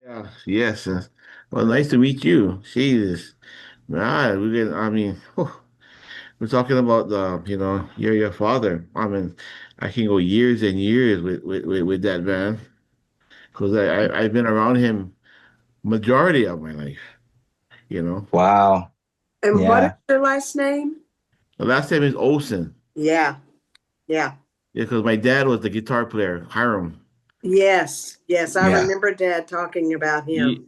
Yeah, yes. Well, nice to meet you. Jesus. I mean, whew, we're talking about your father. I mean, I can go years and years with that man because I've been around him majority of my life, you know. Wow. And what is Yeah. your last name? The last name is Olsen. Yeah, yeah. Yeah, because my dad was the guitar player, Hiram. Yes, yes. I Yeah. remember Dad talking about Ye- him.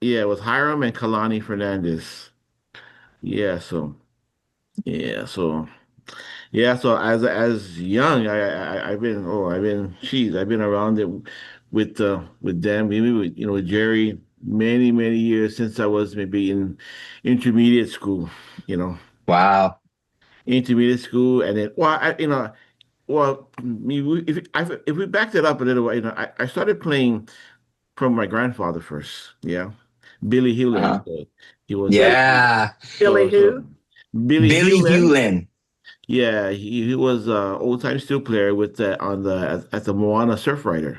Yeah, it was Hiram and Kalani Fernandez. Yeah, so yeah, so Yeah, so as young, I've been around it with them, maybe with Jerry many years since I was maybe in intermediate school, you know, Wow. intermediate school, and then if we backed it up a little, I started playing from my grandfather first, yeah, Billy Hew Len. Uh-huh. So he was Billy, Yeah. Billy so who? Billy Billy Hew Hew Len. Len. Yeah, he was old time steel player with the on the at the Moana Surf Rider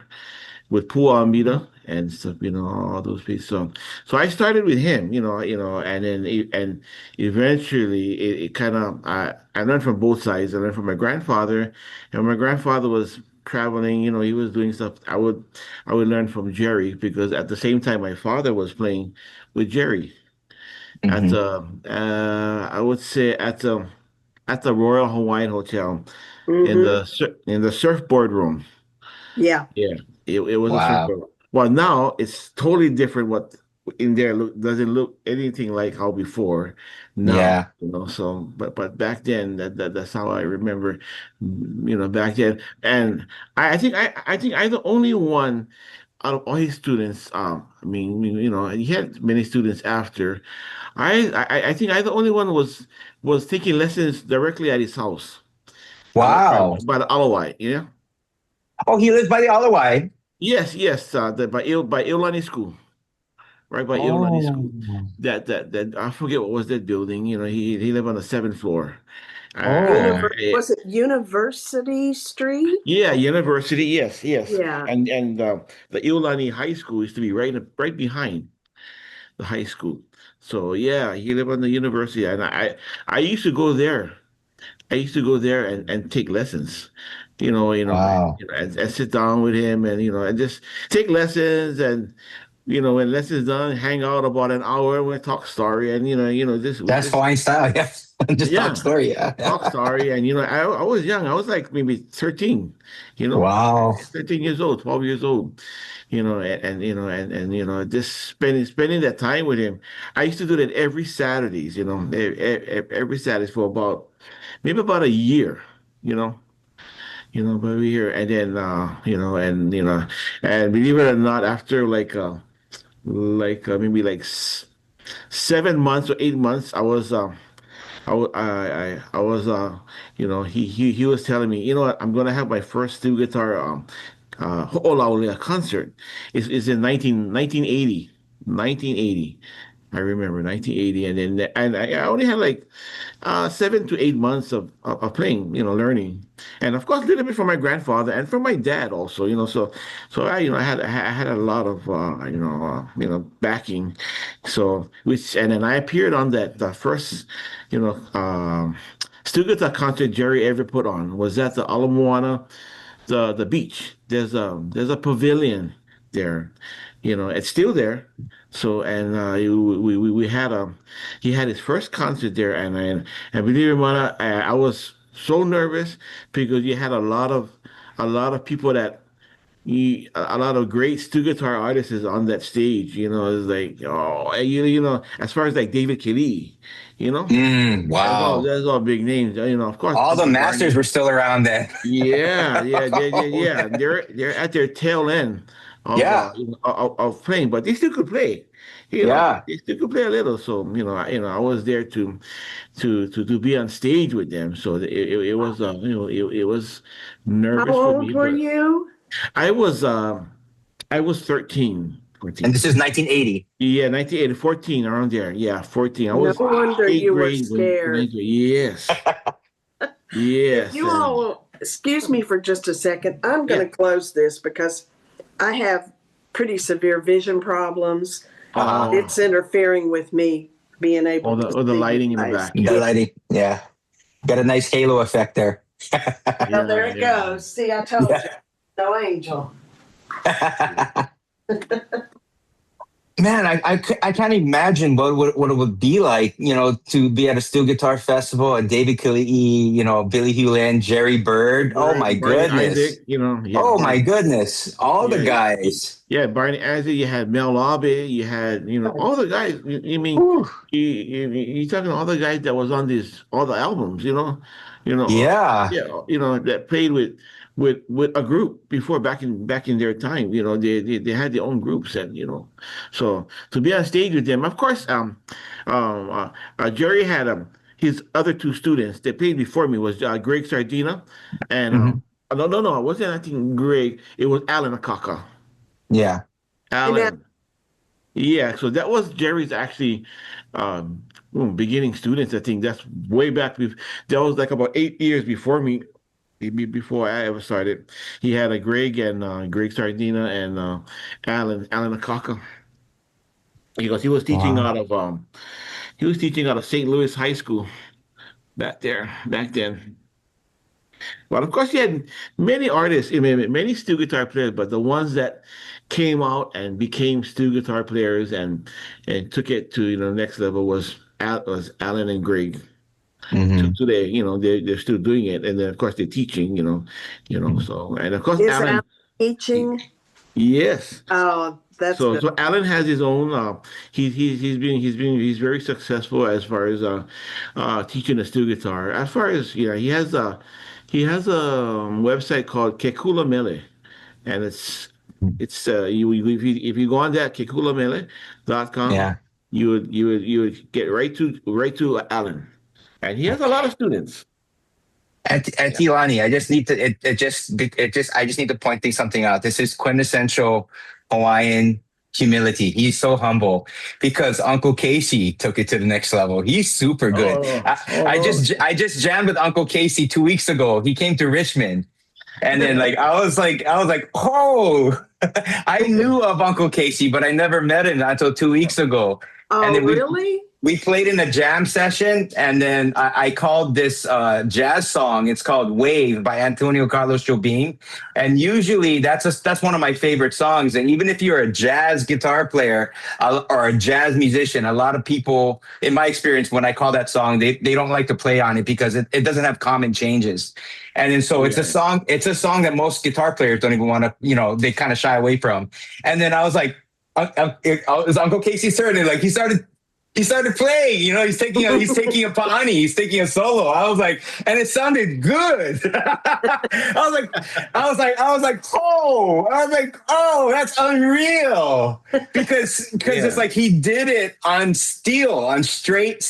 with Almeida and stuff, all those pieces. So I started with him, and then and eventually it kind of I learned from both sides. I learned from my grandfather, and my grandfather was traveling, he was doing stuff. I would learn from Jerry because at the same time my father was playing with Jerry at Hmm. I would say at the Royal Hawaiian Hotel in Mm-hmm. in the surfboard room. Yeah. Yeah, it was a Wow. surfboard. Well, now it's totally different. What in there doesn't look anything like how before now, Yeah. So, but back then, that's how I remember, back then. And I think I the only one out of all his students. And he had many students after. I think I the only one was taking lessons directly at his house. Wow. By the Alawai, yeah. Oh, he lives by the Otherwise. Yes, yes, by Ilani School, right by Ilani Oh. School. That I forget what was that building. He lived on the seventh floor. Oh. Was it University Street? Yeah, university. Yes, yes, Yeah. and the Ilani High School used to be right behind the high school. So yeah, he lived on the university, and I used to go there. I used to go there and take lessons, Wow. and sit down with him and and just take lessons and when lessons done, hang out about an hour, we talk story and this we That's just Hawaiian style. Yeah. Just talk yeah, story. Yeah. talk story and I was young, I was like maybe 13, you know, Wow. 13 years old, 12 years old, just spending that time with him. I used to do that every Saturdays, every Saturday for about maybe about a year, you know. But we here and then and believe it or not, after maybe 7 months or 8 months, I was he was telling me, you know what, I'm gonna have my first steel guitar ho'olaule concert. It's in 1980. I remember 1980, and then and I only had like 7 to 8 months of playing, learning, and of course a little bit from my grandfather and from my dad also, so I had a lot of backing, so which and then I appeared on that the first you know steel guitar concert Jerry ever put on was at the Ala Moana, the beach. There's a pavilion there, it's still there. So and we had he had his first concert there, and believe it or not, I was so nervous because you had a lot of people a lot of great steel guitar artists is on that stage. It's like and as far as like David Keli'i, you know. Wow. That's all big names. Of course, All the Uncle masters Barney. were still around then. Oh, Yeah. They're at their tail end yeah. of playing, but they still could play. Yeah. They still could play a little. So I was there to be on stage with them. So it was it was How nervous for old me, were but you? I was I was 13, And 14. this is 1980. Yeah, 1980, 14, around there. Yeah, 14. I No was wonder Wow. eighth you were grade going to ninth scared. grade. Yes. If Yes. you all will excuse me for just a second, I'm going Yeah. to close this because I have pretty severe vision problems. Uh-huh. It's interfering with me being able to the see lighting you in the guys. back. The lighting, yeah. Got a nice halo effect there. Well, there it goes. See, I told you. No angel. Man, I can't imagine what it would be like, to be at a steel guitar festival and David Keli'i, Billy Hew Len, Jerry Byrd. Oh my Barney goodness. Isaac, yeah. Oh my goodness. All the guys. Yeah, Barney Isaac, you had Mel Lobby, you had, all the guys. I mean, Whew. you're talking all the guys that was on all the albums, Yeah. that played with a group before back in their time, they had their own groups and, so to be on stage with them, of course, Jerry had his other two students that played before me was Greg Sardinha and Mhm. no, it wasn't I think Greg, it was Alan Akaka. Yeah. Alan. Yeah, so that was Jerry's actually beginning students. I think that's way back. That was like about 8 years before me, maybe before I ever started. He had a Greg and Greg Sardina and Alan Akaka. Because he was teaching Wow. out of St. Louis High School back then. Well, of course, he had many artists, I mean, many steel guitar players, but the ones that came out and became steel guitar players and took it to the next level was Alan and Greg. To Hmm. today, they're still doing it, and then of course they're teaching, So and of course Is Alan, Alan teaching? yes. Oh, that's So good. so Alan has his own. He's very successful as far as teaching the steel guitar. As far as he has a website called Kekuku, and it's if you go on that kekulamele.com, Yeah. you would get right to Alan, and he has a lot of students. At Lani, I just need to I just need to point something out. This is quintessential Hawaiian humility. He's so humble because Uncle Casey took it to the next level. He's super good. I just jammed with Uncle Casey 2 weeks ago. He came to Richmond. And then I was like, oh, I knew of Uncle Casey, but I never met him until 2 weeks ago. Oh, And then really? we played in a jam session, and then I called this jazz song. It's called "Wave" by Antonio Carlos Jobim, and usually that's one of my favorite songs. And even if you're a jazz guitar player or a jazz musician, a lot of people, in my experience, when I call that song, they don't like to play on it because it doesn't have common changes. And then so it's a song that most guitar players don't even want to, they kind of shy away from. And then I was like, it was Uncle Casey's turn, and he started playing, he's taking a Pahinui, he's taking a solo. I was like, and it sounded good. I was like, oh, that's unreal. Because it's like he did it on steel, on straight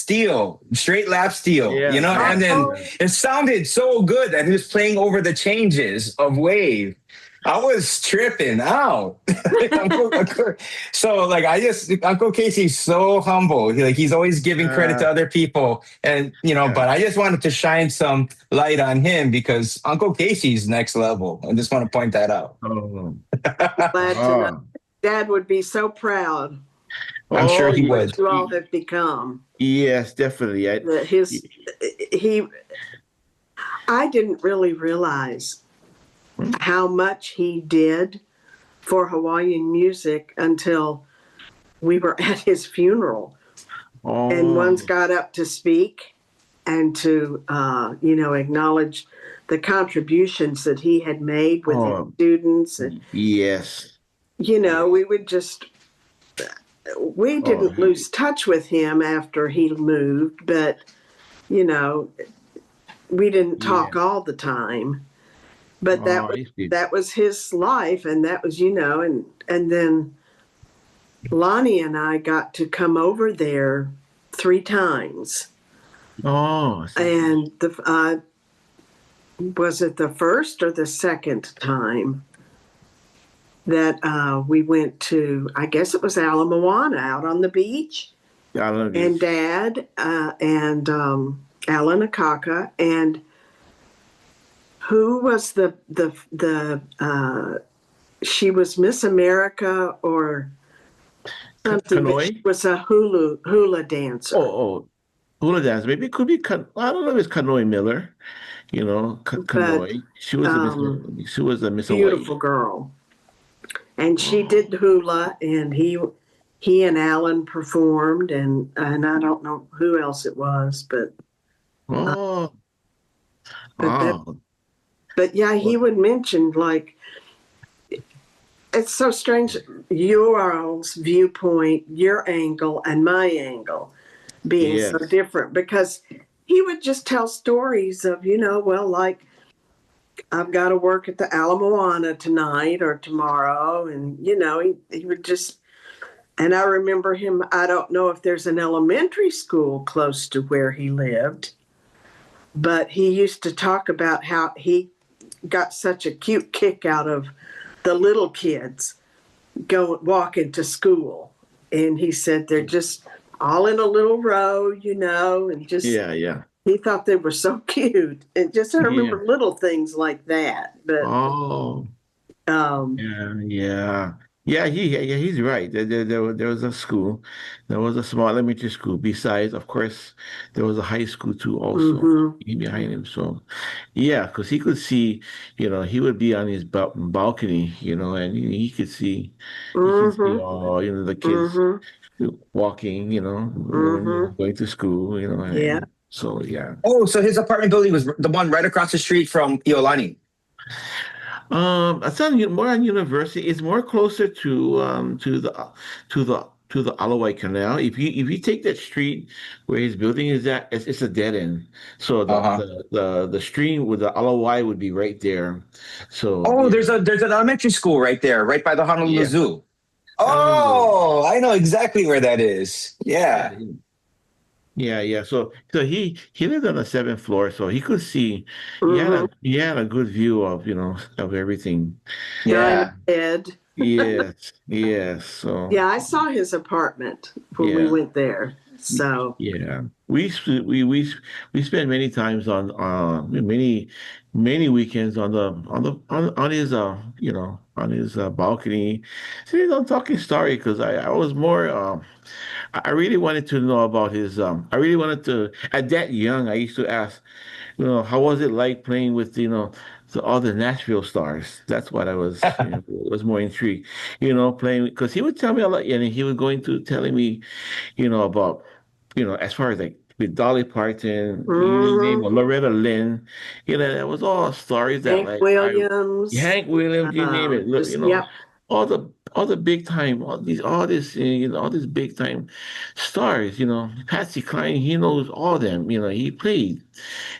lap steel, and then it sounded so good that he was playing over the changes of wave. I was tripping out. So Uncle Casey's so humble. He's always giving credit to other people, and but I just wanted to shine some light on him because Uncle Casey's next level. I just want to point that out. Oh. Glad to know. Dad would be so proud. I'm sure he would. What you all have become. Yes, definitely. I didn't really realize how much he did for Hawaiian music until we were at his funeral. Oh. And one's got up to speak and to, acknowledge the contributions that he had made with his students. And, yes. we didn't lose touch with him after he moved, but, we didn't talk all the time. But that was his life, and that was, and then Lani and I got to come over there 3 times. Oh. And was it the first or the second time that we went to, I guess it was Moana out on the beach. And Dad and Alan Akaka and who was the she was Miss America or something, but she Kanoi? was a hula dancer. Oh, hula dance. Maybe it could be, I don't know if it's Kanoi Miller, But Kanoi. She was a Miss Hawaii. beautiful girl. And she Oh, did hula, and he and Alan performed, and I don't know who else it was, uh, oh, but that oh. but yeah, he would mention, like, it's so strange, your viewpoint, your angle, and my angle being so Yes. different, because he would just tell stories of, well, like, I've got to work at the Moana tonight or tomorrow. And, he would just, and I remember him, I don't know if there's an elementary school close to where he lived, but he used to talk about how he got such a cute kick out of the little kids walking to school. And he said they're just all in a little row, and just, Yeah. he thought they were so cute. And just, I Yeah. remember little things like that. But, Oh, um, yeah. Yeah, he's right. There was a school. There was a small elementary school. Besides, of course, there was a high school too also mhm, behind him. So, yeah, because he could see, he would be on his balcony, and he could see mhm, all, the kids mhm, walking, mhm. going to school, Yeah. and so, yeah. Oh, so his apartment building was the one right across the street from Iolani. It's more on University. It's more closer to the Alawai Canal. If you take that street where his building is at, it's a dead end. So the Uh-huh. the the stream with the Alawai would be right there. So Oh, yeah, there's an elementary school right there, right by the Honolulu yeah. Zoo. Honolulu. Oh, I know exactly where that is. Yeah, Yeah. yeah. So he lived on the seventh floor, so he could see. He had Mhm. a good view of everything. Diamond Yeah. Head. Yes. So Yeah, I saw his apartment when we yeah. went there. So, Yeah, we spent many times many weekends on his on his balcony. See, I'm talking story because I was more I really wanted to know about his I really wanted to at that young I used to ask, how was it like playing with all the Nashville stars. That's what I was was more intrigued, playing because he would tell me a lot, and he was going to telling me about, as far as like with Dolly Parton, you name mhm. it, Loretta Lynn, that was all stories that Hank like Williams. Hank Williams, you name it, look, Just, yep. all the big time, all these big time stars, Patsy Cline, he knows all them, he played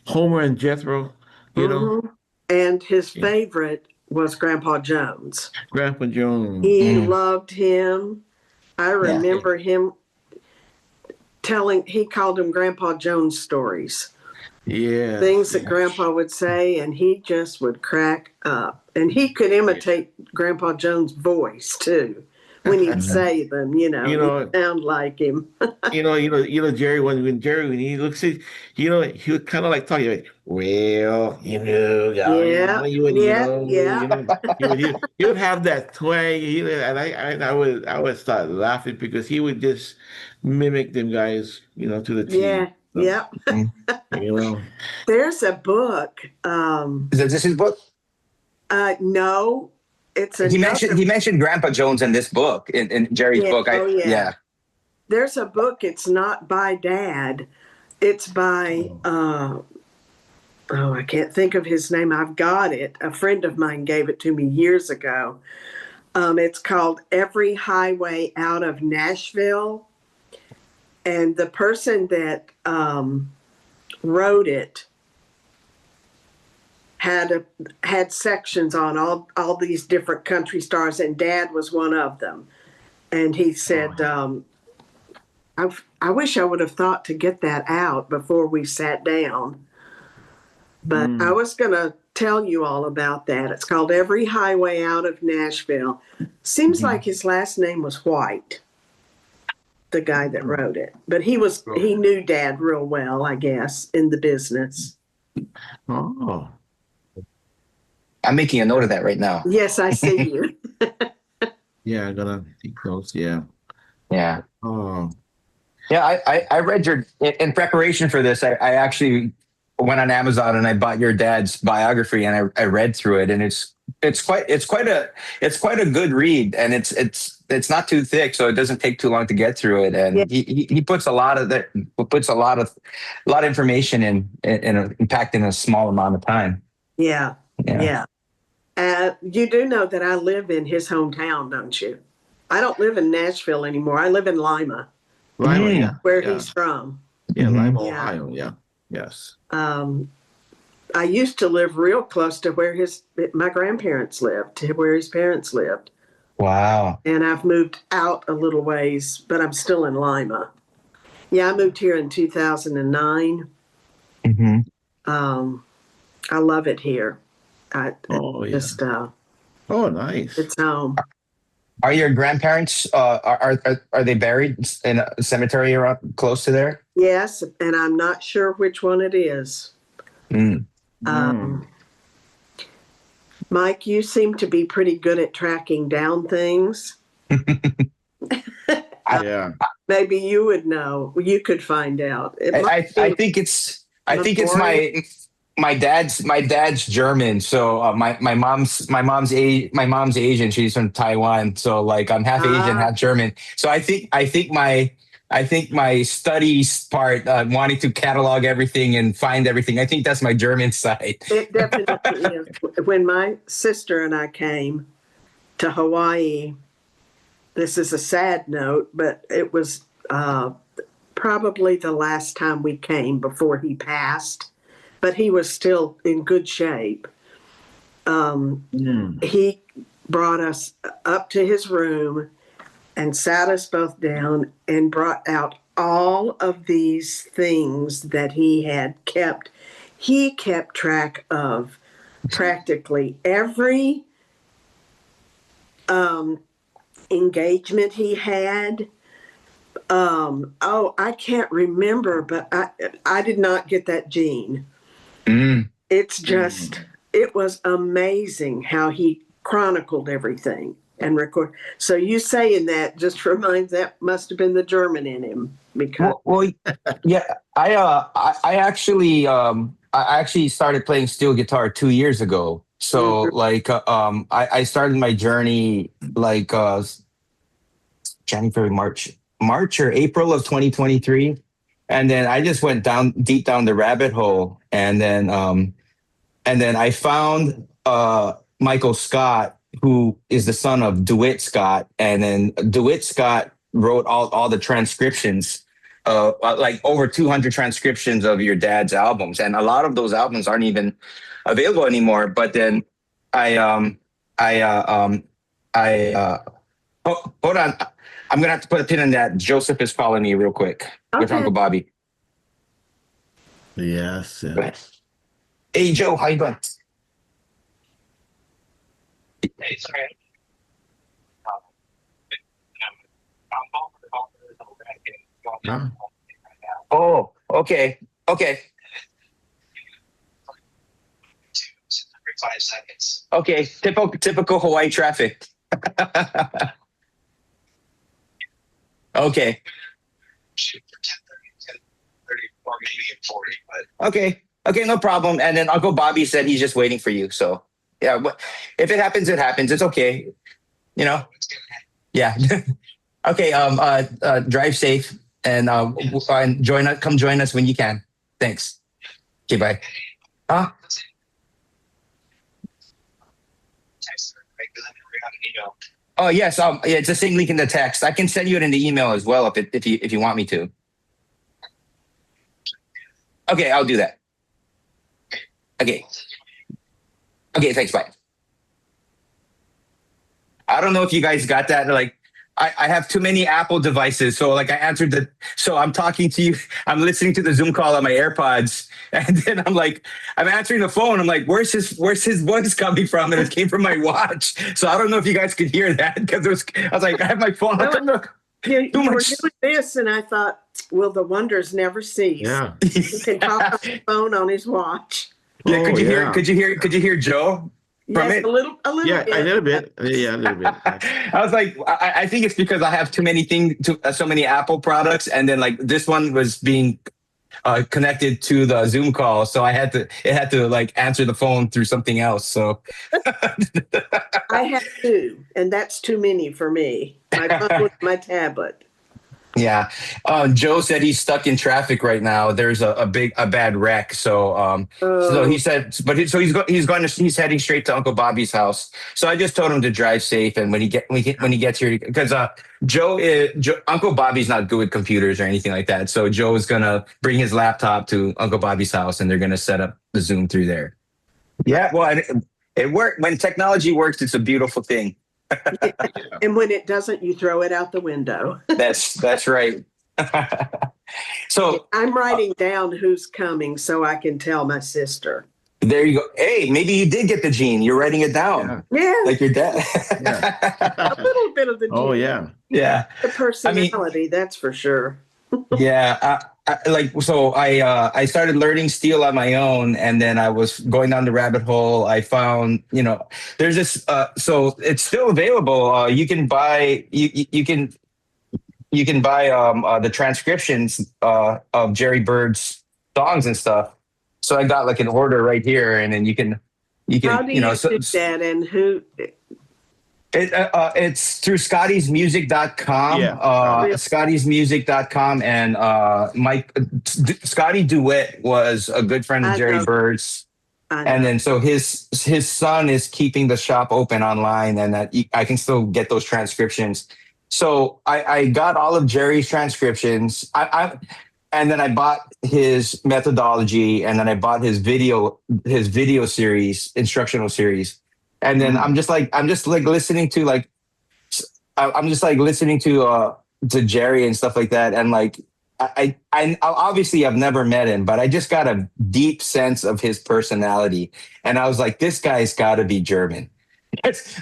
Homer and Jethro, you know, Mhm. And his yeah. favorite was Grandpa Jones. Grandpa Jones. He Mm, loved him. I yeah. remember him he called him Grandpa Jones stories. Yes, Things that Grandpa would say, and he just would crack up. And he could imitate Grandpa Jones' voice too when he'd Mhm. say them. you He'd know, sound like him. Jerry, when he looks at, he would kind of like talk, like, well, Yeah, yeah, yeah. he would have that twang, and I would start laughing because he would just mimic them guys, to the T. Yeah, So, yeah. Mm. you know, There's a book. Is this his book? No, it's He another. mentioned Grandpa Jones in this book, in Jerry's Yeah, book. oh yeah. Yeah. There's a book. It's not by Dad. It's by I can't think of his name. I've got it. A friend of mine gave it to me years ago. It's called Every Highway Out of Nashville. And the person that wrote it had sections on all these different country stars, and Dad was one of them. And he said, I wish I would have thought to get that out before we sat down. But I was going to tell you all about that. It's called Every Highway Out of Nashville. Seems like his last name was White, the guy that wrote it. But he knew Dad real well, I guess, in the business. oh, I'm making a note of that right now. Yes, I see you. Yeah, I'm gonna take those. Yeah. Yeah. Oh, Yeah, I read your in preparation for this. I actually went on Amazon and I bought your dad's biography and I read through it and it's quite a good read and it's not too thick so it doesn't take too long to get through it Yeah, and he puts a lot of information in packed in a small amount of time. yeah, Yeah. yeah. You do know that I live in his hometown, don't you? I don't live in Nashville anymore. I live in Lima, Lima, Mm. yeah. where Yeah. he's from. Yeah, Mhm. Lima, Yeah. Ohio. Yeah. Yes. I used to live real close to where my grandparents lived, to where his parents lived. Wow. And I've moved out a little ways, but I'm still in Lima. Yeah, I moved here in 2009. Hmm. I love it here. Oh, yeah. Just Oh, nice. it's home. Are your grandparents are they buried in a cemetery around close to there? Yes, and I'm not sure which one it is. Mm. Mike, you seem to be pretty good at tracking down things. Yeah. Maybe you would know. You could find out. I think it's my dad's German, so my mom's Asian. She's from Taiwan, so like I'm half Asian, half German. So I think my studies part, wanting to catalog everything and find everything. I think that's my German side. It definitely is. When my sister and I came to Hawaii, this is a sad note, but it was probably the last time we came before he passed. But he was still in good shape. He brought us up to his room and sat us both down and brought out all of these things that he had kept. He kept track of practically every engagement he had. I can't remember, but I did not get that gene. Mm. It's just, it was amazing how he chronicled everything and record. So you saying that just reminds, that must have been the German in him because Well, yeah, I actually started playing steel guitar 2 years ago. So like I started my journey like January, March or April of 2023. And then I just went deep down the rabbit hole. And then I found Michael Scott, who is the son of DeWitt Scott. And then DeWitt Scott wrote all the transcriptions, like over 200 transcriptions of your dad's albums. And a lot of those albums aren't even available anymore. But then hold on. I'm going to have to put a pin in that. Joseph is calling me real quick with Okay. Uncle Bobby. Yes. Hey, Joe, how you doing? Hey, sorry. Huh? Oh, okay. 5 seconds. Okay, typical Hawaii traffic. Okay. Shoot for 10:30, 10:30, or maybe at 40, but Okay, no problem. And then Uncle Bobby said he's just waiting for you. So yeah, if it happens, it happens. It's okay. You know? it's gonna happen. Yeah. Okay. Drive safe and come join us when you can. Thanks. Okay, bye. Text her, right? Because we got an email. Oh yes. Yeah, it's the same link in the text. I can send you it in the email as well if you want me to. Okay, I'll do that. Okay. Thanks. Bye. I don't know if you guys got that. Like, I have too many Apple devices. So like so I'm talking to you. I'm listening to the Zoom call on my AirPods. And then I'm answering the phone. I'm like, where's his voice coming from? And it came from my watch. So I don't know if you guys could hear that because I was like, I have my phone. you were doing this, and I thought, will the wonders never cease? Yeah. He can talk on the phone on his watch. Yeah, Oh, could you hear Joe? Yes, it? Yeah, bit. a little bit. Yeah, a little bit. I was like, I think it's because I have too many so many Apple products, and then like this one was being connected to the Zoom call, so it had to like answer the phone through something else. So I have two, and that's too many for me. My phone, my tablet. yeah, Joe said he's stuck in traffic right now. There's a bad wreck. So he said, he's heading straight to Uncle Bobby's house. So I just told him to drive safe, and when he gets here, because Uncle Bobby's not good with computers or anything like that. So Joe is gonna bring his laptop to Uncle Bobby's house, and they're gonna set up the Zoom through there. Yeah, well, it worked. When technology works, it's a beautiful thing. And when it doesn't, you throw it out the window. That's right. So I'm writing down who's coming so I can tell my sister. there you go. Hey, maybe you did get the gene. You're writing it down. Yeah. Like your dad. A little bit of the Oh, gene. yeah. Yeah. The personality, that's for sure. Yeah. I started learning steel on my own, and then I was going down the rabbit hole. I found, there's this, so it's still available. You can buy, you can buy the transcriptions of Jerry Byrd's songs and stuff. So I got like an order right here, and then you can How do you do that, and who? It's through Scotty'sMusic.com. Yeah. Scotty'sMusic.com, and Scotty DeWitt was a good friend of Jerry Byrd's. And then so his son is keeping the shop open online, and that I can still get those transcriptions. So I got all of Jerry's transcriptions. And then I bought his methodology, and then I bought his video series, instructional series. And then I'm just listening to to Jerry and stuff like that. And like, I obviously I've never met him, but I just got a deep sense of his personality. And I was like, this guy's gotta be German.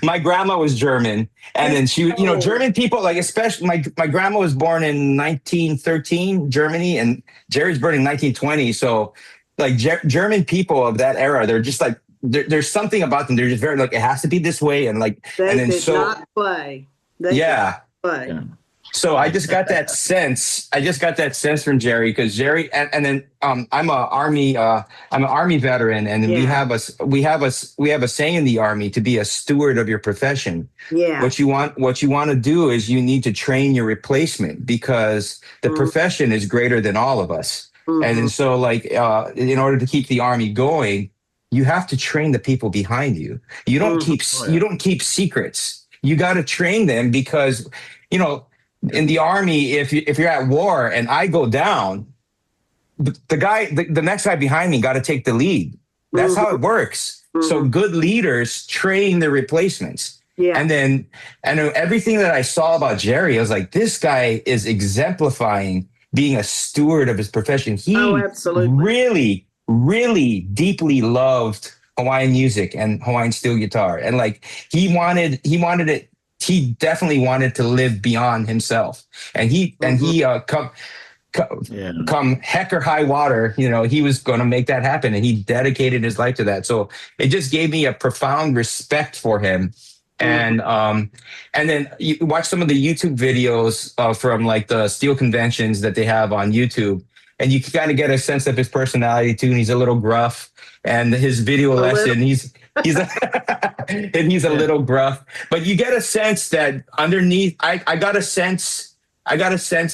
My grandma was German, and then she, German people, like, especially my grandma was born in 1913, Germany, and Jerry's born in 1920. So like German people of that era, they're just like, there's something about them. They're just very like, it has to be this way. And like, they and then did not play. They yeah. play. Yeah. So I just got that sense. From Jerry, because Jerry, and then I'm an army veteran, and we have a saying in the army to be a steward of your profession. Yeah. What you want to do is you need to train your replacement, because the profession is greater than all of us. Mm-hmm. And then so like in order to keep the army going, you have to train the people behind you. You don't you don't keep secrets. You got to train them, because in the army, if you're at war and I go down, the next guy behind me got to take the lead. That's how it works. So good leaders train their replacements. Yeah. And then everything that I saw about Jerry, I was like, this guy is exemplifying being a steward of his profession. He absolutely, really deeply loved Hawaiian music and Hawaiian steel guitar, and like he wanted it. He definitely wanted to live beyond himself, and come heck or high water, he was going to make that happen, and he dedicated his life to that. So it just gave me a profound respect for him. And then you watch some of the YouTube videos from like the steel conventions that they have on YouTube, and you can kind of get a sense of his personality too. And he's a little gruff, and his video lesson, he's a little gruff, but you get a sense that underneath, I got a sense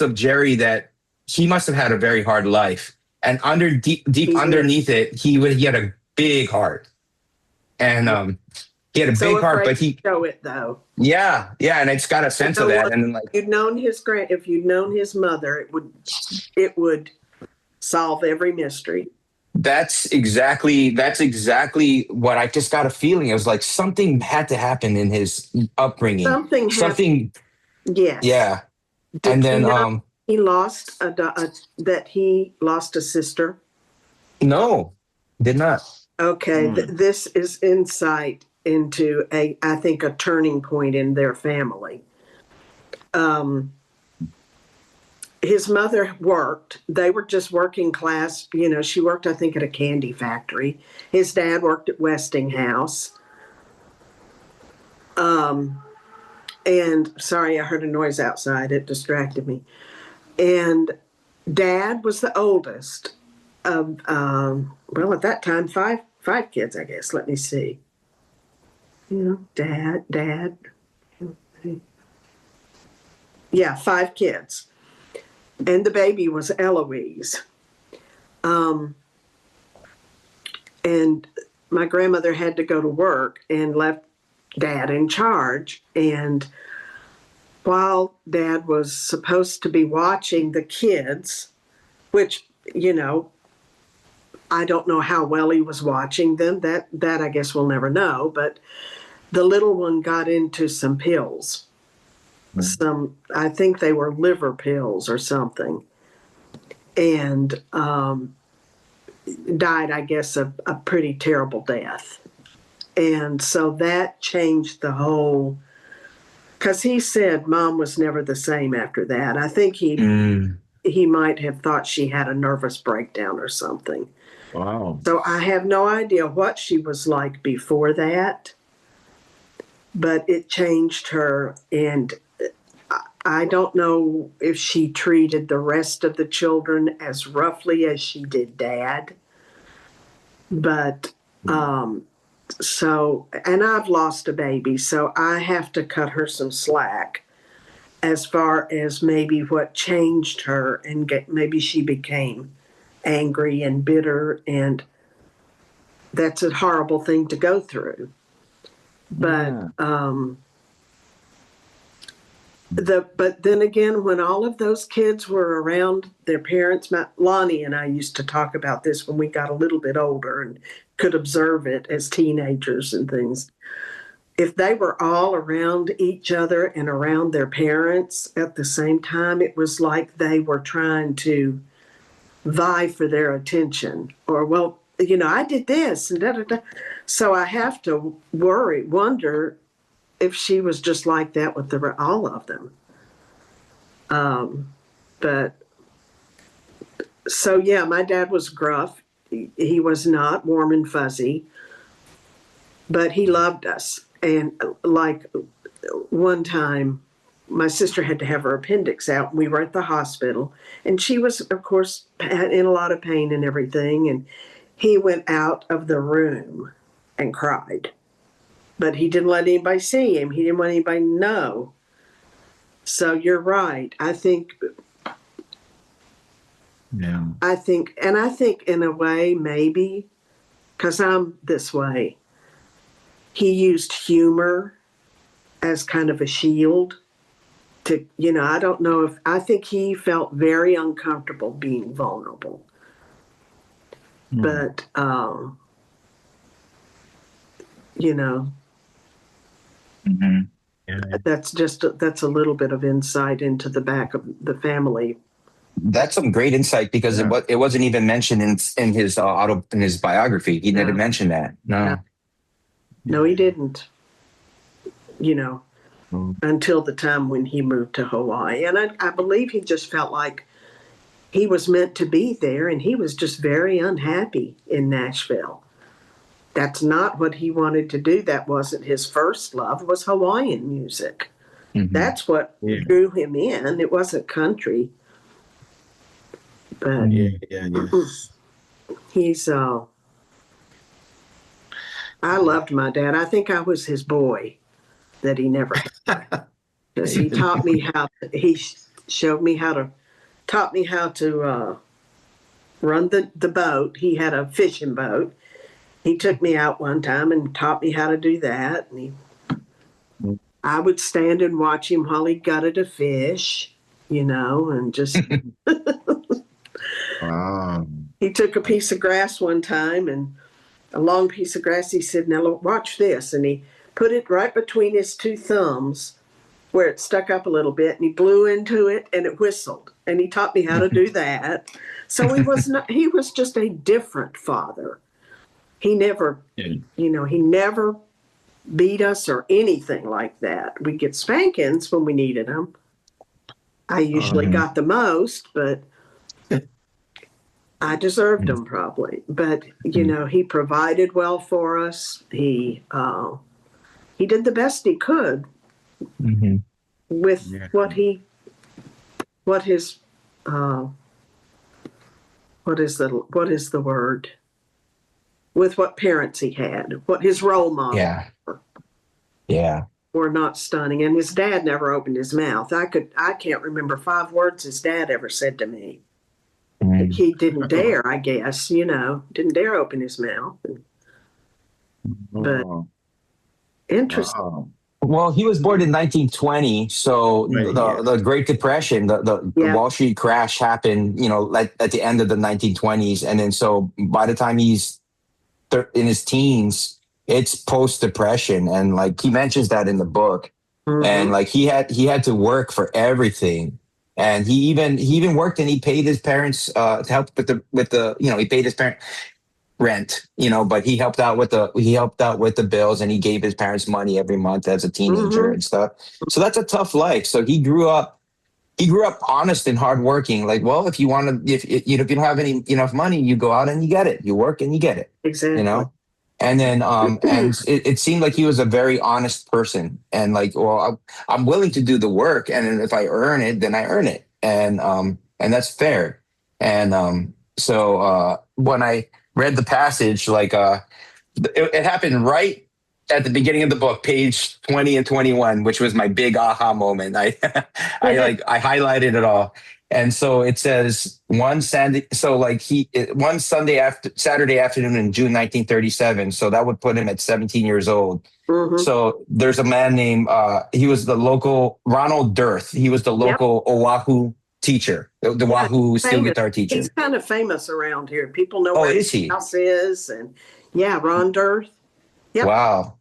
of Jerry that he must have had a very hard life, and deep underneath it, he had a big heart, and he had a big heart, but he show it though. Yeah, and it's got a sense of that, and then like if you'd known his mother, it would solve every mystery. That's exactly what I just got a feeling. It was like something had to happen in his upbringing. Something. Yes. Yeah. And then he lost he lost a sister. No, did not. Okay, this is insight into I think a turning point in their family. His mother worked. They were just working class. She worked, I think, at a candy factory. His dad worked at Westinghouse. And sorry, I heard a noise outside. It distracted me. And Dad was the oldest of, well, at that time, five kids, I guess. Let me see. Dad. Yeah, 5 kids. And the baby was Eloise. And my grandmother had to go to work and left Dad in charge. And while Dad was supposed to be watching the kids, which, I don't know how well he was watching them. That I guess we'll never know. But the little one got into some pills. I think they were liver pills or something. And died, I guess, a pretty terrible death. And so that changed the whole, because he said Mom was never the same after that. I think he might have thought she had a nervous breakdown or something. Wow. So I have no idea what she was like before that, but it changed her. And I don't know if she treated the rest of the children as roughly as she did Dad. But so, and I've lost a baby, so I have to cut her some slack as far as maybe what changed her, and maybe she became angry and bitter, and that's a horrible thing to go through. But but then again, when all of those kids were around their parents, Lani and I used to talk about this when we got a little bit older and could observe it as teenagers and things. If they were all around each other and around their parents at the same time, it was like they were trying to vie for their attention. Or, well, I did this and da-da-da. So I have to wonder if she was just like that with all of them. But so, yeah, my dad was gruff. He was not warm and fuzzy, but he loved us. And like one time, my sister had to have her appendix out, and we were at the hospital, and she was, of course, in a lot of pain and everything. And he went out of the room and cried. But he didn't let anybody see him. He didn't want anybody to know. So you're right. I think in a way, maybe, because I'm this way, he used humor as kind of a shield to, I don't know I think he felt very uncomfortable being vulnerable. But, that's a little bit of insight into the back of the family. That's some great insight, because it wasn't even mentioned in his biography. He didn't mention that. No, he didn't. Until the time when he moved to Hawaii, and I believe he just felt like he was meant to be there, and he was just very unhappy in Nashville. That's not what he wanted to do. That wasn't his first love, was Hawaiian music. That's what drew him in. It wasn't country. But he's, I loved my dad. I think I was his boy that he never had. Because he taught me he showed me taught me how to run the boat. He had a fishing boat. He took me out one time and taught me how to do that. And I would stand and watch him while he gutted a fish, and just. He took a piece of grass one time, and a long piece of grass. He said, "Now look, watch this." And he put it right between his 2 thumbs where it stuck up a little bit, and he blew into it and it whistled. And he taught me how to do that. So he was just a different father. He never, he never beat us or anything like that. We'd get spankings when we needed them. I usually got the most, but I deserved them probably. But, he provided well for us. He he did the best he could Mm-hmm. with what his what is the word? With what parents he had, what his role models Yeah. Yeah. were not stunning. And his dad never opened his mouth. I can't remember 5 words his dad ever said to me. Mm. He didn't dare, I guess, didn't dare open his mouth. But interesting. Wow. Well, he was born in 1920, so the Great Depression, the Wall Street crash happened, like at the end of the 1920s, and then so by the time he's in his teens, it's post-Depression, and like he mentions that in the book, and like he had to work for everything, and he even worked and he paid his parents to help with the he paid his parents rent, but he helped out with the bills, and he gave his parents money every month as a teenager and stuff. So that's a tough life. So he grew up honest and hardworking. Like, well, if you want to, if you don't have enough money, you go out and you get it. You work and you get it. Exactly. And then and it seemed like he was a very honest person, and like, well, I'm willing to do the work, and if I earn it, then I earn it, and that's fair. And so when I read the passage, like it happened right at the beginning of the book, page 20 and 21, which was my big aha moment. I highlighted it all. And so it says Saturday afternoon in June 1937. So that would put him at 17 years old. So there's a man named he was the local Ronald Dirth. He was the local Oahu teacher, the Wahoo steel guitar teacher. He's kind of famous around here. People know where his house is, and Ron Dirth. Yep. Wow.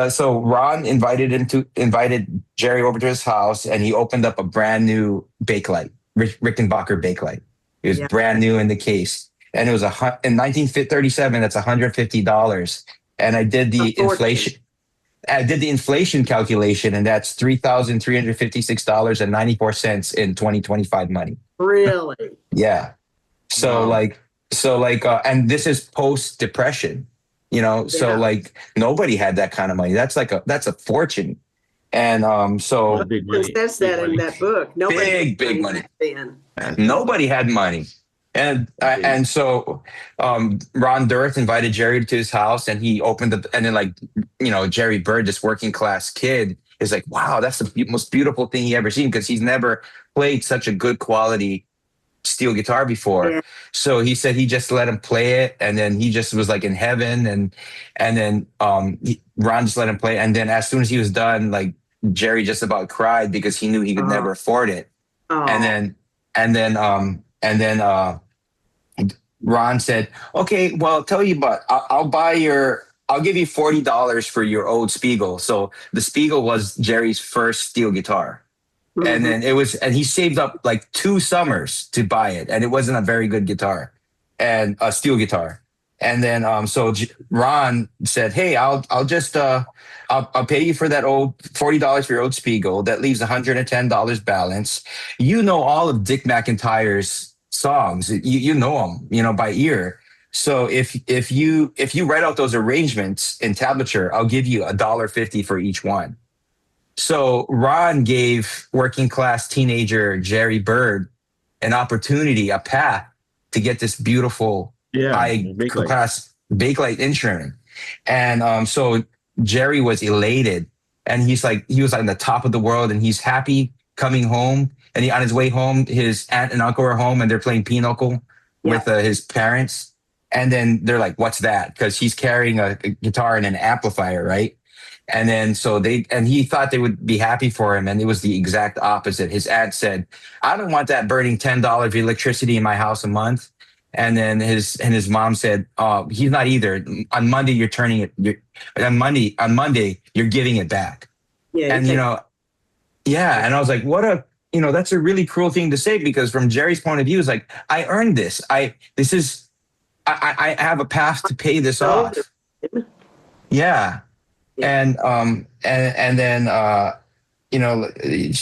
So Ron invited Jerry over to his house, and he opened up a brand new Bakelite, Rickenbacker Bakelite. It was brand new in the case, and it was in 1937. That's $150, and I did the inflation. I did the inflation calculation, and that's $3,356.94 in 2025 money. Really? Yeah. So and this is post depression, so like nobody had that kind of money. That's a fortune. And so it says that in that book. Nobody big money. Nobody had money. And so Ron Dirth invited Jerry to his house, and he opened and then Jerry Byrd, this working class kid, is like, wow, that's the most beautiful thing he ever seen, because he's never played such a good quality steel guitar before. Yeah. So he said he just let him play it, and then he just was like in heaven, and then Ron just let him play, and then as soon as he was done, like Jerry just about cried because he knew he could never afford it. And then Ron said, okay, well, tell you what, I'll give you $40 for your old Spiegel. So the Spiegel was Jerry's first steel guitar. And then and he saved up like 2 summers to buy it. And it wasn't a very good guitar, and a steel guitar. And then, Ron said, hey, I'll pay you for that old $40 for your old Spiegel. That leaves $110 balance. All of Dick McIntyre's songs, you know them, by ear. So if you write out those arrangements in tablature, I'll give you $1.50 for each one. So Ron gave working class teenager Jerry Byrd an opportunity, a path to get this beautiful high class Bakelite instrument. And so Jerry was elated, and he was on the top of the world, and he's happy coming home. And on his way home, his aunt and uncle are home, and they're playing pinochle with his parents. And then they're like, what's that? Because he's carrying a guitar and an amplifier, right? And then he thought they would be happy for him, and it was the exact opposite. His aunt said, I don't want that burning $10 of electricity in my house a month. And then his mom said, he's not either. On Monday, you're turning it. On Monday, you're giving it back. Yeah. And and I was like, that's a really cruel thing to say, because from Jerry's point of view, it's like, I earned this. I have a path to pay this off. Yeah. And then he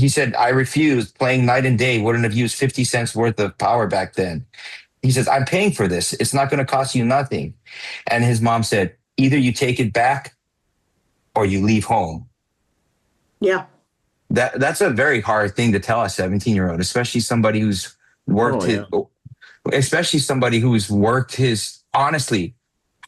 said, I refused. Playing night and day wouldn't have used 50 cents worth of power back then. He says, I'm paying for this. It's not going to cost you nothing. And his mom said, either you take it back or you leave home. Yeah. That's a very hard thing to tell a 17-year-old, especially somebody who's worked his honestly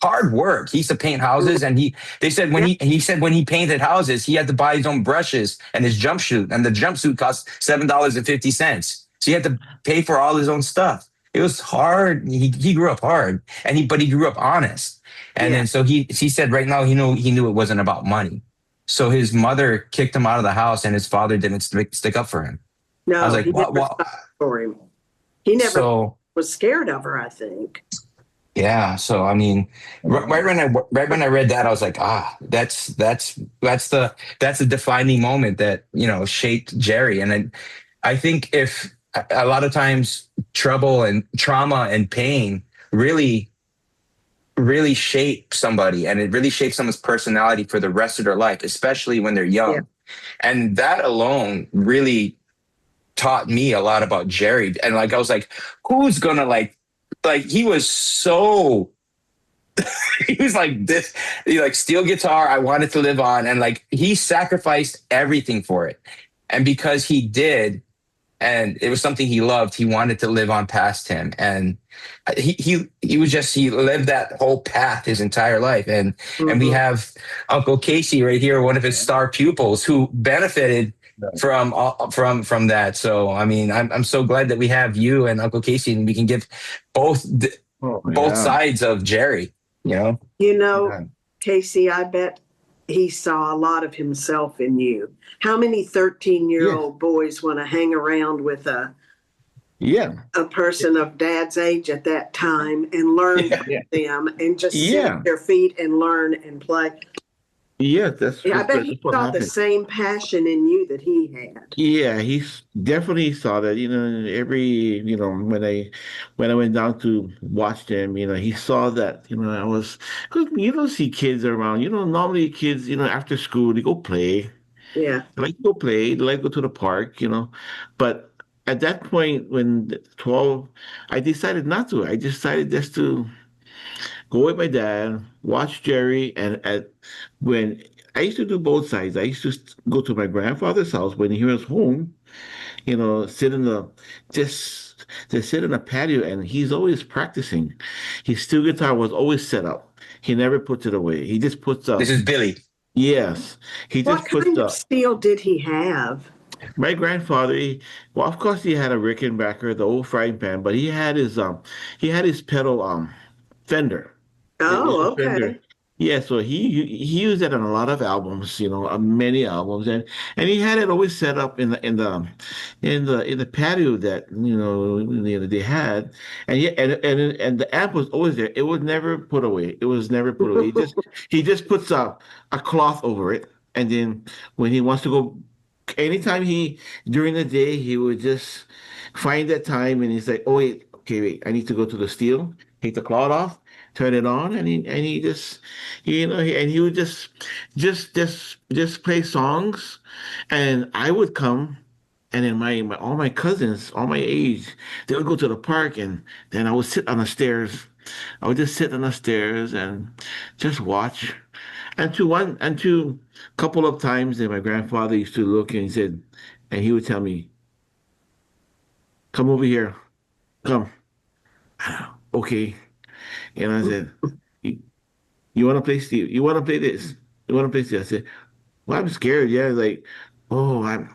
hard work. He used to paint houses, and he said when he painted houses, he had to buy his own brushes and his jumpsuit, and the jumpsuit cost $7.50. So he had to pay for all his own stuff. It was hard. He grew up hard, but he grew up honest. And then so he said right now he knew it wasn't about money. So his mother kicked him out of the house, and his father didn't stick up for him. No, I was like, he never stopped for him. He never was scared of her, I think. Yeah. So I mean, right when I read that, I was like, that's the defining moment that shaped Jerry. And I think if a lot of times trouble and trauma and pain really shape somebody, and it really shapes someone's personality for the rest of their life, especially when they're young. Yeah. And that alone really taught me a lot about Jerry. And I was like, who's gonna he was so he was like this, steel guitar I wanted to live on, and he sacrificed everything for it. And because he did, and it was something he loved, he wanted to live on past him. And he lived that whole path his entire life. And we have Uncle Casey right here, one of his star pupils, who benefited from that. So I mean, I'm so glad that we have you and Uncle Casey, and we can give both sides of Jerry. Casey, I bet he saw a lot of himself in you. How many 13-year-old boys want to hang around with a person of dad's age at that time and learn from them and just sit at their feet and learn and play? Yeah, I bet he saw the same passion in you that he had. Yeah, he definitely saw that. When I went down to watch them, he saw that. I was, because you don't see kids around. Normally kids, after school they go play. Yeah, they like to go play. They like to go to the park. But at that point, when 12, I decided not to. I decided just to go with my dad, watch Jerry, and when I used to do both sides. I used to go to my grandfather's house when he was home, sit in sit in a patio, and he's always practicing. His steel guitar was always set up. He never puts it away. He just puts up. This is Billy. Yes, he just puts What kind of steel did he have? My grandfather, of course, he had a Rickenbacker, the old frying pan, but he had his pedal Fender. Oh, okay. Fender. Yeah, so he used it on a lot of albums, many albums, and he had it always set up in the patio that they had, and the amp was always there. It was never put away. It was never put away. He just puts a cloth over it, and then when he wants to go, anytime during the day, he would just find that time, and he's like, oh wait, okay, wait, I need to go to the steel, take the cloth off, turn it on, and he just he would just play songs, and I would come, and then all my cousins, all my age, they would go to the park, and then I would sit on the stairs. I would just sit on the stairs and just watch. And to couple of times, then my grandfather used to look, and he would tell me, "Come over here, come." Okay. And I said, you want to play Steve? You want to play this? You want to play this? I said, well, I'm scared. Yeah, like, oh, I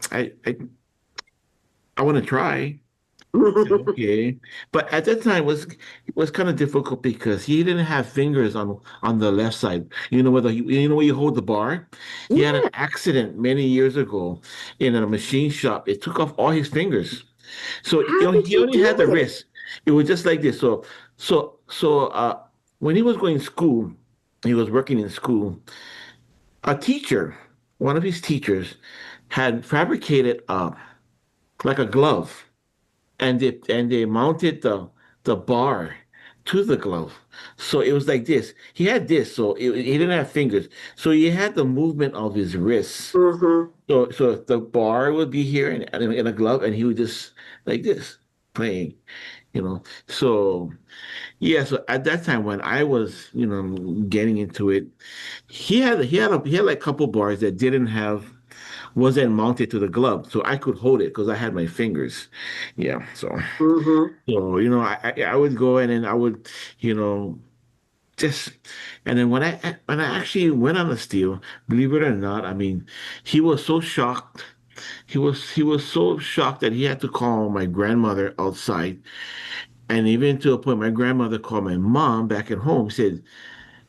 want to try. Okay, but at that time it was kind of difficult because he didn't have fingers on the left side. Where you hold the bar. He had an accident many years ago in a machine shop. It took off all his fingers, so he only had the wrist. It was just like this. So when he was going to school, he was working in school. One of his teachers, had fabricated like a glove, and they mounted the bar to the glove. So it was like this. He had this, so he didn't have fingers. So he had the movement of his wrists. Mm-hmm. So the bar would be here in a glove, and he would just like this playing. So yeah, so at that time when I was, getting into it, he had like a couple bars that didn't have wasn't mounted to the glove, so I could hold it because I had my fingers. Yeah, Mm-hmm. so I would go in and I would, you know, just and then when I actually went on the steel, believe it or not, I mean, he was so shocked. He was so shocked that he had to call my grandmother outside, and even to a point, my grandmother called my mom back at home. Said,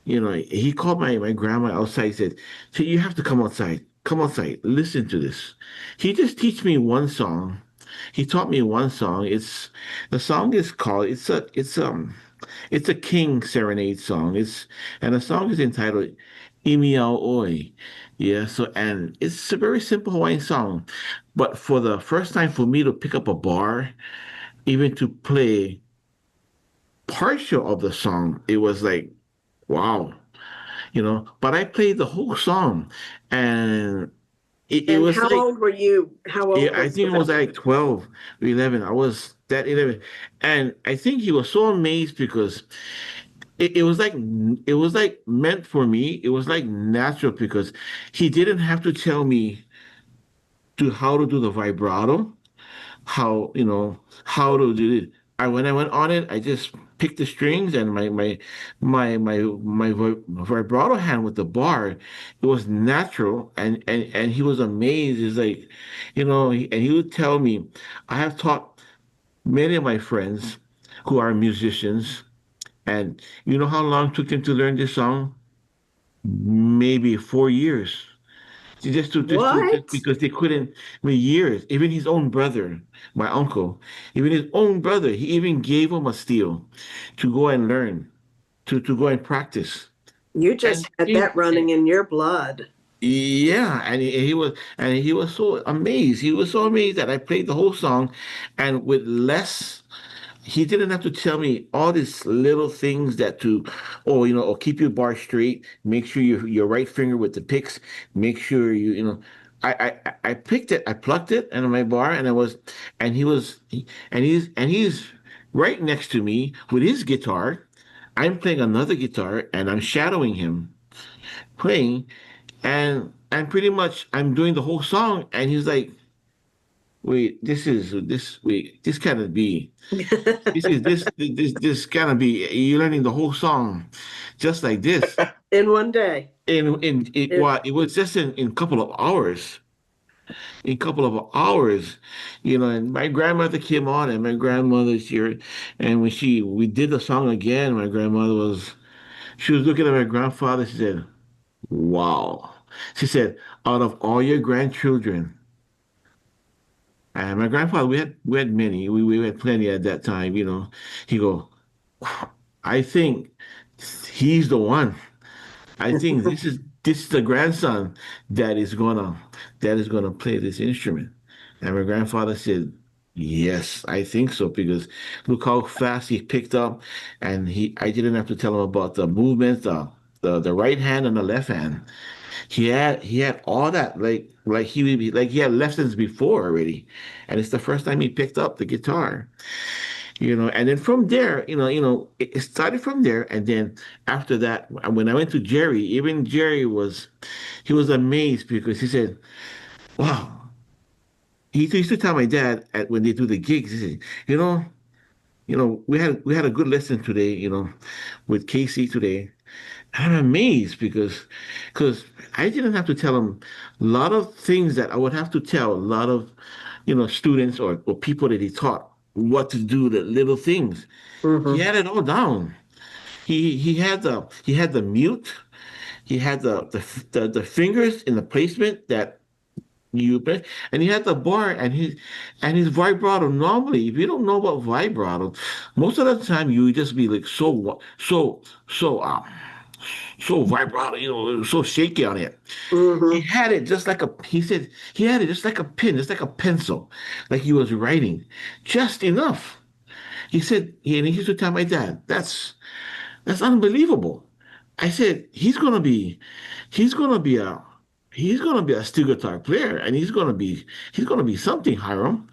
he called my grandma outside. Said, "So you have to come outside. Come outside. Listen to this." He just teach me one song. He taught me one song. The song is called. It's a King serenade song. And the song is entitled Imiao Oi. Yeah, so and it's a very simple Hawaiian song. But for the first time for me to pick up a bar, even to play partial of the song, it was like, wow, But I played the whole song, and it And was how like, old were you? How old I were think you it was about? like 12 or 11. I was that 11, and I think he was so amazed because it was like meant for me. It was like natural because he didn't have to tell me to how to do the vibrato, how to do it. When I went on it, I just picked the strings and my vibrato hand with the bar, it was natural, and he was amazed. It's like, and he would tell me, I have taught many of my friends who are musicians, and you know how long it took them to learn this song? Maybe 4 years. Just What? because they couldn't, I mean, years. Even his own brother, my uncle, even his own brother, he even gave him a steel to go and learn, to go and practice. You just And had that running in your blood. yeah, and he was so amazed. He was so amazed that I played the whole song, and with less. He didn't have to tell me all these little things or keep your bar straight, make sure your right finger with the picks, make sure I picked it, I plucked it and my bar, and he's right next to me with his guitar. I'm playing another guitar and I'm shadowing him playing, and pretty much I'm doing the whole song, and he's like, wait, this cannot be. This gotta be you're learning the whole song just like this. In one day. And It, it was just in a couple of hours. In a couple of hours, and my grandmother came on, and my grandmother's here, and when we did the song again, my grandmother she was looking at my grandfather. She said, "Wow." She said, "Out of all your grandchildren," and my grandfather, we had many, we had plenty at that time, He go, I think he's the one. I think this is the grandson that is gonna play this instrument. And my grandfather said, "Yes, I think so because look how fast he picked up, and I didn't have to tell him about the movements, the right hand and the left hand. He had all that like he had lessons before already, and it's the first time he picked up the guitar." And then from there, it started from there. And then after that, when I went to Jerry, even Jerry he was amazed because he said, wow. He used to tell my dad when they do the gigs, he said, we had a good lesson today, with Casey today. I'm amazed because I didn't have to tell him a lot of things that I would have to tell a lot of students or people that he taught what to do, the little things. He mhm. had it all down. He had the mute. He had the fingers in the placement that you press, and he had the bar and his vibrato. Normally, if you don't know about vibrato, most of the time you just be like so vibrato, so shaky on it. He Mhm. had it just like he said he had it just like a pen, just like a pencil, like he was writing, just enough. He said, and he used to tell my dad, that's unbelievable. I said, he's gonna be a steel guitar player, and he's gonna be something, Hiram.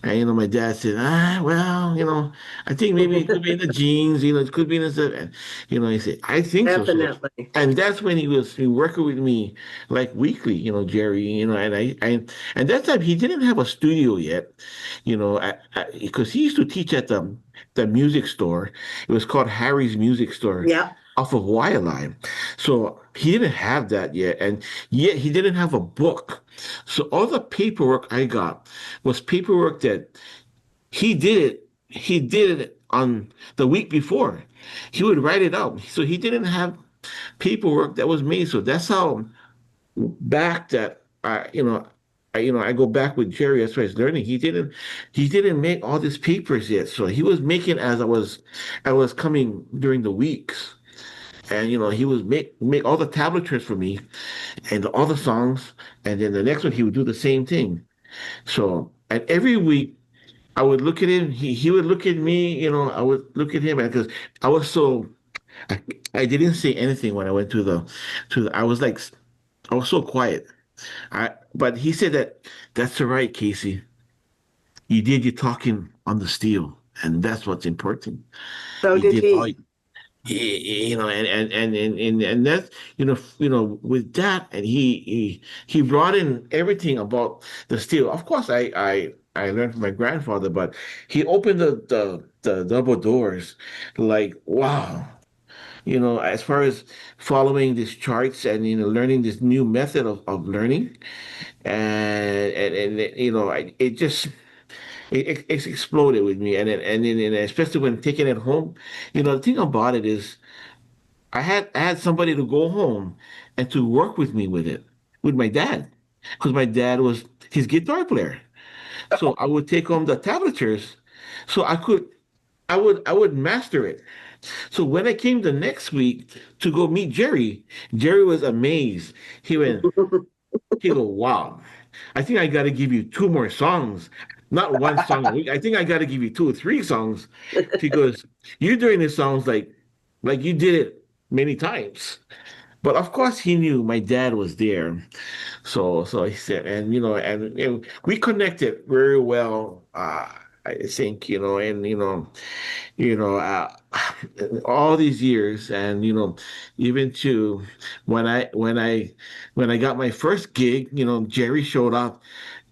And my dad said, well, I think maybe it could be in the genes, it could be in the, and he said, I think so. So, Definitely. and that's when he working with me like weekly, Jerry, and and that time he didn't have a studio yet, because he used to teach at the music store. It was called Harry's Music Store Yeah. off of Line. So he didn't have that yet, and yet he didn't have a book. So all the paperwork I got was paperwork that he did it. He did it on the week before. He would write it out. So he didn't have paperwork that was made. So that's how back that I go back with Jerry as far as learning. He didn't make all these papers yet. So he was making as I was coming during the weeks. And he would make all the tablatures for me and all the songs, and then the next one he would do the same thing. So, and every week I would look at him, he would look at me, I would look at him, and because I was so I, I didn't say anything when I went I was like I was so quiet. But he said that's all right, Casey. You did your talking on the steel, and that's what's important. So You did did all he. and that's with that, and he brought in everything about the steel. Of course, I learned from my grandfather, but he opened the double doors, like wow. As far as following these charts and learning this new method of learning, and it just it's exploded with me, and especially when taking it home. The thing about it is I had somebody to go home and to work with me with it, with my dad, because my dad was his guitar player. So I would take home the tablatures, so I would master it. So when I came the next week to go meet Jerry, Jerry was amazed. He go, wow, I think I got to give you two more songs, not one song a week. I think I got to give you two or three songs because you're doing the songs like you did it many times. But of course, he knew my dad was there, so he said, and we connected very well. I think and you know, uh, all these years, and even to when I got my first gig, Jerry showed up,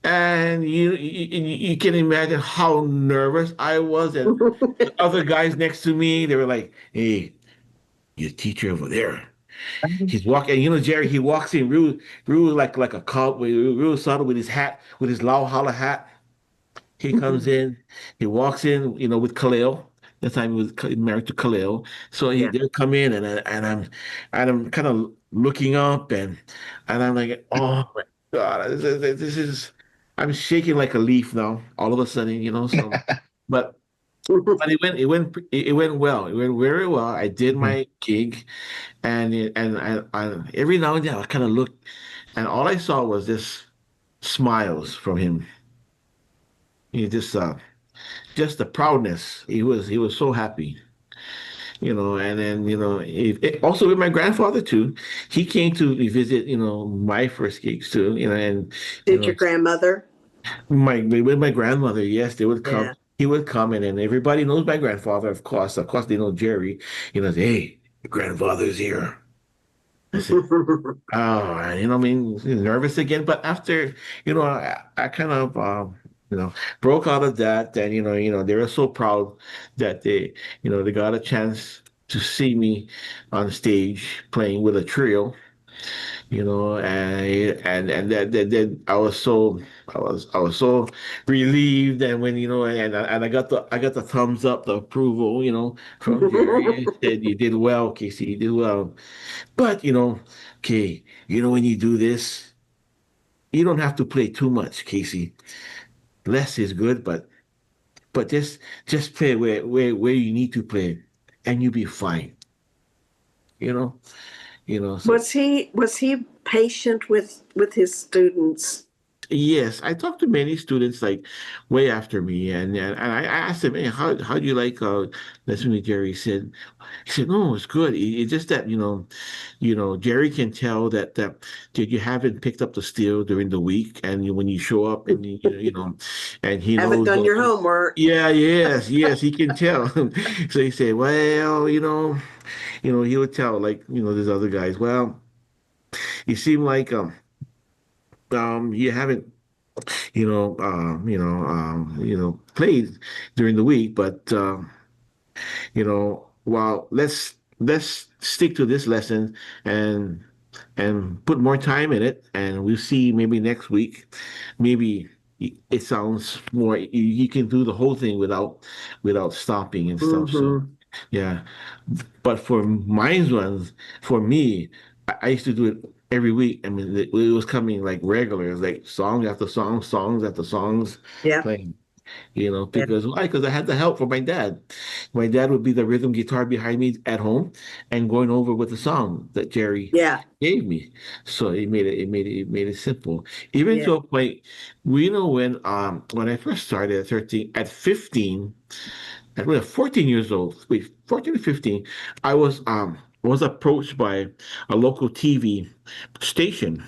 and you can imagine how nervous I was, and the other guys next to me, they were like, "Hey, your teacher over there." He's walking, Jerry. He walks in real like a cop, real subtle with his hat, with his loud holler hat. He comes in, he walks in, with Khalil. That time he was married to Khalil. So Yeah. they come in, and I'm kind of looking up, and I'm like, oh my God, this is I'm shaking like a leaf now. All of a sudden, so, but it went well. It went very well. I did my gig, and every now and then I kind of looked, and all I saw was this smiles from him. He just the proudness. He was so happy, and then also with my grandfather too. He came to visit, my first gigs too, and you Did know your grandmother? my with my grandmother. Yes, they would come. Yeah. He would come in, and everybody knows my grandfather. Of course, they know Jerry. Say, hey, your grandfather's here. I said, oh, and, I mean, nervous again. But after, I kind of, broke out of that. And, they were so proud that they got a chance to see me on stage playing with a trio, and that I was so relieved. And when, and I got the thumbs up, the approval, from Jerry. He said, you did well, Casey, you did well. But okay, when you do this, you don't have to play too much, Casey. Less is good, but just play where you need to play, and you'll be fine. You know, So Was he patient with his students? Yes, I talked to many students like way after me, and I asked them, "Hey, how do you like listening to Jerry?" He said, "No, it's good. It's just that Jerry can tell that you haven't picked up the steel during the week, and when you show up, and and he Haven't knows done that." your homework. Yeah, yes, he can tell. So he said, "Well, he would tell like there's other guys. Well, you seem like you haven't." Played during the week, but well, let's stick to this lesson and put more time in it, and we'll see maybe next week. Maybe it sounds more. You can do the whole thing without stopping and stuff. So Hmm. yeah, but for mine ones, for me, I used to do it every week. I mean, it was coming like regular. It was like song after song, songs after songs Yeah. playing. Yeah. Because why? Because I had the help from my dad. My dad would be the rhythm guitar behind me at home and going over with the song that Jerry Yeah. gave me. So it made it simple. Even Yeah. to a point, we know when I first started at 13, at 15, at 14 years old, wait, 14 or 15, I was approached by a local TV station.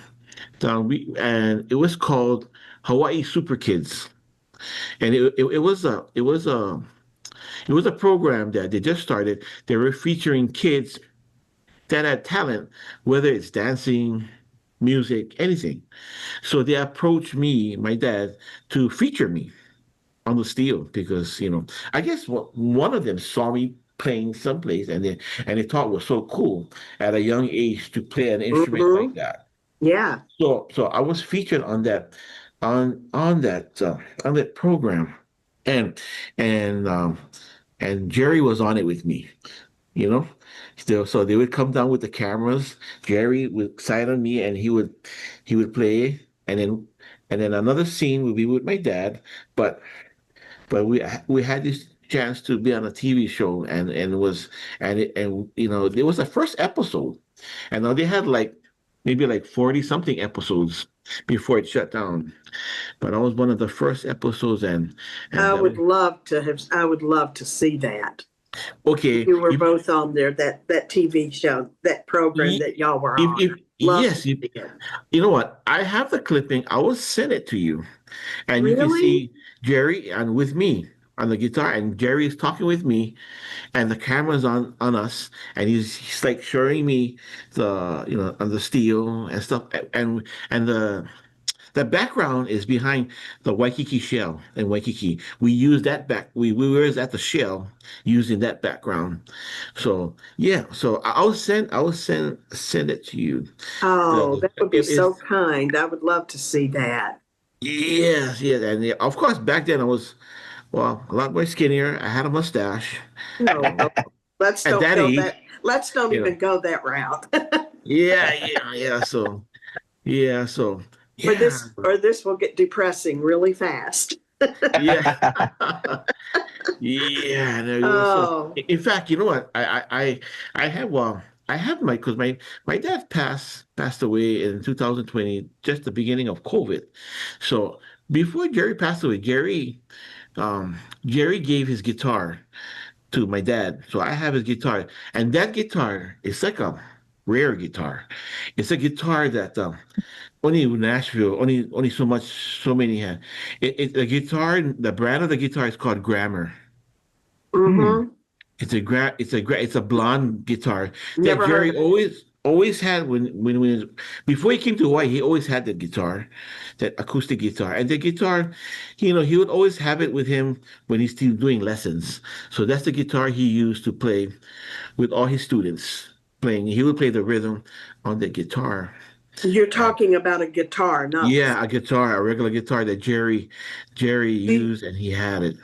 And it was called Hawaii Super Kids. And it was a program that they just started. They were featuring kids that had talent, whether it's dancing, music, anything. So they approached me, my dad, to feature me on the steel because I guess one of them saw me playing someplace and they thought it was so cool at a young age to play an instrument like Hmm. that. Yeah. So I was featured on that program, and and um, and Jerry was on it with me. You know, so they would come down with the cameras. Jerry would side on me, and he would play, and then another scene would be with my dad. But we had this chance to be on a TV show, and it was and it was the first episode, and now they had like maybe like 40 something episodes before it shut down. But I was one of the first episodes, and that was I would love to see that. okay. You were both on there, that TV show, that program If, that y'all were on. if Love to yes, see it. you know what? I have the clipping. I will send it to you, and you can Really? see Jerry and with me on the guitar, and Jerry is talking with me, and the camera's on us, and he's like showing me on the steel and stuff, and the background is behind the Waikiki shell in Waikiki. We use that we were at the shell using that background. So yeah, so I'll send it to you. Oh, The that would be it so is kind. I would love to see that. yes, yes, and yeah, of course back then I was a lot more skinnier. I had a mustache. No, no, let's At don't that go age, that. Let's don't you know, even go that route. yeah, yeah, yeah. So or yeah, this will get depressing really fast. yeah. Yeah, no, it was so. Oh, In fact, you know what? I have because my dad passed away in 2020, just the beginning of COVID. So before Jerry passed away, Jerry gave his guitar to my dad. So I have his guitar, and that guitar is like a rare guitar. It's a guitar that only Nashville, only so many have. The guitar, the brand of the guitar is called Grammar. mm-hmm. It's a blonde guitar that Never heard Jerry of it. always had before he came to Hawaii. He always had that guitar, that acoustic guitar, and the guitar, he would always have it with him when he's still doing lessons. So that's the guitar he used to play with all his students playing. He would play the rhythm on the guitar. You're And talking about a guitar, not. yeah, a regular guitar that Jerry Do, used, and he had it.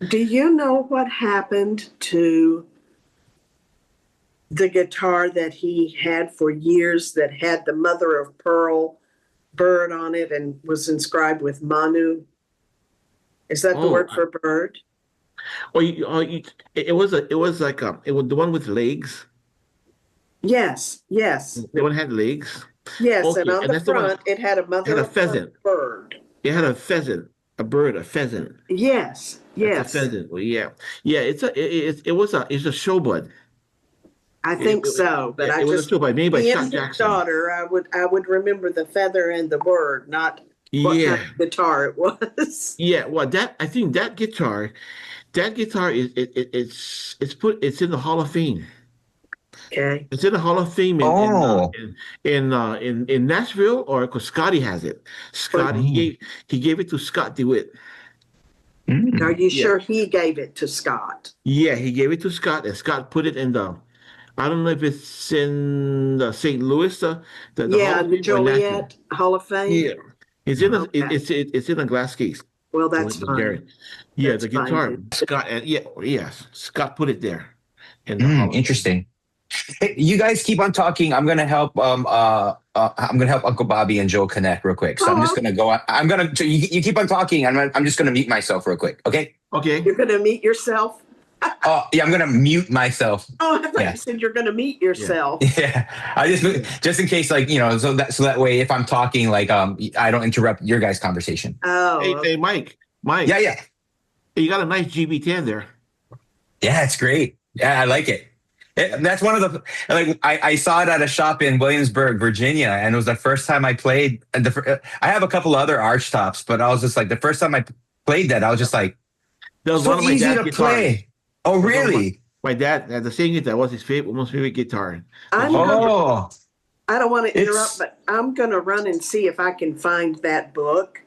do you know what happened to the guitar that he had for years that had the mother of pearl bird on it and was inscribed with Manu? Is that the Oh, word for bird? it was like it was the one with legs. Yes, yes, The one had legs. yes. And Okay, on and the that's the one front, it had a had mother a of pearl pheasant. bird. it had a pheasant, a bird, a pheasant. Yes, That's a yes. pheasant. Well, yeah, yeah. It's a Sho-Bud. I think so, but Yeah, I it was a just Sho-Bud made by being Scott his Jackson. daughter, I would remember the feather and the word, not what kind Yeah, of guitar it was. yeah. Well, I think that guitar it's in the Hall of Fame. Okay. It's in the Hall of Fame Oh. in Nashville, or because Scotty has it. Well, Scotty Oh. he gave it to Scott DeWitt. are Mm. you Yeah, sure he gave it to Scott? yeah, he gave it to Scott, and Scott put it in the. I don't know if it's in the St. Louis, the Hall Yeah, of the Fame, or Nashville. Joliet Hall of Fame. Yeah, it's in a Okay. it's in a glass case. Well, So that's it was Jerry. fine. Yeah, That's the fine guitar, then. Scott, and yes, Scott put it there in the Hall of Fame. Interesting. Hey, you guys keep on talking. I'm gonna help Uncle Bobby and Joe connect real quick. So I'm just Oh, gonna go. I'm gonna. So you keep on talking. I'm just gonna mute myself real quick. Okay. Okay. you're going to meet yourself? Oh yeah, I'm gonna mute myself. Oh, I thought Yeah. you said you're going to meet yourself. Yeah. I just in case, like, so that way, if I'm talking, like, I don't interrupt your guys' conversation. Oh, Hey, Mike, Yeah, yeah, you got a nice GB10 there. yeah. It's great. Yeah, I like it. That's one of the, like, I saw it at a shop in Williamsburg, Virginia, and it was the first time I played. And I have a couple other arch tops, but I was just like, the first time I played that, I was just like, That was so one of my easy dad's to guitars. play. Oh, That was one of really? My dad had the same guitar. That was his most favorite guitar. I'm gonna, Oh, I don't want to it's interrupt, but I'm going to run and see if I can find that book.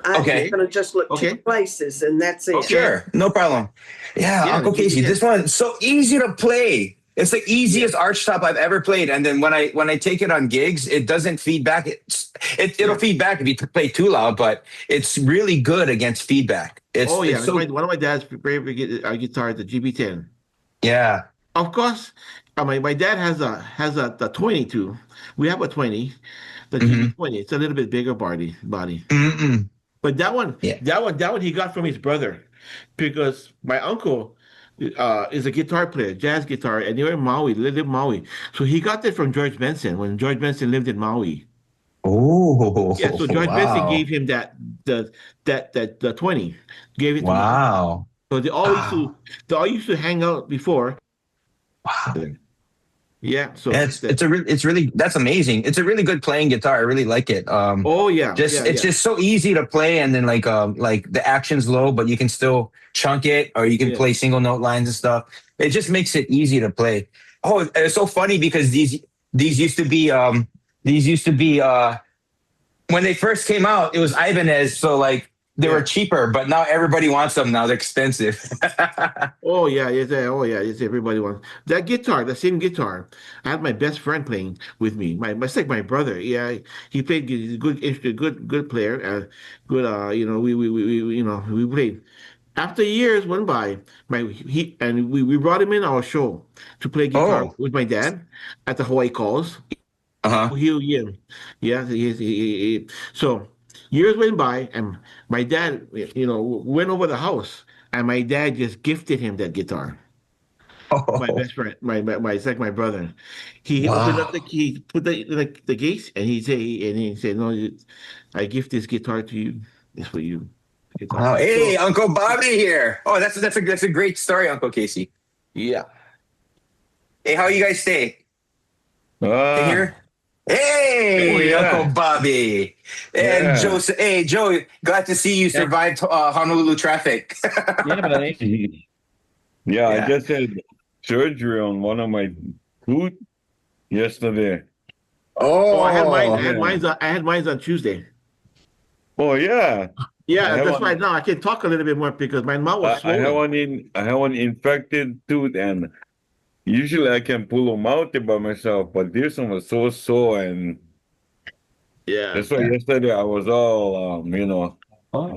I'm okay. going to just look Okay. 2 places and that's it. Okay. Sure, no problem. Yeah, Yeah, Uncle Casey, yeah. this one's so easy to play. It's the easiest arch top I've ever played. And then when I take it on gigs, it doesn't feed back. It'll feed back if you play too loud, but it's really good against feedback. It's It's so one of my dad's favorite guitar, the GB10. yeah. Of course, my dad has the 22. We have a 20, the Mm-hmm. GB20. It's a little bit bigger body. Mm-mm. But that one, Yeah. that one he got from his brother, because my uncle is a guitar player, jazz guitar, and they were in Maui, lived in Maui. So he got that from George Benson when George Benson lived in Maui. Oh, Yeah, so George Benson wow. gave him the 20, gave it to my uncle. Wow. So they all used to hang out before. Wow. Yeah, so It's really that's amazing. It's a really good playing guitar. I really like it. oh yeah, It's just so easy to play, and then like the action's low, but you can still chunk it, or you can Yeah. play single note lines and stuff. It just makes it easy to play. Oh, it's so funny because these used to be when they first came out, it was Ibanez, so like they were cheaper, but now everybody wants them. Now they're expensive. Oh yeah, yes, everybody wants that guitar, the same guitar. I had my best friend playing with me. It's like my brother. Yeah, he played. He's a good instrument, good player. Good. We played. After years went by, we brought him in our show to play guitar Oh, with my dad at the Hawaii Calls. uh-huh. Yeah. So years went by, and my dad, went over the house, and my dad just gifted him that guitar. My Oh, best friend, it's like my brother. He opened up the wow. key, put the gates, and he said, "No, I gift this guitar to you. It's for you, guitar." Wow. Hey, So Uncle Bobby here. Oh, that's a great story, Uncle Casey. yeah, Hey, how you guys stay? Stay Ah, here? oh Hey, Uncle yeah, Bobby. And yeah, Joe, hey, Joe, glad to see you yeah, survived Honolulu traffic. yeah, buddy. yeah. I Yeah. just had surgery on one of my tooth yesterday. Oh, I had mine. Oh, Yeah. I had mine on Tuesday. Oh yeah. I Yeah, have that's one. right now. I can talk a little bit more because my mouth was I have swollen. I have one infected tooth, and usually I can pull them out by myself, but this one was so sore, and Yeah, that's why yesterday I was all with the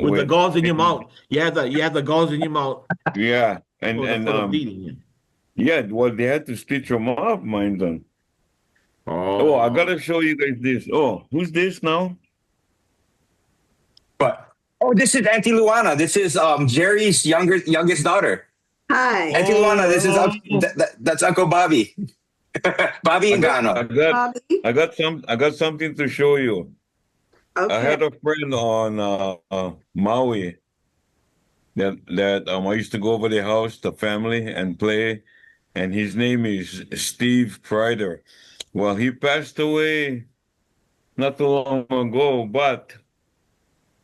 with gauze in your mouth. You had the gauze in your mouth yeah, and for the bleeding. yeah. Well, they had to stitch them up, mine done. Oh, I Oh, gotta show you guys this. Oh, who's this now? but this is Auntie Luana. This is Jerry's youngest daughter. Hi, Auntie Luana, this is Oh, that's Uncle Bobby. Bobby I got, Ingano. I got, Bobby. I got something to show you. I Okay. had a friend on Maui that I used to go over the house, the family, and play, and his name is Steve Pryder. Well, he passed away not too long ago, but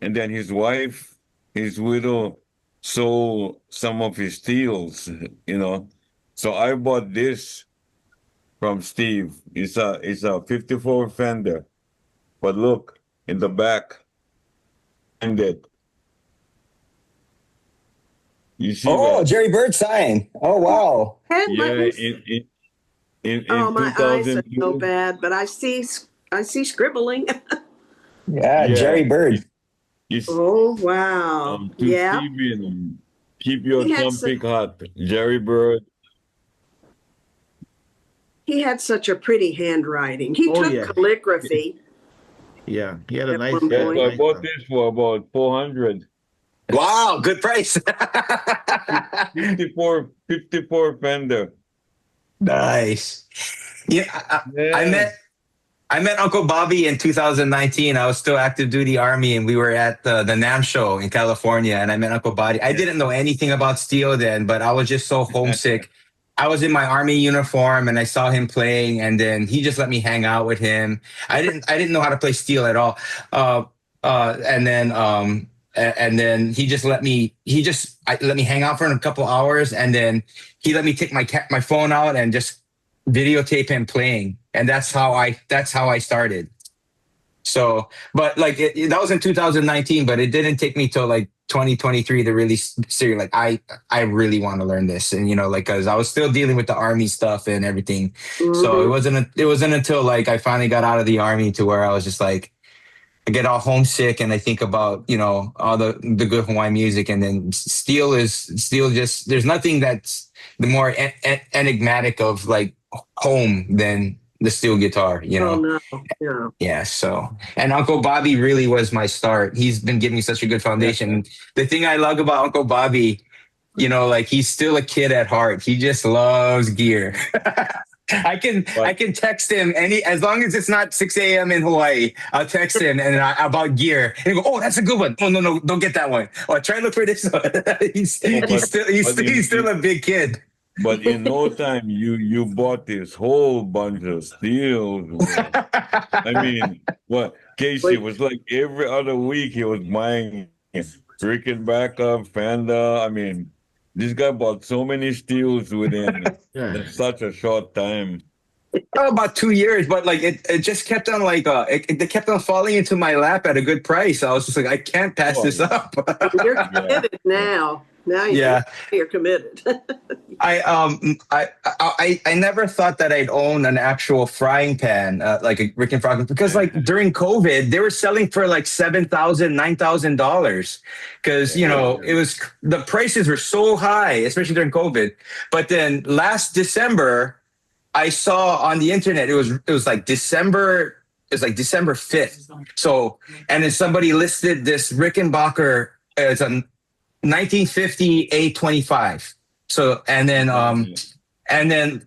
and then his wife, his widow, sold some of his steels, you know. So I bought this from Steve. It's a 54 Fender, but look in the back, and it. You see Oh, that? Jerry Byrd sign. Oh, wow. And Yeah, let me in oh, my eyes are so 2002. bad, but I see scribbling. Yeah, Yeah, Jerry Byrd. it's Oh, wow. to Yeah. Steven. Keep your He had thumb such, pick hot. Jerry Bird. he had such a pretty handwriting. He Oh took yeah, calligraphy yeah. He had a at nice, one Yes, point. I nice. bought this for about 400. Wow, good price. 54 Fender. Nice. Yeah, Yeah. I met Uncle Bobby in 2019. I was still active duty Army, and we were at the NAM show in California. And I met Uncle Bobby. I didn't know anything about steel then, but I was just so homesick. I was in my Army uniform, and I saw him playing, and then he just let me hang out with him. I didn't know how to play steel at all. And then he just let me let me hang out for a couple hours, and then he let me take my phone out and just videotape him playing, and that's how I started. So, but like that was in 2019, but it didn't take me till like 2023 to really serious. Like I really want to learn this, and like because I was still dealing with the Army stuff and everything. So it wasn't until like I finally got out of the Army to where I was just like I get all homesick and I think about all the good Hawaiian music, and then steel just there's nothing that's the more enigmatic of like home than the steel guitar. Oh no, no. Yeah, so and Uncle Bobby really was my start. He's been giving me such a good foundation. The thing I love about Uncle Bobby, like he's still a kid at heart. He just loves gear. I can text him as long as it's not 6 a.m. in Hawaii. I'll text him about gear and he'll go, "Oh, that's a good one. Oh no, don't get that one. Oh, try to look for this one." he's still a big kid. But in no time, you bought this whole bunch of steel. I mean, Casey was like every other week he was buying freaking backup, Fender. I mean, this guy bought so many steels within such a short time. About 2 years, but like it just kept on like it kept on falling into my lap at a good price. I was just like, I can't pass this up. You're committed now. Now you're committed. I never thought that I'd own an actual frying pan, like a Rick and Frog, because like during COVID, they were selling for like $7,000, $9,000, because it was the prices were so high, especially during COVID. But then last December, I saw on the internet it was like December. It's like December 5th. So and then somebody listed this Rickenbacker as a 1950 A25. So and then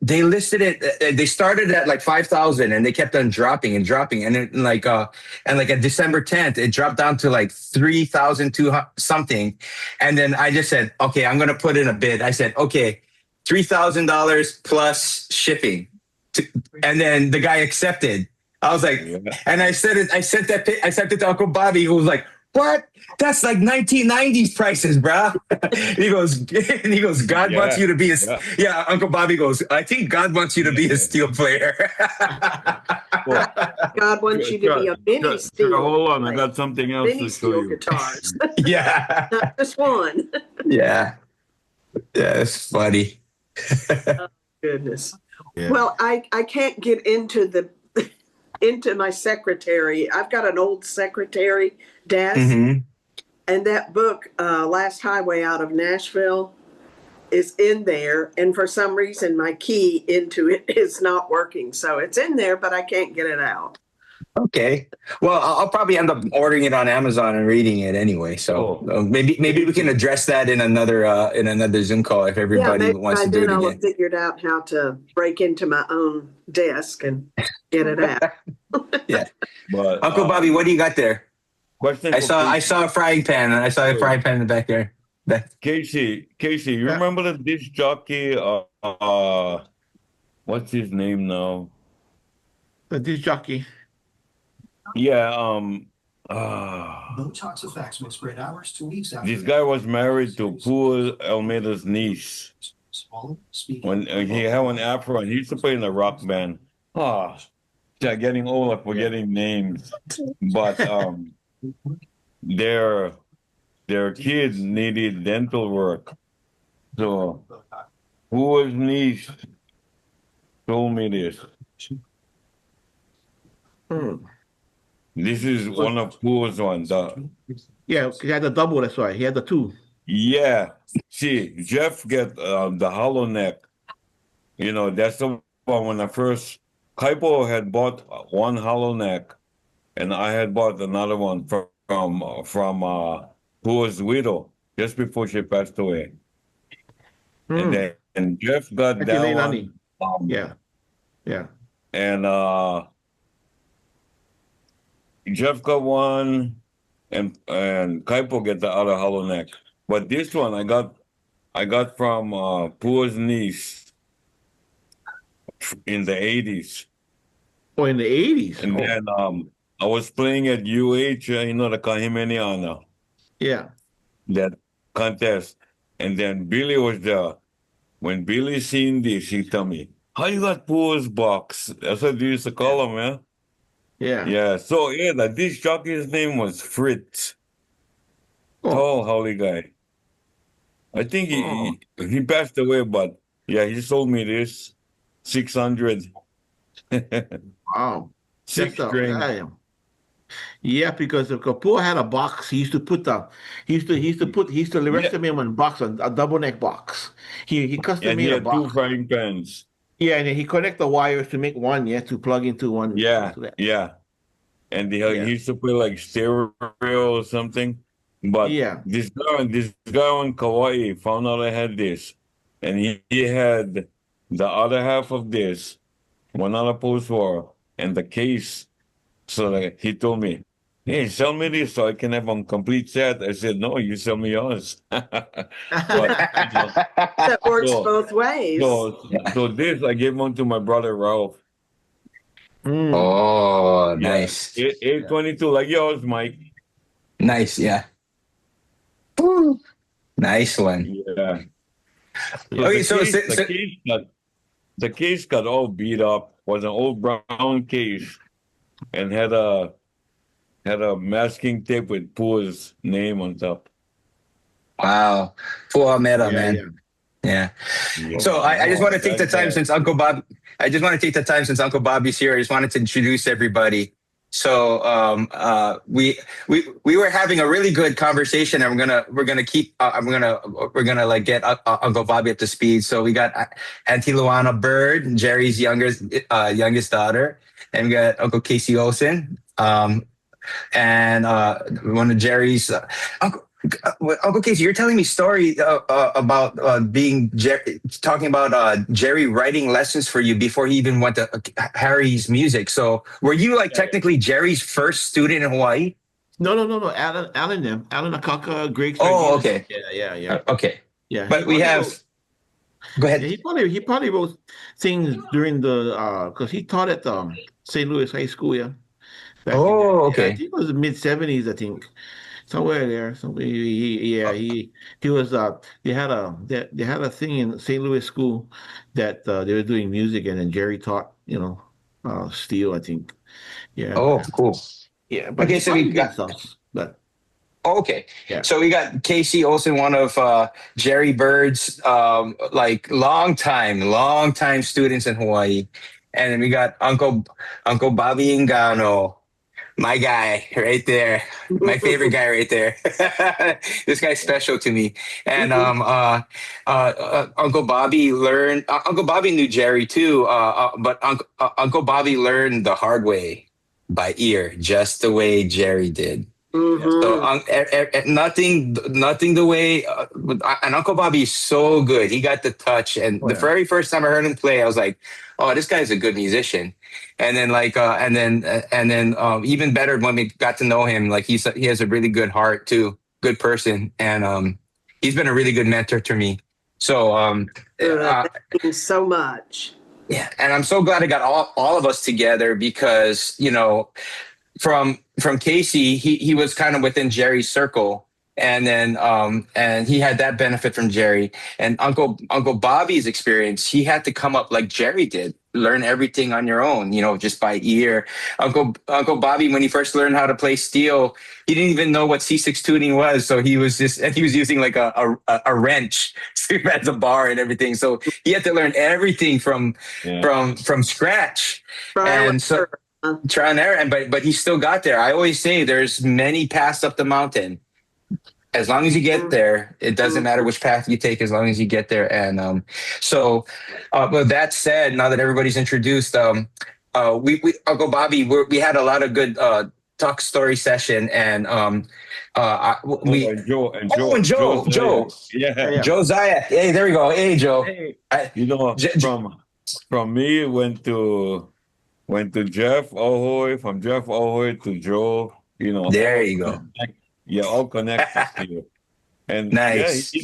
they listed it. They started at like 5,000 and they kept on dropping and dropping. And then like at December 10th, it dropped down to like 3,200 something. And then I just said, okay, I'm gonna put in a bid. I said, okay, $3,000 plus shipping. And then the guy accepted. I was like, and I sent it to Uncle Bobby, who was like, "What? That's like 1990s prices, bro." he goes, "God wants you to be Uncle Bobby goes, "I think God wants you to be a steel player." God wants you to be a mini steel. Hold on, I got something else to show you. Guitars. Yeah, not just one. Yeah, it's funny. Oh, goodness. Yeah. Well, I can't get into my secretary. I've got an old secretary desk, and that book, Last Highway Out of Nashville, is in there. And for some reason, my key into it is not working. So it's in there, but I can't get it out. Okay. Well, I'll probably end up ordering it on Amazon and reading it anyway. So maybe we can address that in another Zoom call if everybody wants to do it again. I'll have figured out how to break into my own desk and get it out. Yeah. But, Uncle Bobby, what do you got there? Question I for saw a frying pan. I saw a frying pan in the back there. Casey, you remember the disc jockey? What's his name now? The disc jockey. Yeah, Botox effects may spread hours to weeks after. this guy was married to poor Almeida's niece. When he had an afro, and he used to play in a rock band. Getting old, I'm forgetting names. But their kids needed dental work. So poor's niece told me this. This is one of Poor's ones. Yeah, he had the double, that's why. He had the two. Yeah. See, Jeff get the hollow neck. You know, that's the one when I first... Kaipo had bought one hollow neck, and I had bought another one from Poor's widow just before she passed away. And Jeff got that one. Yeah. And Jeff got one, and Kaipo get the other hollow neck. But this one I got from Poor's niece in the 80s. Oh, in the 80s. And then I was playing at UH, you know, the Kahimeniana. Yeah. That contest. And then Billy was there. When Billy seen this, he told me, "How you got Poor's box?" That's what they used to call him, man. Yeah. Yeah. So yeah, the disc jockey's name was Fritz. Tall, holy guy. I think he passed away, but yeah, he sold me this 600. Wow. 6 string. Yeah, because if Kapua had a box, he used to the rest of him on box, on a double neck box. He custom made a box. And he had 2 frying pans. Yeah, and then he connect the wires to make one, to plug into one. Yeah. And he used to play like stereo or something. But this guy on Kauai found out I had this. And he had the other half of this, one other post-war, and the case. So he told me, "Hey, sell me this so I can have a complete set." I said, "No, you sell me yours." That works both ways. So this, I gave one to my brother, Ralph. Oh, nice. 822, like yours, Mike. Nice, yeah. Woo. Nice one. Yeah. Okay, the case got all beat up. Was an old brown case, and had a masking tape with Poo's name on top. Wow, Poo Almeida, man. Yeah. So I just want to take the time since Uncle Bob. I just want to take the time since Uncle Bobby's here. I just wanted to introduce everybody. So we were having a really good conversation, and we're gonna get Uncle Bobby up to speed. So we got Auntie Luana Byrd, Jerry's youngest daughter, and we got Uncle Casey Olsen, and one of Jerry's Uncle Casey. You're telling me story about talking about Jerry writing lessons for you before he even went to Harry's music. So were you technically Jerry's first student in Hawaii? No. Alan Akaka, Greg. Oh, okay. Yeah. Okay. Yeah. But we have. Go ahead. Yeah, he probably wrote things during the because he taught at St. Louis High School. Yeah. Okay. I think it was the mid-70s. I think. Somewhere there, he was. They had a thing in St. Louis school that they were doing music, and then Jerry taught, steel, I think. Yeah. Oh, cool. Yeah. But okay, so we got. Okay. Yeah. So we got Casey Olsen, one of Jerry Byrd's long-time students in Hawaii, and then we got Uncle Bobby Ingano. My guy right there, my favorite guy right there. This guy's special to me. And Uncle Bobby knew Jerry too, but Uncle Bobby learned the hard way, by ear, just the way Jerry did. So nothing the way, and Uncle Bobby's so good. He got the touch, and the very first time I heard him play, I was like, "Oh, this guy's a good musician." And then even better when we got to know him, like he has a really good heart too, good person, and he's been a really good mentor to me. So that means so much. yeah, and I'm so glad I got all of us together because from Casey, he was kind of within Jerry's circle, and then and he had that benefit from Jerry. And Uncle Bobby's experience, he had to come up like Jerry did, learn everything on your own, just by ear. Uncle Bobby, when he first learned how to play steel, he didn't even know what C6 tuning was, so he was using like a wrench as a bar and everything. So he had to learn everything from scratch. And so trial and error, but he still got there. I always say there's many paths up the mountain. As long as you get there, it doesn't matter which path you take, as long as you get there. And so with that said, now that everybody's introduced, we Uncle Bobby, we had a lot of good talk story session, and Joe. Yeah. Josiah. Hey, there we go. Hey, Joe. Hey. From me went to Jeff Ahoy, from Jeff Ahoy to Joe, There you go. Yeah, all connected to you. And nice. Yeah,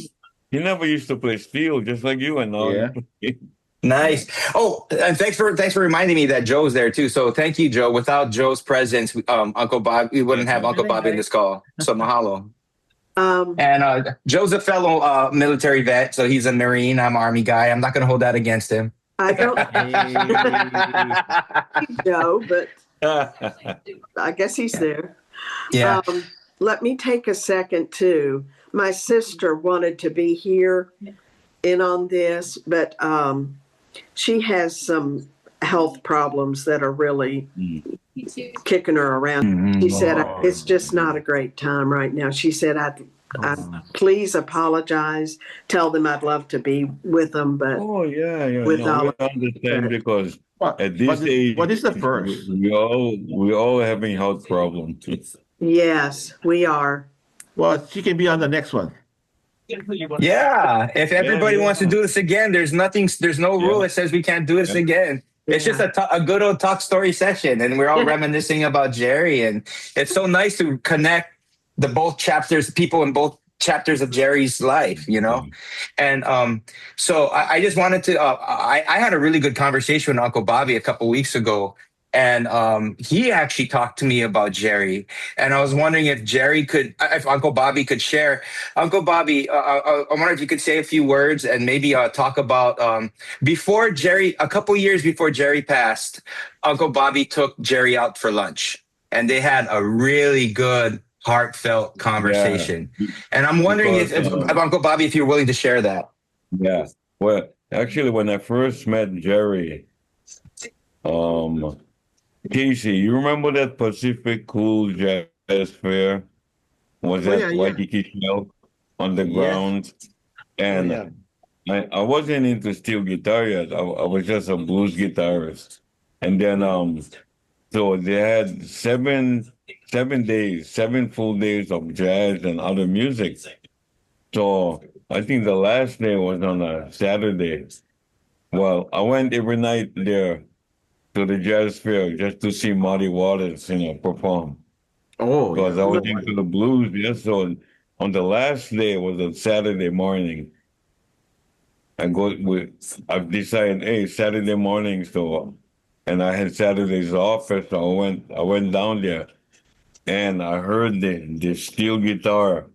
he never used to play steel, just like you and all. Yeah. Nice. Oh, and thanks for reminding me that Joe's there too. So thank you, Joe. Without Joe's presence, Uncle Bob, we wouldn't have Uncle Bob in this call. So mahalo. And Joe's a fellow military vet, so he's a Marine. I'm Army guy. I'm not going to hold that against him. I don't know, but I guess he's there. Yeah. Let me take a second too. My sister wanted to be here in on this, but she has some health problems that are really kicking her around. She said, it's just not a great time right now. She said, I'd please apologize. Tell them I'd love to be with them, but we understand because at this age, what is the first? We all having health problems. Yes, we are. Well, she can be on the next one. Yeah, if everybody wants to do this again, there's no rule that says we can't do this again. It's just a good old talk story session, and we're all reminiscing about Jerry, and it's so nice to connect people in both chapters of Jerry's life, And so I just wanted to, I had a really good conversation with Uncle Bobby a couple weeks ago, and he actually talked to me about Jerry, and I was wondering if Uncle Bobby could share. Uncle Bobby, I wonder if you could say a few words and maybe talk about before Jerry, a couple years before Jerry passed, Uncle Bobby took Jerry out for lunch, and they had a really good, heartfelt conversation. And I'm wondering if Uncle Bobby, if you're willing to share that. Yeah. Well, actually, when I first met Jerry, Casey, you remember that Pacific Cool Jazz Fair? Was that Waikiki Shell on the ground? And I wasn't into steel guitar yet. I was just a blues guitarist. And then so they had 7 full days of jazz and other music. So I think the last day was on a Saturday. Well, I went every night there to the jazz fair just to see Muddy Waters, perform. Oh, because I was into the blues. Yes, so on the last day, it was a Saturday morning. I've decided, hey, Saturday morning, and I had Saturdays off, so I went down there, and I heard the steel guitar.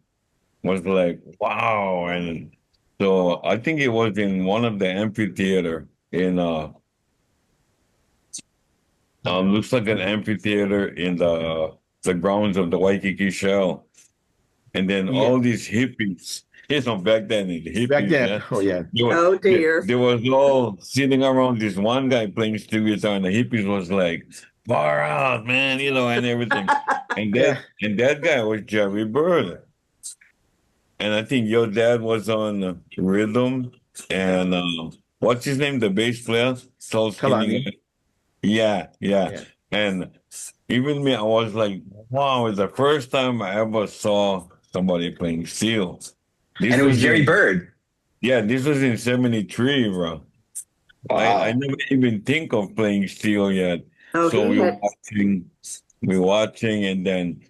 Was like, wow, and so I think it was in one of the amphitheater in looks like an amphitheater in the grounds of the Waikiki Shell. And then all these hippies, back then, dear. They was all sitting around this one guy playing steel guitar, and the hippies was like, far out, man, and everything. and that guy was Jerry Byrd. And I think your dad was on rhythm, and what's his name, the bass player? Tall, skinny guy. Yeah. And even me, I was like, wow, it's the first time I ever saw somebody playing steel. This And it was Jerry Byrd. Yeah, this was in 73, bro. I Wow. never even think of playing steel yet. Oh, So he had, we watching, and then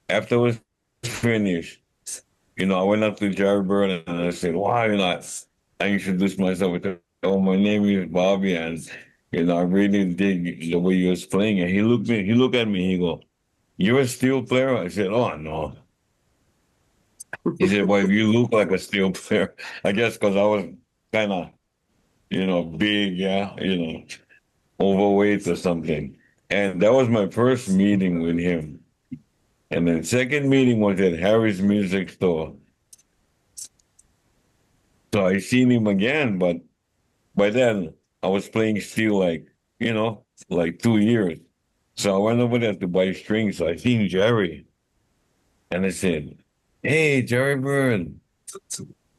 after it was finished, I went up to Jerry Byrd and I said, wow, I introduced myself with, oh, my name is Bobby, and I really dig the way you was playing. And he looked at me, he go, you're a steel player? I said, oh no. He said, well, you look like a steel player. I guess because I was kind of, big, yeah, overweight or something. And that was my first meeting with him. And then second meeting was at Harry's Music Store. So I seen him again, but by then I was playing steel like 2 years. So I went over there to buy strings. So I seen Jerry. And I said, hey, Jerry Byrd.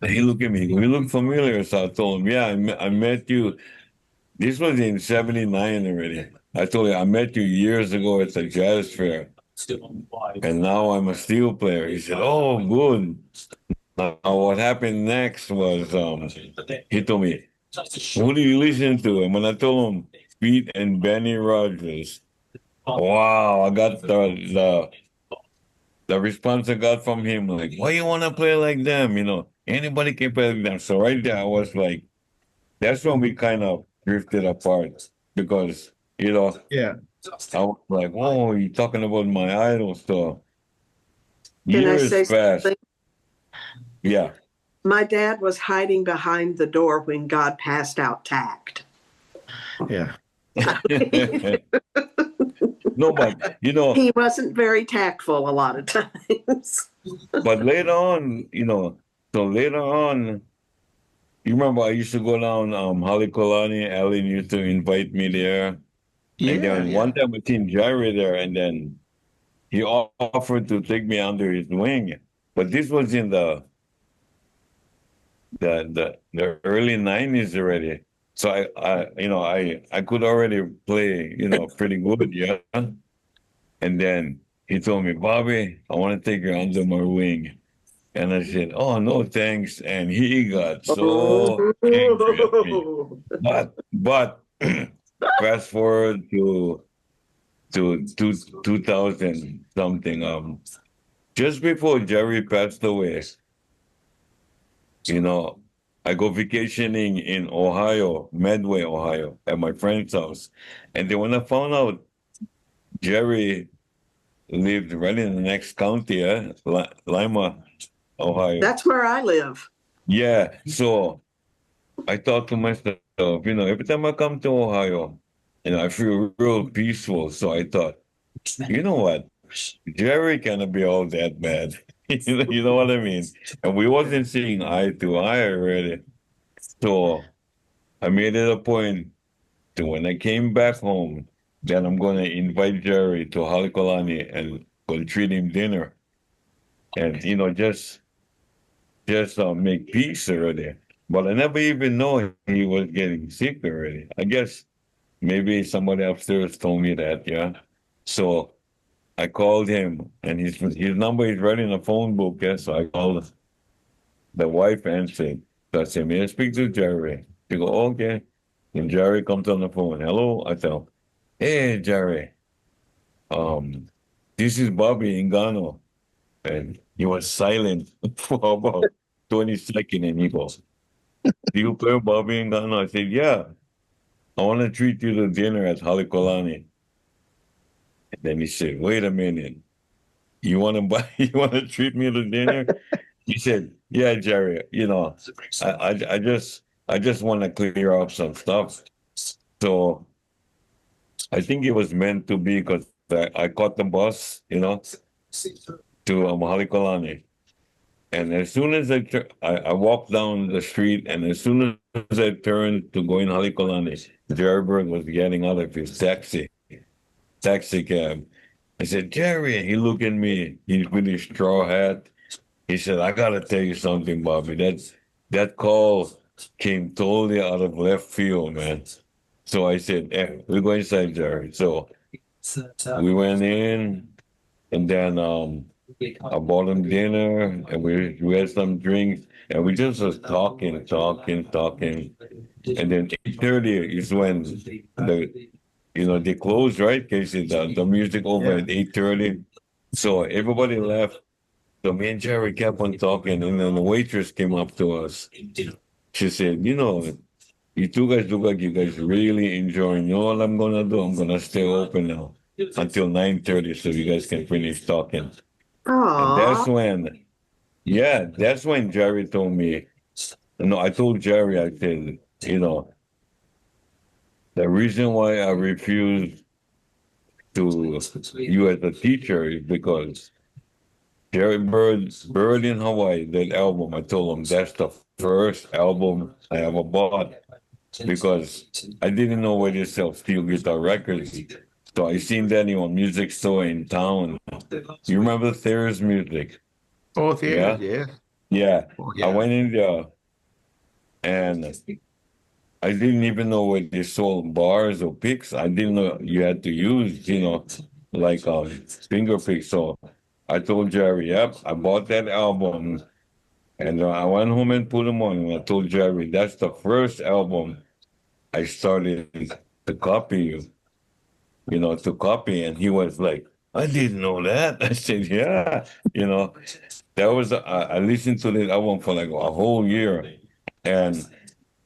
He looked at me. We look familiar. So I told him, yeah, I met you. This was in 79 already. I told you, I met you years ago at the jazz fair. And now I'm a steel player. He said, oh, good. Now, what happened next was he told me, who do you listen to? And when I told him Pete and Benny Rogers, wow, I got the response I got from him, like, why you want to play like them? Anybody can play like them. So right there, I was like, that's when we kind of drifted apart because, Yeah. I was like, oh, you're talking about my idol. So can I years say passed. something? Yeah. My dad was hiding behind the door when God passed out tact. Yeah. No, but he wasn't very tactful a lot of times. but later on, you remember I used to go down Halikolani. Ellen used to invite me there. Yeah. And then one time I seen Jerry there, and then he offered to take me under his wing. But this was in the early 90s already. So I could already play, pretty good, yeah. And then he told me, Bobby, I want to take you under my wing. And I said, oh, no, thanks. And he got so angry at me. But fast forward to 2000 something, just before Jerry passed away, I go vacationing in Ohio, Medway, Ohio, at my friend's house. And then when I found out Jerry lived right in the next county, Lima, Ohio. That's where I live. Yeah. So I thought to myself, every time I come to Ohio, I feel real peaceful. So I thought, you know what? Jerry cannot be all that bad. You know what I mean? And we wasn't seeing eye to eye already. So I made it a point to when I came back home, then I'm going to invite Jerry to Halikolani and go treat him dinner. And, just make peace already. But I never even know he was getting sick already. I guess maybe somebody upstairs told me that, yeah. So I called him, and his number is right in the phone book. Yeah? So I called the wife answered. So I said, may I speak to Jerry? She go, okay. And Jerry comes on the phone. Hello? I tell, hey, Jerry. This is Bobby Ingano. And he was silent for about 20 seconds, and he goes, do you play Bobby Ingano? I said, yeah. I want to treat you to dinner at Halikolani. And then he said, wait a minute. You want to treat me to dinner? He said, yeah, Jerry, I just want to clear up some stuff. So I think it was meant to be because I caught the bus, to Halikolani. And as soon as I walked down the street, and as soon as I turned to go in Halikolani, Jerry Byrd was getting out of his taxi cab. I said, Jerry, he looked at me, he's with his straw hat. He said, I gotta tell you something, Bobby. That call came totally out of left field, man. So I said, we'll go inside, Jerry. So we went in, and then I bought him dinner, and we had some drinks, and we just was talking, and then 8:30 is when they closed, right? Casey, the music over at 8:30, so everybody left. So me and Jerry kept on talking, and then the waitress came up to us. She said, you two guys look like you guys really enjoying. You know what I'm gonna do? I'm gonna stay open now until 9:30, so you guys can finish talking. And that's when Jerry told me. I told Jerry, I said, the reason why I refused to you as a teacher is because Jerry Byrd in Hawaii, that album, I told him that's the first album I ever bought because I didn't know where they sell steel guitar records. So I seen that in a music store in town. You remember There's Music? Oh, There's, yeah. Yeah. Oh, yeah. I went in there and I didn't even know where they sold bars or picks. I didn't know you had to use, like finger picks. So I told Jerry, yep, I bought that album. And I went home and put them on. And I told Jerry, that's the first album I started to copy to copy. And he was like, I didn't know that. I said, yeah. That was, I listened to the album for like a whole year. And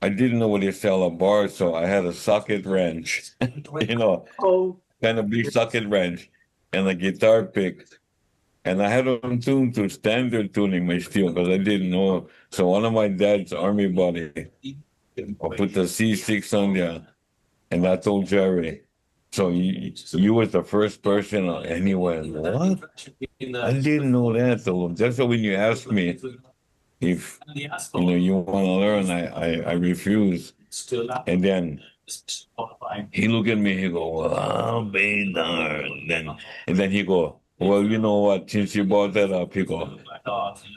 I didn't know what they sell at bars. So I had a socket wrench, kind of big socket wrench and a guitar pick. And I had them tuned to standard tuning my steel because I didn't know. So one of my dad's army buddy, I put the C6 on there, and I told Jerry, so you was the first person, and he went, what? I didn't know that. So that's why when you asked me if you want to learn, I refused. And then he looked at me, he go, well, I'll be darned. And then he go, well, you know what, since you brought that up, he go,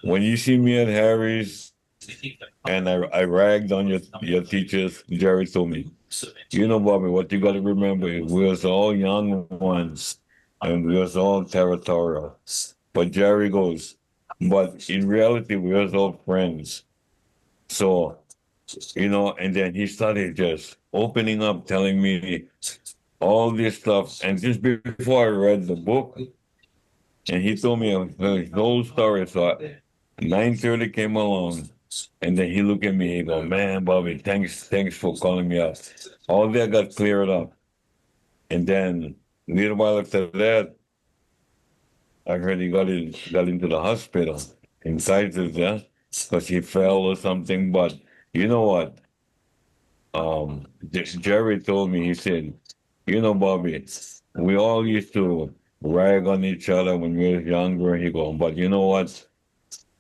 when you see me at Harry's and I ragged on your teachers, Jerry told me, Bobby, what you got to remember is we was all young ones and we was all territorial. But Jerry goes, but in reality, we was all friends. So, and then he started just opening up, telling me all this stuff. And just before I read the book, and he told me his whole story. So 9:30 came along, and then he looked at me. He go, "Man, Bobby, thanks for calling me up. All that got cleared up." And then a little while after that, I heard he got into the hospital in Kaisers, because he fell or something. But you know what? Jerry told me. He said, Bobby, we all used to rag on each other when we were younger. He go, but you know what?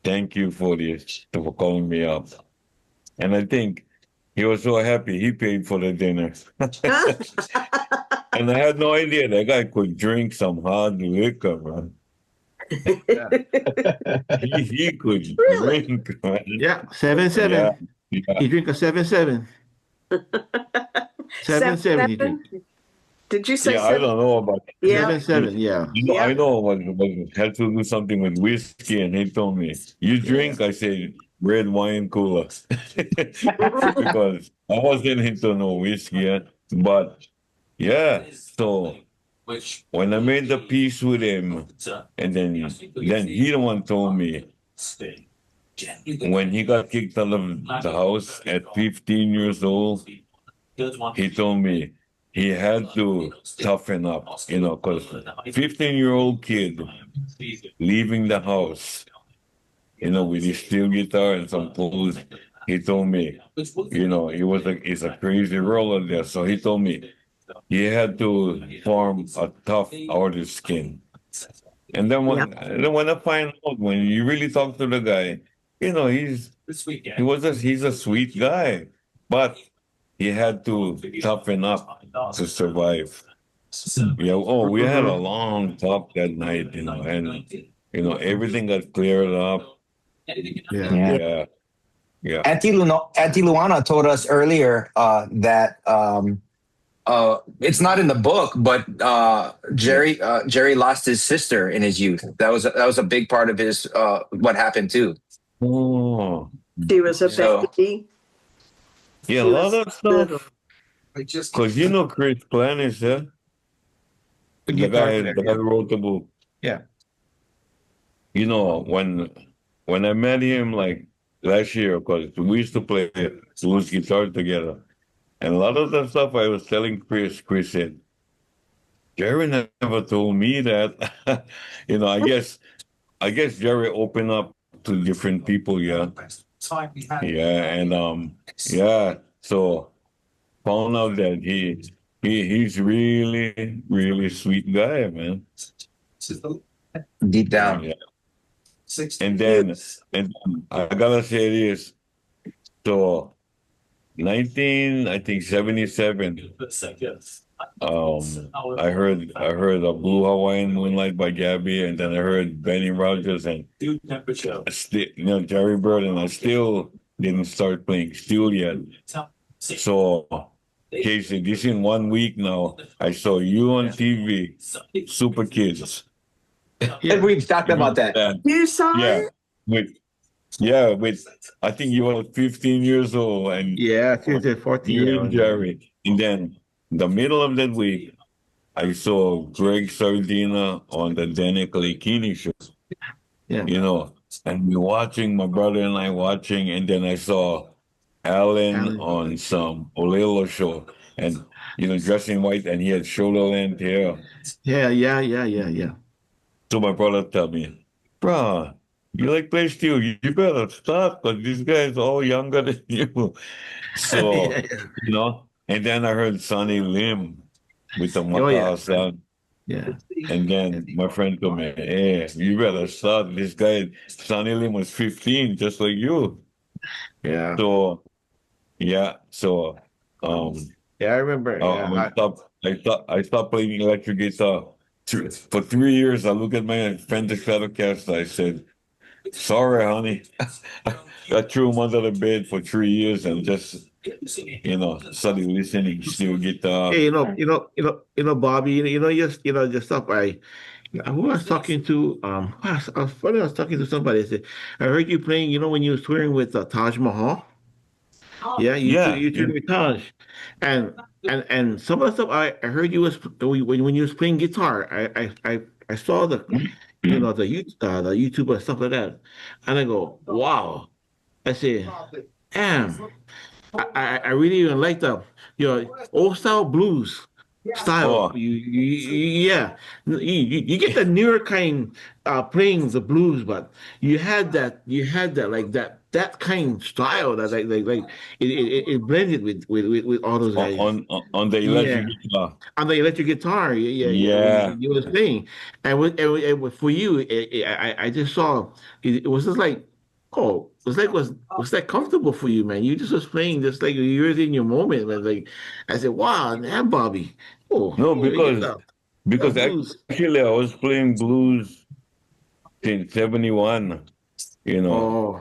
Thank you for calling me up. And I think he was so happy he paid for the dinner. And I had no idea that guy could drink some hard liquor, man. he could drink, man. Yeah, 7-7. Yeah. He drink a 7-7. 7-7 he drink. Did you say? Yeah, I don't know about 7-7. Yeah. I know what had to do something with whiskey, and he told me, "You drink?" I said, "Red wine cooler," because I wasn't into no whiskey yet. But yeah, so when I made the peace with him, and then he the one told me when he got kicked out of the house at 15 years old, he told me he had to toughen up, because 15-year-old kid leaving the house, with his steel guitar and some clothes, he told me, he's a crazy roller there. So he told me he had to form a tough outer skin. And then when I find out, when you really talk to the guy, he's a sweet guy, but he had to toughen up to survive. Yeah. Oh, we had a long talk that night, and everything got cleared up. Yeah. Auntie Luana told us earlier that It's not in the book, but Jerry lost his sister in his youth. That was a big part of his what happened too. Oh, She was a So baby. yeah, a She lot was of little. stuff. Because you know Chris Planis, yeah? The The guitar guy, player. the guy who wrote the book. Yeah. You know, when I met him like last year, because we used to play blues guitar together. And a lot of the stuff I was telling Chris said, Jerry never told me that. You know, I guess Jerry opened up to different people, yeah. Yeah, and yeah. So found out that he's really, really sweet guy, man. deep down. Yeah. And then I gotta say this. So 1977. I heard a Blue Hawaiian Moonlight by Gabby, and then I heard Benny Rogers and Jerry Byrd, and I still didn't start playing steel yet. So Casey, this in 1 week now, I saw you on TV, Super Kids. Yeah. We've talked about that. You saw Yeah, it? with I think you were 15 years old, and Yeah, she's at 14. you and Jerry. And then the middle of that week, I saw Greg Sardinha on the Danny Keli'i show. Yeah. You know, and we watching, my brother and I watching, and then I saw Alan on some Olelo show, and dressed in white, and he had shoulder length hair. Yeah. So my brother tell me, bruh, you like play steel, you better stop, because these guys all younger than you. So, and then I heard Sonny Lim with the Mahal sound. Yeah. And then my friend told me, hey, you better start. This guy, Sonny Lim, was 15, just like you. Yeah. So, yeah. So, Yeah, I remember. I stopped playing electric guitar. For 3 years, I looked at my Fender Stratocaster. I said, sorry, honey. I threw him under the bed for 3 years and just, started listening steel guitar. Hey, Bobby, just stuff who I was talking to, I was talking to somebody. I said, I heard you playing, when you was touring with Taj Mahal. Yeah, you toured with Taj, and some of the stuff I heard you was when you was playing guitar. I saw the the YouTube and stuff like that, and I go, wow. I said, damn, I really even like the old style blues style. Oh. Yeah, you get the newer kind playing the blues, but you had that like that kind of style that like it blended with all those guys on the electric guitar. on the electric guitar. Yeah. When you was playing, and for you, I just saw it was just like, oh, was that comfortable for you, man? You just was playing just like you were in your moment, man. Like I said, wow, man, Bobby. Oh No, because actually I was playing blues in 71. Oh,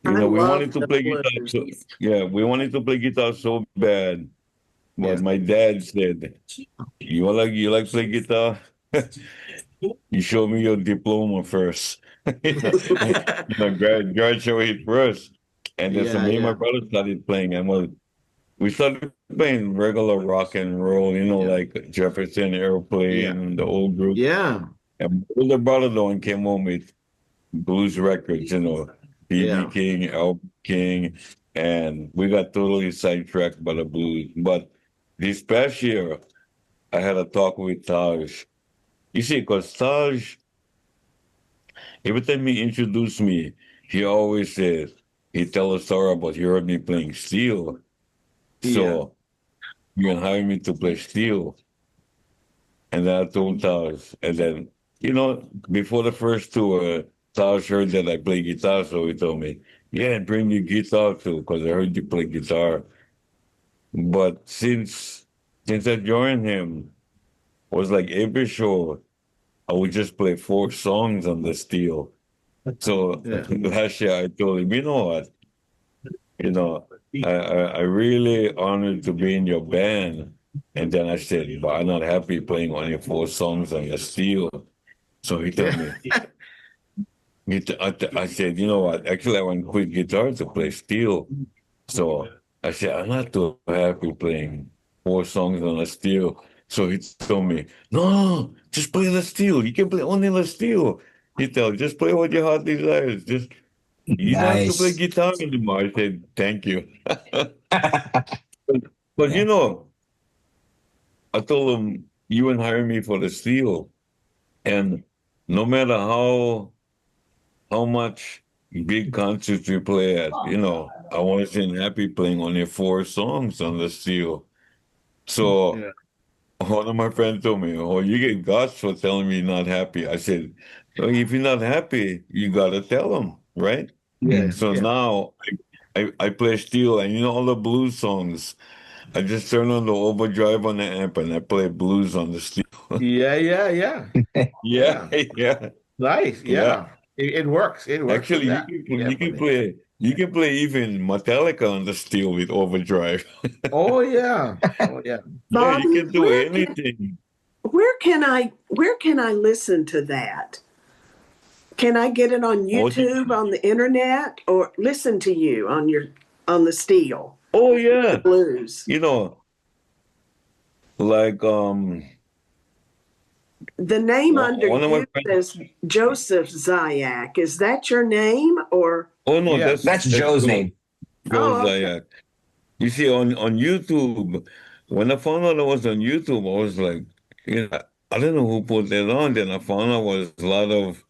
we wanted to play guitar. We wanted to play guitar so bad, but my dad said, "You like play guitar? You show me your diploma first." Graduate first, and then so me and my brother started playing, and we started playing regular rock and roll, like Jefferson Airplane, the old group. Yeah. And my older brother though came home with blues records, B.B. King, Al King, and we got totally sidetracked by the blues. But this past year, I had a talk with Taj. You see, because Taj, every time he introduced me, he always says, he tell a story about he heard me playing steel. So you can hire me to play steel. And then I told Taj, and then, before the first tour, Taj heard that I play guitar, so he told me, yeah, bring your guitar too, because I heard you play guitar. But since I joined him, it was like every show, I would just play 4 songs on the steel. So last year I told him, you know what? I really honored to be in your band, And then I said, but I'm not happy playing only 4 songs on your steel. So he told me, I said, you know what? Actually, I want to quit guitar to play steel. So I said, I'm not too happy playing 4 songs on a steel. So he told me, no, just play the steel. You can play only the steel. He told, just play what your heart desires. Just you don't have to play Nice. guitar anymore. I said, thank you. But you know, I told him, you and hire me for the steel. And no matter how much big concerts we play at, you know, I wasn't happy playing only 4 songs on the steel. So one of my friends told me, oh, you get guts for telling me you're not happy. I said, well, if you're not happy, you got to tell them, right? Yeah. So yeah. now I play steel, and you know all the blues songs. I just turn on the overdrive on the amp and I play blues on the steel. Yeah, yeah, yeah. Yeah, yeah, Nice. yeah. Yeah. It works. It works with Actually, that. you can play even Metallica on the steel with overdrive. Oh yeah. Oh yeah. Yeah, you Bobby, can do anything. where can I listen to that? Can I get it on YouTube, on the internet, or listen to you on the steel Oh yeah, blues? you know, like The name under one of my you friends. says Joseph Zayak. Is that your name or? Oh no, Yeah. That's Joe's Joe. name. Joe Oh, okay. Zayak. You see, on YouTube, when I found out I was on YouTube, I was like, you know, I don't know who put that on. Then I found out it was a lot of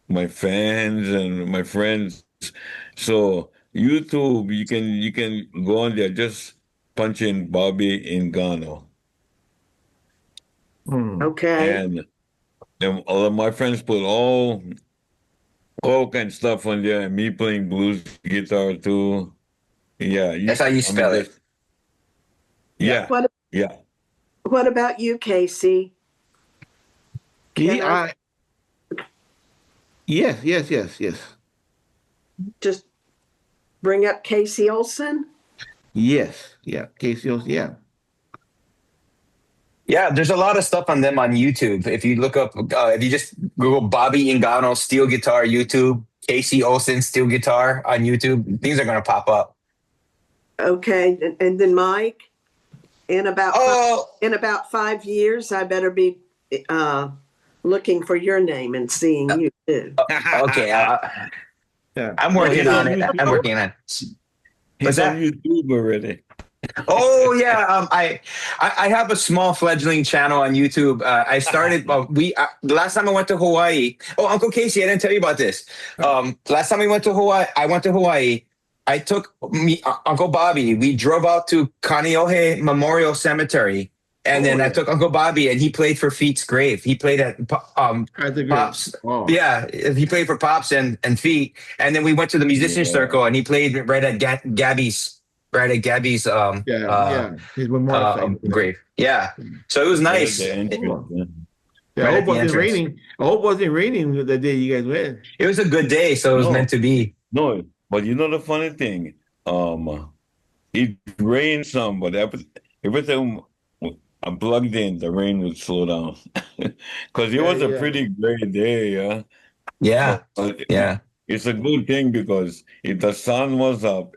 my fans and my friends. So YouTube, you can go on there, just punch in Bobby Ingano, Okay. and then all of my friends put all kind of stuff on there, and me playing blues guitar too. Yeah, That's how you I mean, spell it. yeah, What yeah. What about you, Casey? Can I Yes, yes, yes, yes. just bring up Casey Olsen? Yes. Yeah. KCOs, yeah. Yeah, there's a lot of stuff on them on YouTube. If you look up, if you just Google Bobby Ingano steel guitar YouTube, Casey Olsen steel guitar on YouTube, things are going to pop up. Okay, and then Mike, in about Oh, in about 5 years, I better be looking for your name and seeing you too. okay. Yeah. I'm No, working he's on on it. I'm YouTube. working on it. He's What's on that? YouTube already. Oh yeah, I have a small fledgling channel on YouTube. I started. The last time I went to Hawaii. Oh, Uncle Casey, I didn't tell you about this. Last time we went to Hawaii, I went to Hawaii. I took Uncle Bobby. We drove out to Kaneohe Memorial Cemetery, and then I took Uncle Bobby, and he played for Feet's grave. He played at Pops. Oh. Yeah, he played for Pops and Feet, and then we went to the musician circle, and he played right at Gabby's. Right at Gabby's Yeah. His memorial site. grave. Yeah. So it was Right at nice. the entrance, yeah. Yeah, Right I at hope the it wasn't entrance. raining. I hope it wasn't raining the day you guys went. It was a good day, so it was No. meant to be. No, but you know the funny thing, it rained some, but every time I plugged in, the rain would slow down because it was a pretty great day. Yeah, Yeah. but Yeah. it's a good thing because if the sun was up,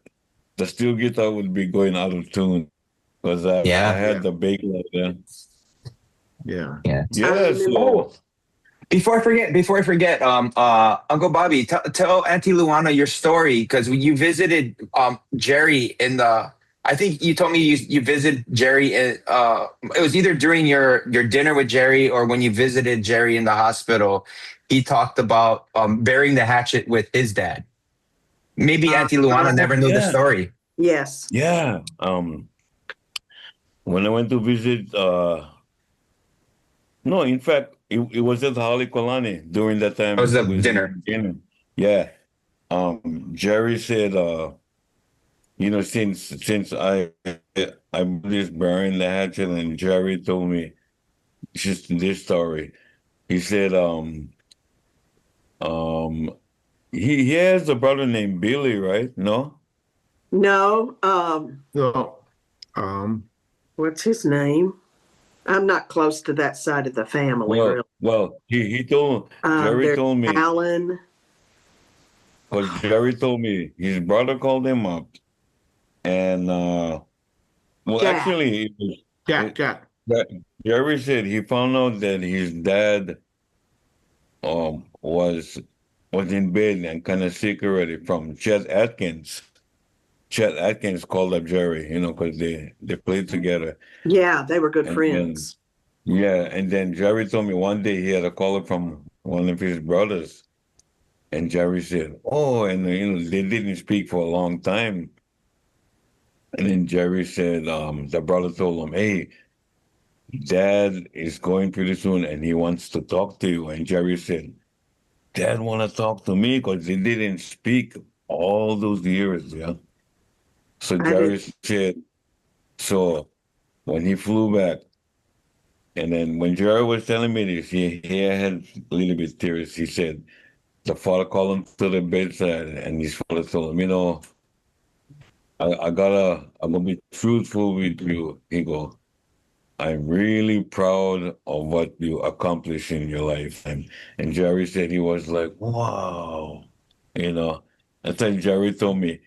the steel guitar would be going out of tune because I had the bake light there. Yeah. Yeah. Yeah, so Before I forget, Uncle Bobby, tell Auntie Luana your story because you visited Jerry in the. I think you told me you visited Jerry. It was either during your dinner with Jerry or when you visited Jerry in the hospital. He talked about burying the hatchet with his dad. Maybe Auntie Luana never knew the story. Yes. yeah, when I went to visit, no, in fact, it was at Halekulani during that time. It was a we dinner. Yeah. Jerry said, you know, since I'm just burying the hatchet, and Jerry told me just this story. He said, he has a brother named Billy, right? No? No. No. What's his name? I'm not close to that side of the family, Well, really. well, he told Jerry There's told me, Alan. because Jerry told me his brother called him up, and well, Jack. actually, Jack, it, Jack. that Jerry said he found out that his dad was in bed and kind of sick already from Chet Atkins. Chet Atkins called up Jerry, because they played together, Yeah, they were good and then friends. yeah, and then Jerry told me one day he had a call from one of his brothers, and Jerry said, "Oh," and they didn't speak for a long time, and then Jerry said, the brother told him, "Hey, Dad is going pretty soon, and he wants to talk to you," and Jerry said, "Dad want to talk to me because they didn't speak all those years, yeah." So I Jerry did. said, so when he flew back, and then when Jerry was telling me this, he had a little bit tears. He said the father called him to the bedside, and his father told him, I'm gonna be truthful with you. He go, "I'm really proud of what you accomplished in your life." And Jerry said he was like, "Wow," you know. And then Jerry told me,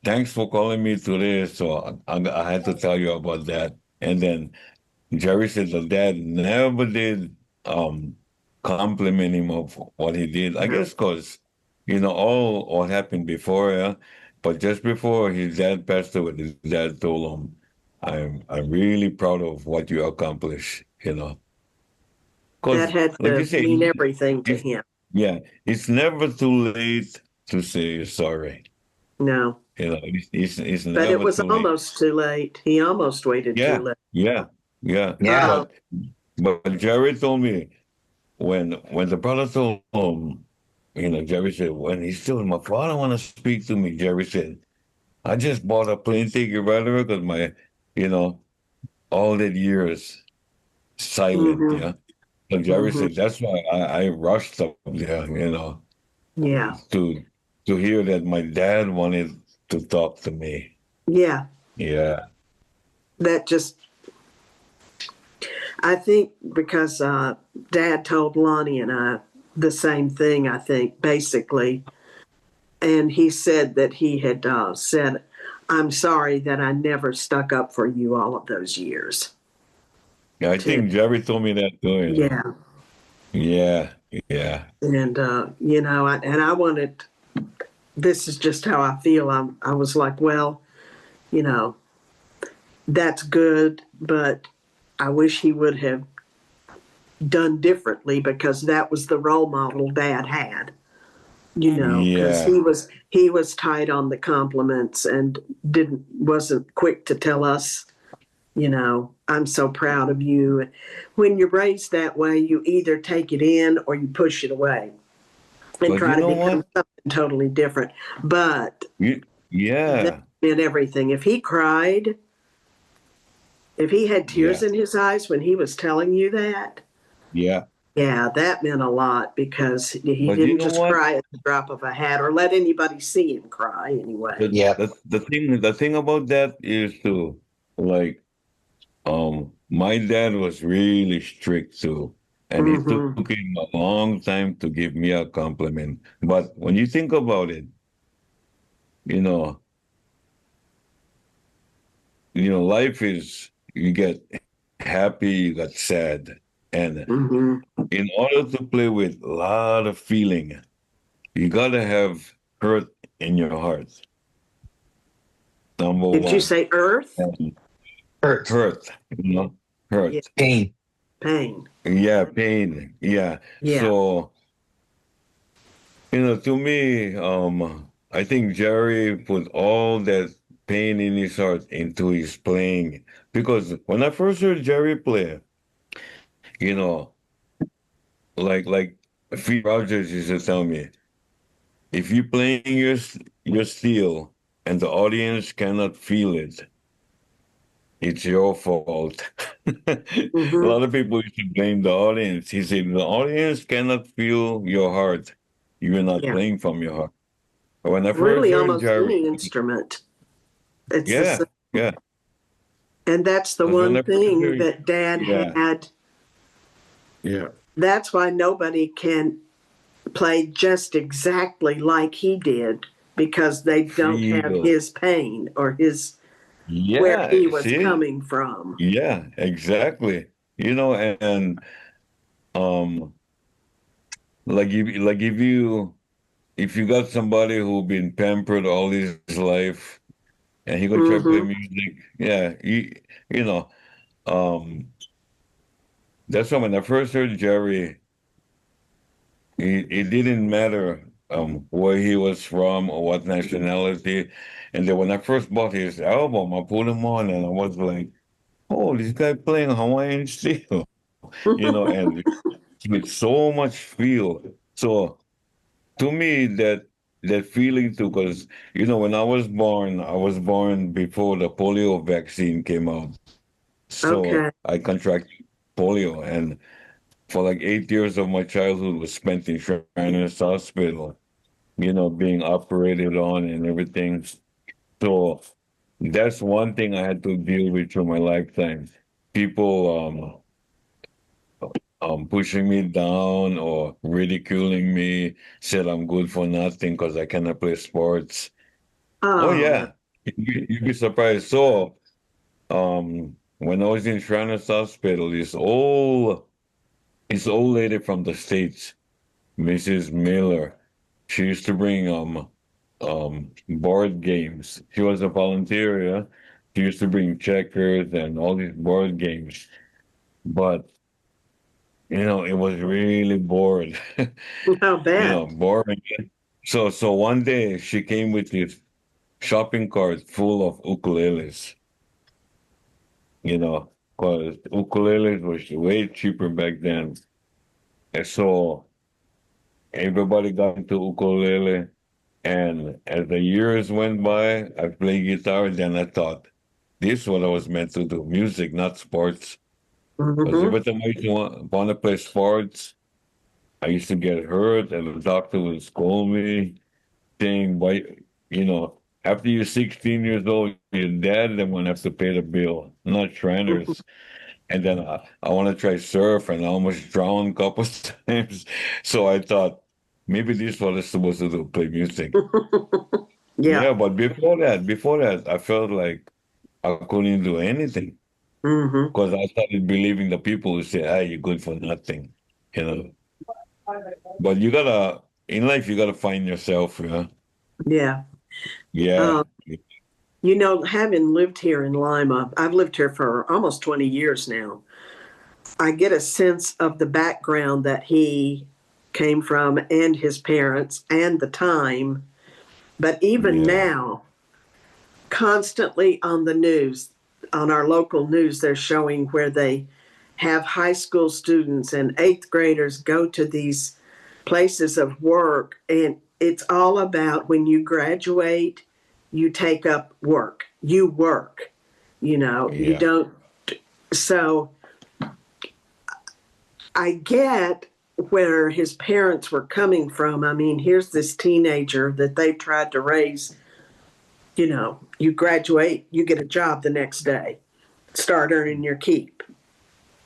"Thanks for calling me today." So I had to tell you about that. And then Jerry said the dad never did compliment him of what he did. I No. guess because all what happened before, yeah. But just before his dad passed away, his dad told him, I'm really proud of what you accomplished." That Because had like you to say, mean everything to it's, him. yeah, it's never too late to say sorry. No. It's But it never was too late. almost too late. He almost waited too Yeah, late. yeah, yeah. Yeah. Uh, But Jerry told me when the brother told him, Jerry said, when he's still, "My father want to speak to me," Jerry said, "I just bought a plane ticket right away because you know, all that years silent, hmm yeah." So Jerry hmm said, "That's why I rushed up there, Yeah. to hear that my dad wanted to talk to me." Yeah. Yeah. That just, I think because Dad told Lonnie and I the same thing, I think, basically. And he said that he had said, "I'm sorry that I never stuck up for you all of those years." Yeah, I Too. think Jerry told me that too. Yeah. Yeah, yeah. And, and I wanted, this is just how I feel. I was like, well, you know, that's good, but I wish he would have done differently because that was the role model Dad had, because Yeah. he was tight on the compliments and wasn't quick to tell us, "I'm so proud of you." When you're raised that way, you either take it in or you push it away and But you try to know become what? something totally different. But that Yeah. meant everything. If he cried, if he had tears Yeah. in his eyes when he was telling you that, Yeah. yeah, that meant a lot because he But you didn't know just what? cry at the drop of a hat or let anybody see him cry anyway. The Yep. the thing about that is too, like, my dad was really strict too, and it took hmm him a long time to give me a compliment. But when you think about it, you know, life is, you get happy, you get sad, and hmm in order to play with a lot of feeling, you gotta have hurt in your heart. Number Did you one. say earth? And Hurt. hurt, Yeah, hurt. Pain. pain. Yeah, pain. Yeah. Yeah. So, to me, I think Jerry put all that pain in his heart into his playing. Because when I first heard Jerry play, you know, like Pete Rogers used to tell me, if you're playing your steel and the audience cannot feel it, it's your fault. A hmm lot of people used to blame the audience. He said, the audience cannot feel your heart. You're not Yeah. playing from your heart. When I first Really, heard almost Jerry, any instrument. It's the same. yeah, yeah. And that's the 'Cause one whenever I thing hear- that Dad Yeah. had. Yeah. That's why nobody can play just exactly like he did, because they don't have Feel. his pain or his where Yeah, he was see? coming from. Yeah, exactly. You know, and um, like if you got somebody who been pampered all his life and he gonna try to play Hmm. music, yeah, you know, um, that's why when I first heard Jerry, it didn't matter where he was from or what nationality. And then when I first bought his album, I put him on and I was like, oh, this guy playing Hawaiian steel, and with so much feel. So to me, that feeling too, because when I was born before the polio vaccine came out. So Okay. I contracted polio, and for like 8 years of my childhood was spent in Shriners Hospital, being operated on and everything. So that's one thing I had to deal with through my lifetime. People pushing me down or ridiculing me, said I'm good for nothing because I cannot play sports. Oh Oh, yeah, you'd be surprised. So when I was in Shriners Hospital, this old lady from the States, Mrs. Miller, she used to bring board games. She was a volunteer, yeah. She used to bring checkers and all these board games. But it was really bored. I'll bet. Boring. So one day she came with this shopping cart full of ukuleles, because ukuleles was way cheaper back then. And so everybody got into ukulele. And as the years went by, I played guitar. Then I thought, this is what I was meant to do: music, not sports. Because Hmm. every time I used to want to play sports, I used to get hurt, and the doctor would scold me, saying, "Why, after you're 16 years old, your dad then won't have to pay the bill, not Shriners." And then I want to try surf, and I almost drowned a couple of times. So I thought, maybe this is what I'm supposed to do: play music. Yeah. Yeah, but before that, I felt like I couldn't do anything Hmm. because I started believing the people who say, "Hey, you're good for nothing," you know. But in life, you gotta find yourself, yeah. Yeah. Yeah, Having lived here in Lima, I've lived here for almost 20 years now. I get a sense of the background that he came from and his parents and the time. But even yeah, now, constantly on the news, on our local news, they're showing where they have high school students and eighth graders go to these places of work. And it's all about when you graduate, you take up work, you work, you yeah, don't. So I get where his parents were coming from. I mean, here's this teenager that they've tried to raise. You graduate, you get a job the next day, start earning your keep.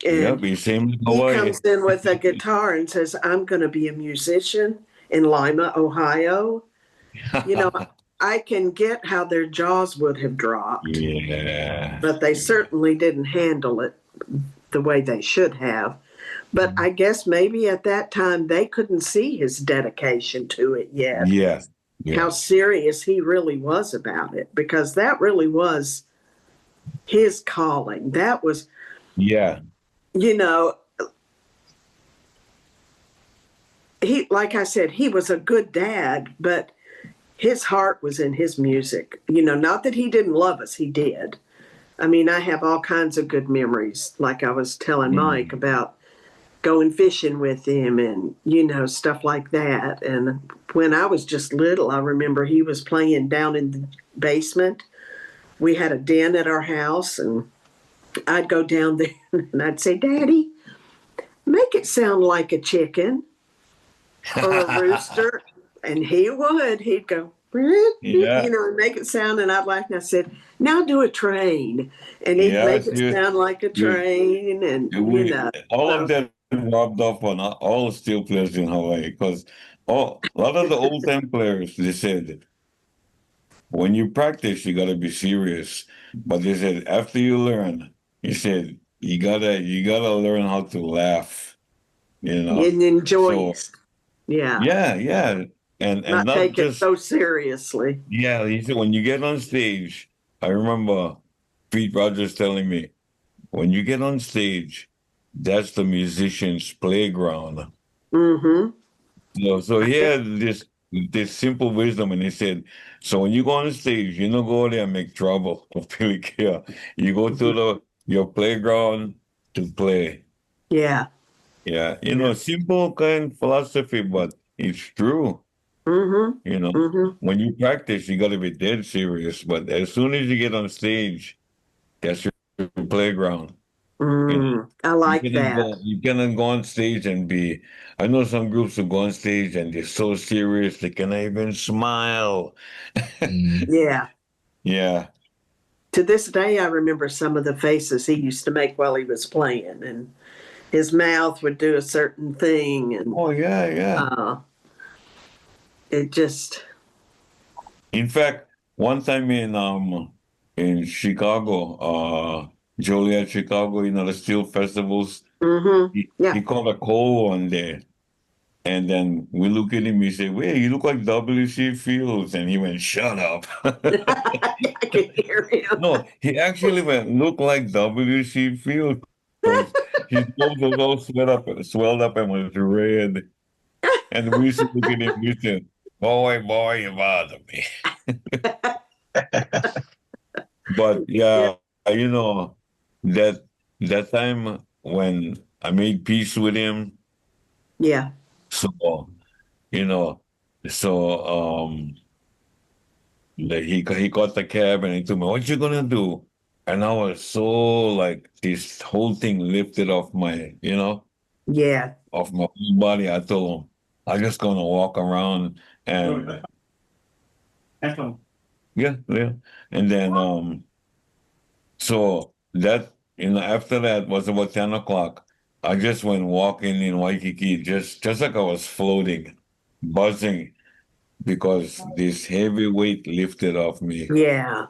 yeah. And Be same in he Hawaii. comes in with a guitar and says, I'm going to be a musician in Lima, Ohio. You know, I can get how their jaws would have dropped, Yeah, but they certainly didn't handle it the way they should have. But I guess maybe at that time they couldn't see his dedication to it yet, yeah, how yeah, serious he really was about it, because that really was his calling. That was, yeah, you know, like I said, he was a good dad, but his heart was in his music. Not that he didn't love us, he did. I mean, I have all kinds of good memories, like I was telling Mike mm, about going fishing with him and, stuff like that. And when I was just little, I remember he was playing down in the basement. We had a den at our house, and I'd go down there and I'd say, Daddy, make it sound like a chicken or a rooster. And he would. He'd go, Yeah. and make it sound. And I'd like, and I said, now do a train. And he'd make Yes, it you, sound like a you, train. And, all of so, that rubbed off on all steel players in Hawaii because a lot of the old time players, they said, when you practice, you gotta be serious. But they said after you learn, he said you gotta learn how to laugh, you know. and enjoy So it. Yeah. yeah, yeah. And Not not take it just so seriously. yeah, he said when you get on stage, I remember Pete Rogers telling me, when you get on stage, that's the musician's playground. Mm-hmm. So he had this simple wisdom, and he said, so when you go on stage, you don't go there and make trouble or really care. You go to your playground to play. Yeah. Yeah, Yeah. simple kind philosophy, but it's true. Mm-hmm. Mm-hmm. When you practice, you got to be dead serious. But as soon as you get on stage, that's your playground. I like that. You cannot go on stage and be. I know some groups who go on stage and they're so serious they cannot even smile. Yeah. Yeah. To this day, I remember some of the faces he used to make while he was playing, and his mouth would do a certain thing, and Oh yeah, yeah. It just. In fact, one time in Chicago, Joliet, Chicago, the steel festivals, Mm-hmm. Yeah. he caught a cold one day. And then we look at him, we say, wait, you look like W.C. Fields. And he went, shut up. I can hear him. No, he actually went, look like W.C. Fields. Because his nose was all swelled up and was red. And we used to look at him, we said, boy, you bother me. But yeah, that that time when I made peace with him, Yeah. so you know, so he got the cab and he told me, "What you gonna do?" And I was so like this whole thing lifted off Yeah. off my whole body. I told him, "I'm just gonna walk around and yeah, yeah." And then so that after that was about 10 o'clock. I just went walking in Waikiki, just like I was floating, buzzing, because this heavy weight lifted off me. Yeah.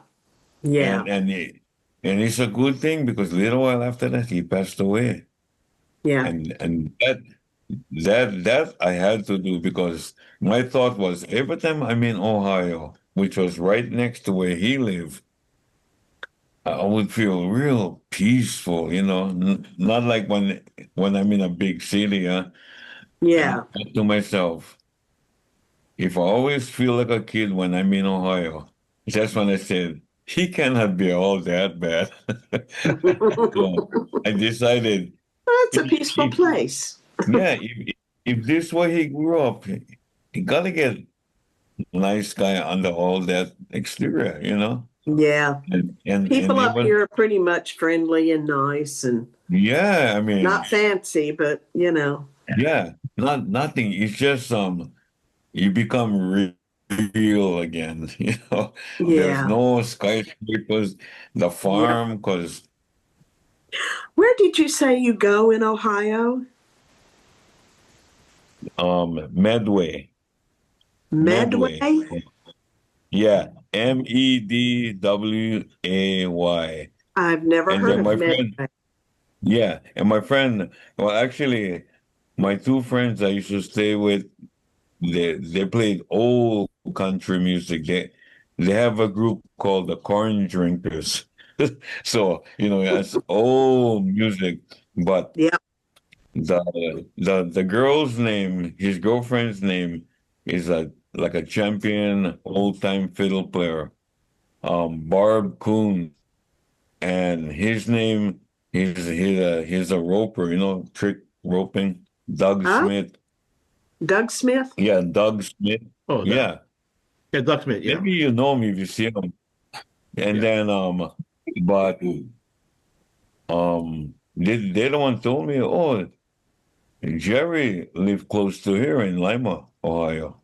Yeah. And it's a good thing because a little while after that he passed away. Yeah. And that I had to do because my thought was every time I'm in Ohio, which was right next to where he lived, I would feel real peaceful, not like when I'm in a big city, And Yeah. I thought to myself, if I always feel like a kid when I'm in Ohio, that's when I said, he cannot be all that bad. So I decided, It's a peaceful if, place. yeah, if this way he grew up, he gotta get nice guy under all that exterior. Yeah. And People up even here are pretty much friendly and nice and yeah, I mean, not fancy, but yeah, nothing. It's just you become real again. There's Yeah. no skyscrapers, the Yeah. farm, because Where did you say you go in Ohio? Medway, Medway? yeah, Medway. I've never And heard then of my Medway. friend, yeah, and my friend, well, actually, my two friends I used to stay with, they played old country music. They have a group called the Corn Drinkers. So, it's old music, but Yeah. the girl's name, his girlfriend's name is like a champion old time fiddle player, Barb Coon, and his name he's a roper, trick roping, Doug Huh? Smith. Doug Smith? Yeah, Doug Smith. Oh, Yeah. yeah, Duck Smith. Yeah. Maybe you know him if you see him. And Yeah. then but they the one told me, oh, Jerry lived close to here in Lima, Ohio.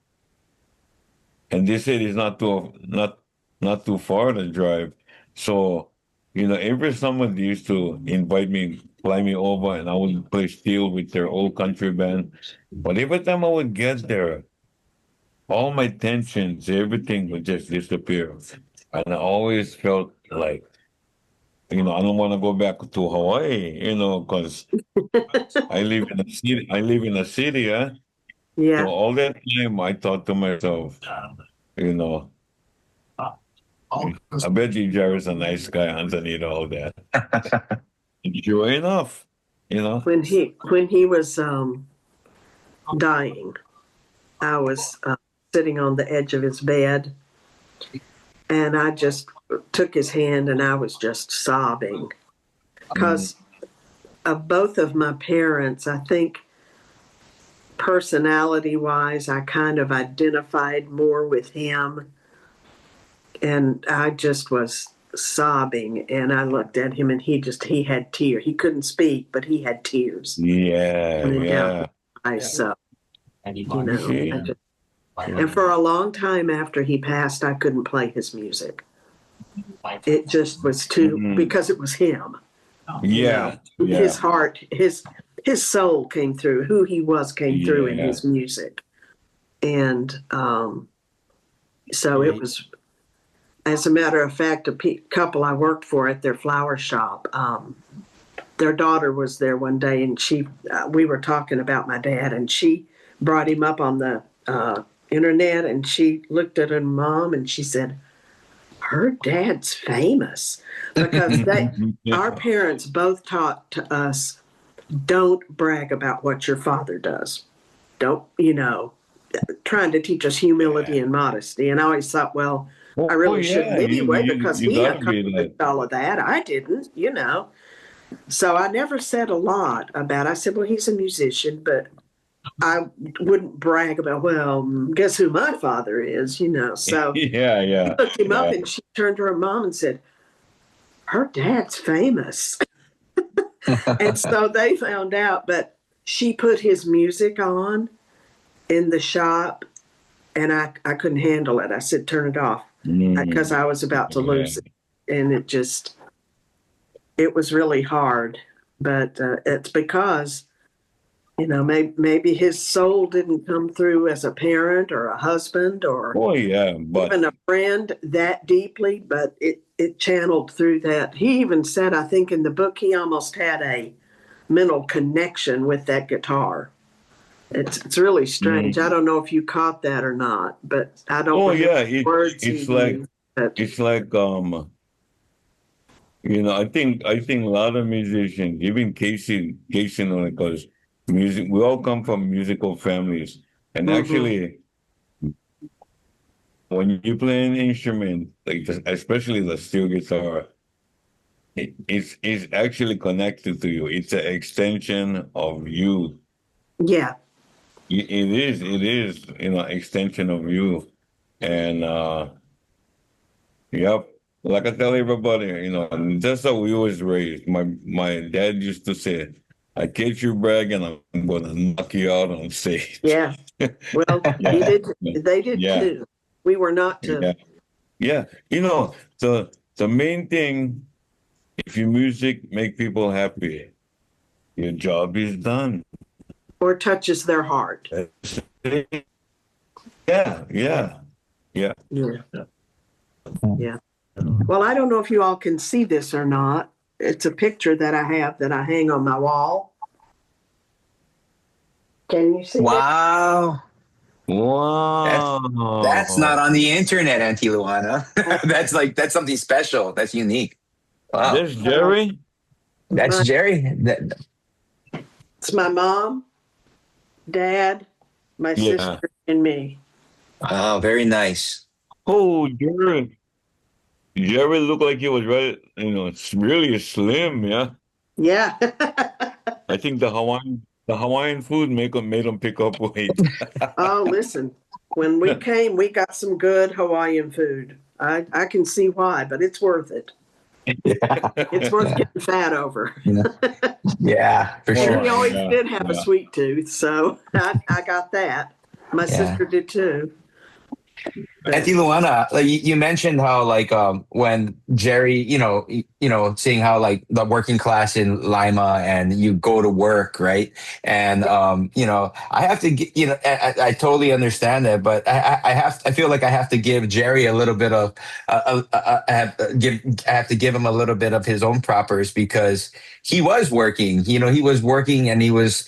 and they said it's not too far to drive. So, every summer they used to invite me, fly me over, and I would play steel with their old country band. But every time I would get there, all my tensions, everything would just disappear. And I always felt like, I don't want to go back to Hawaii, because I live in a city. I live in a city, yeah. So Yeah. all that time, I thought to myself, you know, I bet you Jerry's a nice guy underneath all that. Sure enough, When he was dying, I was sitting on the edge of his bed, and I just took his hand, and I was just sobbing because of both of my parents. I think personality-wise, I kind of identified more with him, and I just was sobbing, and I looked at him, and he had tears. He couldn't speak, but he had tears. Yeah. So, See? and for a long time after he passed, I couldn't play his music. It just was too, because it was him. Yeah. His heart, his soul came through. Who he was came through in his music. And so it was, as a matter of fact, a couple I worked for at their flower shop, their daughter was there one day, and we were talking about my dad, and she brought him up on the internet, and she looked at her mom, and she said, her dad's famous, because our parents both taught to us, don't brag about what your father does. Don't, trying to teach us humility and modesty. And I always thought, well, I really shouldn't anyway, because he accomplished all of that. I didn't, So I never said a lot about it. I said, well, he's a musician, but I wouldn't brag about, well, guess who my father is, So Yeah. She looked him up, and she turned to her mom and said, her dad's famous. And so they found out, but she put his music on in the shop, and I couldn't handle it. I said, turn it off, because I was about to lose it. And it was really hard, but it's because, maybe his soul didn't come through as a parent or a husband or even a friend that deeply, but it channeled through that. He even said, I think in the book, he almost had a mental connection with that guitar. It's really strange. I don't know if you caught that or not, but I don't know words it's like I think a lot of musicians, even Casey, because music, we all come from musical families, and actually, when you play an instrument, especially the steel guitar, it's actually connected to you. It's an extension of you. Yeah. It is, extension of you. And, like I tell everybody, that's how we was raised. My dad used to say, I catch you bragging, I'm going to knock you out on stage. Yeah. Well, they did too. We were not to. Yeah. The main thing, if your music make people happy, your job is done. Or touches their heart. Yeah. Well, I don't know if you all can see this or not. It's a picture that I have that I hang on my wall. Can you see Wow. Wow. That's not on the internet, Auntie Luana. That's something special. That's unique. Wow. There's Jerry? That's Jerry. It's my mom, dad, my sister, and me. Oh, very nice. Oh, Jerry. Jerry looked like he was it's really slim, yeah? Yeah. I think the Hawaiian food made him pick up weight. Oh, listen, when we came, we got some good Hawaiian food. I can see why, but it's worth it. It's worth getting fat over. Yeah, for sure. And he always did have a sweet tooth, so I got that. My sister did too. Auntie Luana, like you mentioned how like when Jerry, seeing how like the working class in Lima and you go to work, right? And I have to I totally understand that, but I feel like I have to give Jerry a little bit of I have to give him a little bit of his own propers because he was working. He was working and he was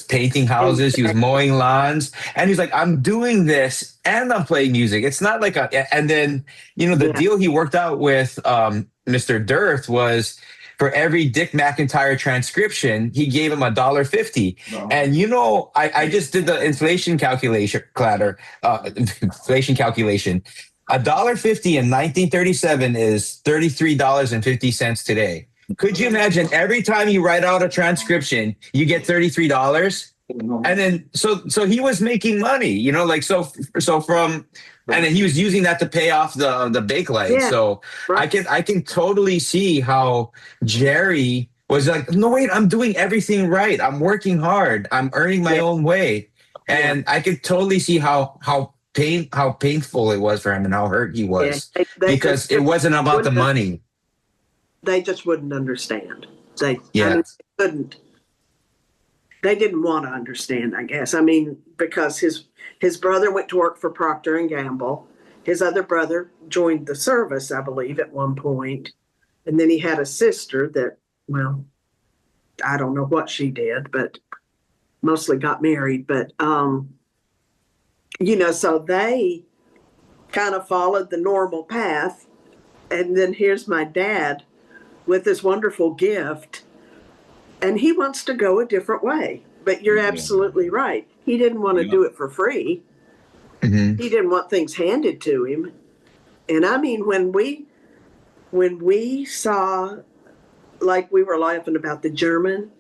painting houses, he was mowing lawns, and he's like, I'm doing this and I'm playing music. It's not like and then, the deal he worked out with Mr. Dirth was for every Dick McIntyre transcription, he gave him $1.50. Wow. And I just did the inflation calculation, inflation calculation. $1.50 in 1937 is $33.50 today. Could you imagine every time you write out a transcription, you get $33? And then so he was making money, and then he was using that to pay off the bake light. Yeah, so right. I can totally see how Jerry was like, no, wait, I'm doing everything right. I'm working hard. I'm earning my own way. And I could totally see how painful it was for him and how hurt he was because it wasn't about the money. They just wouldn't understand. They couldn't. They didn't want to understand, I guess. I mean, because his brother went to work for Procter and Gamble. His other brother joined the service, I believe, at one point. And then he had a sister that, well, I don't know what she did, but mostly got married. But, so they kind of followed the normal path. And then here's my dad with this wonderful gift. And he wants to go a different way. But you're absolutely right. He didn't want to do it for free. Mm-hmm. He didn't want things handed to him. And I mean, when we saw, like we were laughing about the German,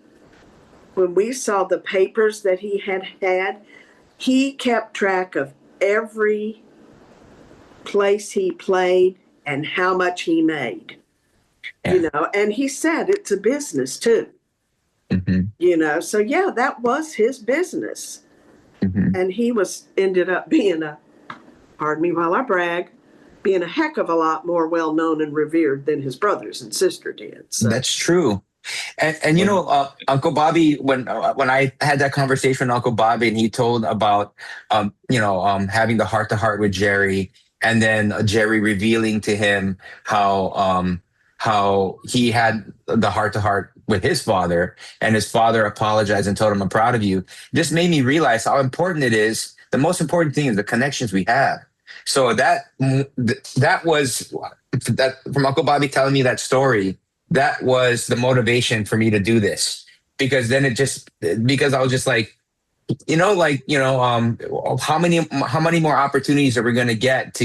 when we saw the papers that he had, he kept track of every place he played and how much he made. Yeah. And he said it's a business too. Mm-hmm. So that was his business. Mm-hmm. And he ended up being pardon me while I brag, being a heck of a lot more well-known and revered than his brothers and sister did. So. That's true. And Uncle Bobby, when I had that conversation with Uncle Bobby and he told about, having the heart-to-heart with Jerry, and then Jerry revealing to him how he had the heart-to-heart with his father, and his father apologized and told him, I'm proud of you. This made me realize how important it is. The most important thing is the connections we have. So that was from Uncle Bobby telling me that story. That was the motivation for me to do this, because then because I was just like, how many more opportunities are we going to get,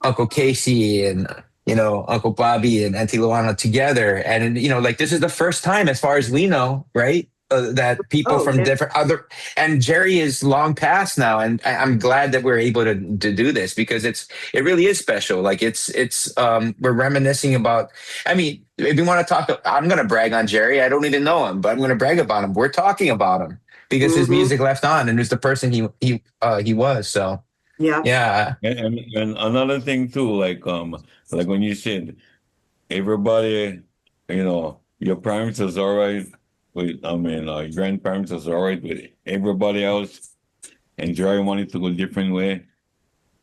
Uncle Casey and, Uncle Bobby and Auntie Luana together. And, this is the first time, as far as we know, right? That people from different and Jerry is long past now. And I'm glad that we're able to do this, because it really is special. Like we're reminiscing about, if you want to talk, I'm going to brag on Jerry. I don't even know him, but I'm going to brag about him. We're talking about him because his music left on, and who's the person he was. So. Yeah. And another thing too, like when you said everybody, your parents is all right with, your grandparents is all right with everybody else, and Jerry wanted to go a different way.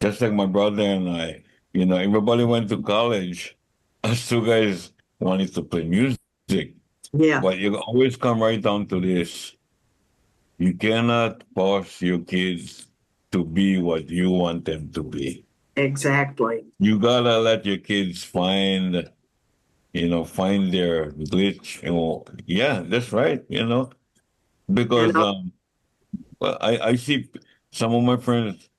Just like my brother and I, everybody went to college. Us two guys wanted to play music. Yeah. But you always come right down to this. You cannot force your kids to be what you want them to be. Exactly. You gotta let your kids find their glitch. Yeah, that's right. Because I see some of my friends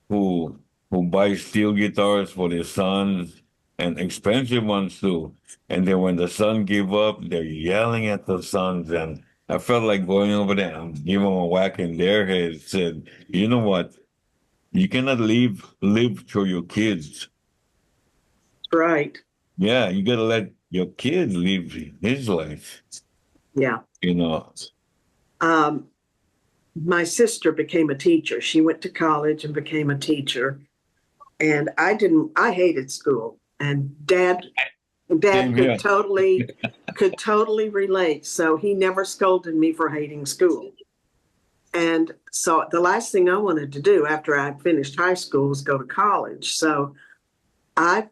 who buy steel guitars for their sons, and expensive ones too. And then when the son give up, they're yelling at the sons, and I felt like going over there and giving them a whack in their head. Said, you know what? You cannot live through your kids. Right. Yeah, you gotta let your kid live his life. Yeah. my sister became a teacher. She went to college and became a teacher. And I hated school. And Dad could totally relate. So he never scolded me for hating school. And so the last thing I wanted to do after I finished high school was go to college. So I've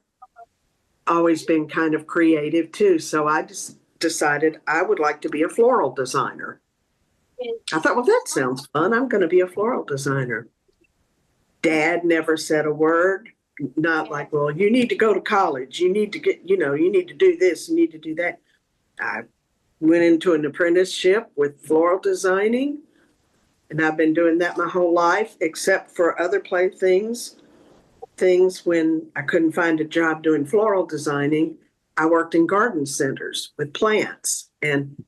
always been kind of creative too. So I just decided I would like to be a floral designer. I thought, well, that sounds fun. I'm going to be a floral designer. Dad never said a word. Not like, well, you need to go to college. You need to you need to do this. You need to do that. I went into an apprenticeship with floral designing. And I've been doing that my whole life, except for other things when I couldn't find a job doing floral designing. I worked in garden centers with plants, and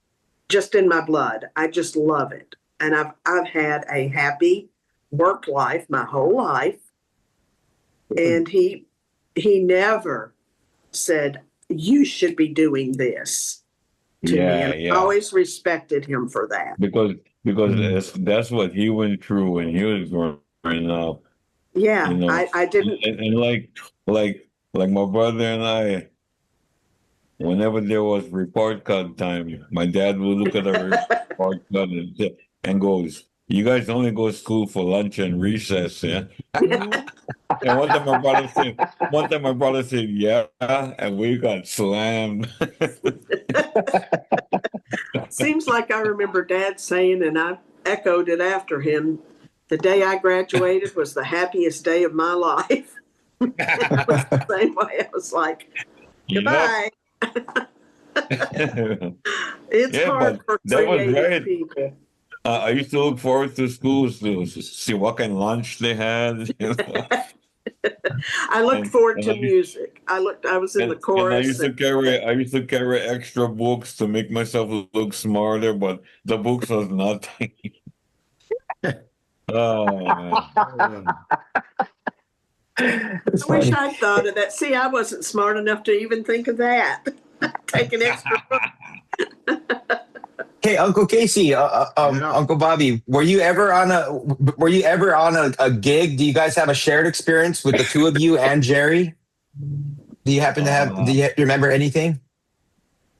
just in my blood. I just love it. And I've had a happy work life my whole life. And he never said, you should be doing this to me. And I always respected him for that. Because that's what he went through when he was growing up. Yeah, you know? I didn't. And like my brother and I, whenever there was report card time, my dad would look at our report card and goes, "You guys only go to school for lunch and recess, yeah?" And one time my brother said, "Yeah," and we got slammed. Seems like I remember Dad saying, and I echoed it after him, the day I graduated was the happiest day of my life. It was the same way. I was like, goodbye. It's hard for creative people. I used to look forward to schools to see what kind of lunch they had. I looked forward to music. I was in the chorus. And I used to carry extra books to make myself look smarter, but the books was nothing. Oh man. I wish I'd thought of that. See, I wasn't smart enough to even think of that. Take an extra book. Hey, Uncle Casey, Uncle Bobby, were you ever on a gig? Do you guys have a shared experience with the two of you and Jerry? Do you happen to have? Do you remember anything?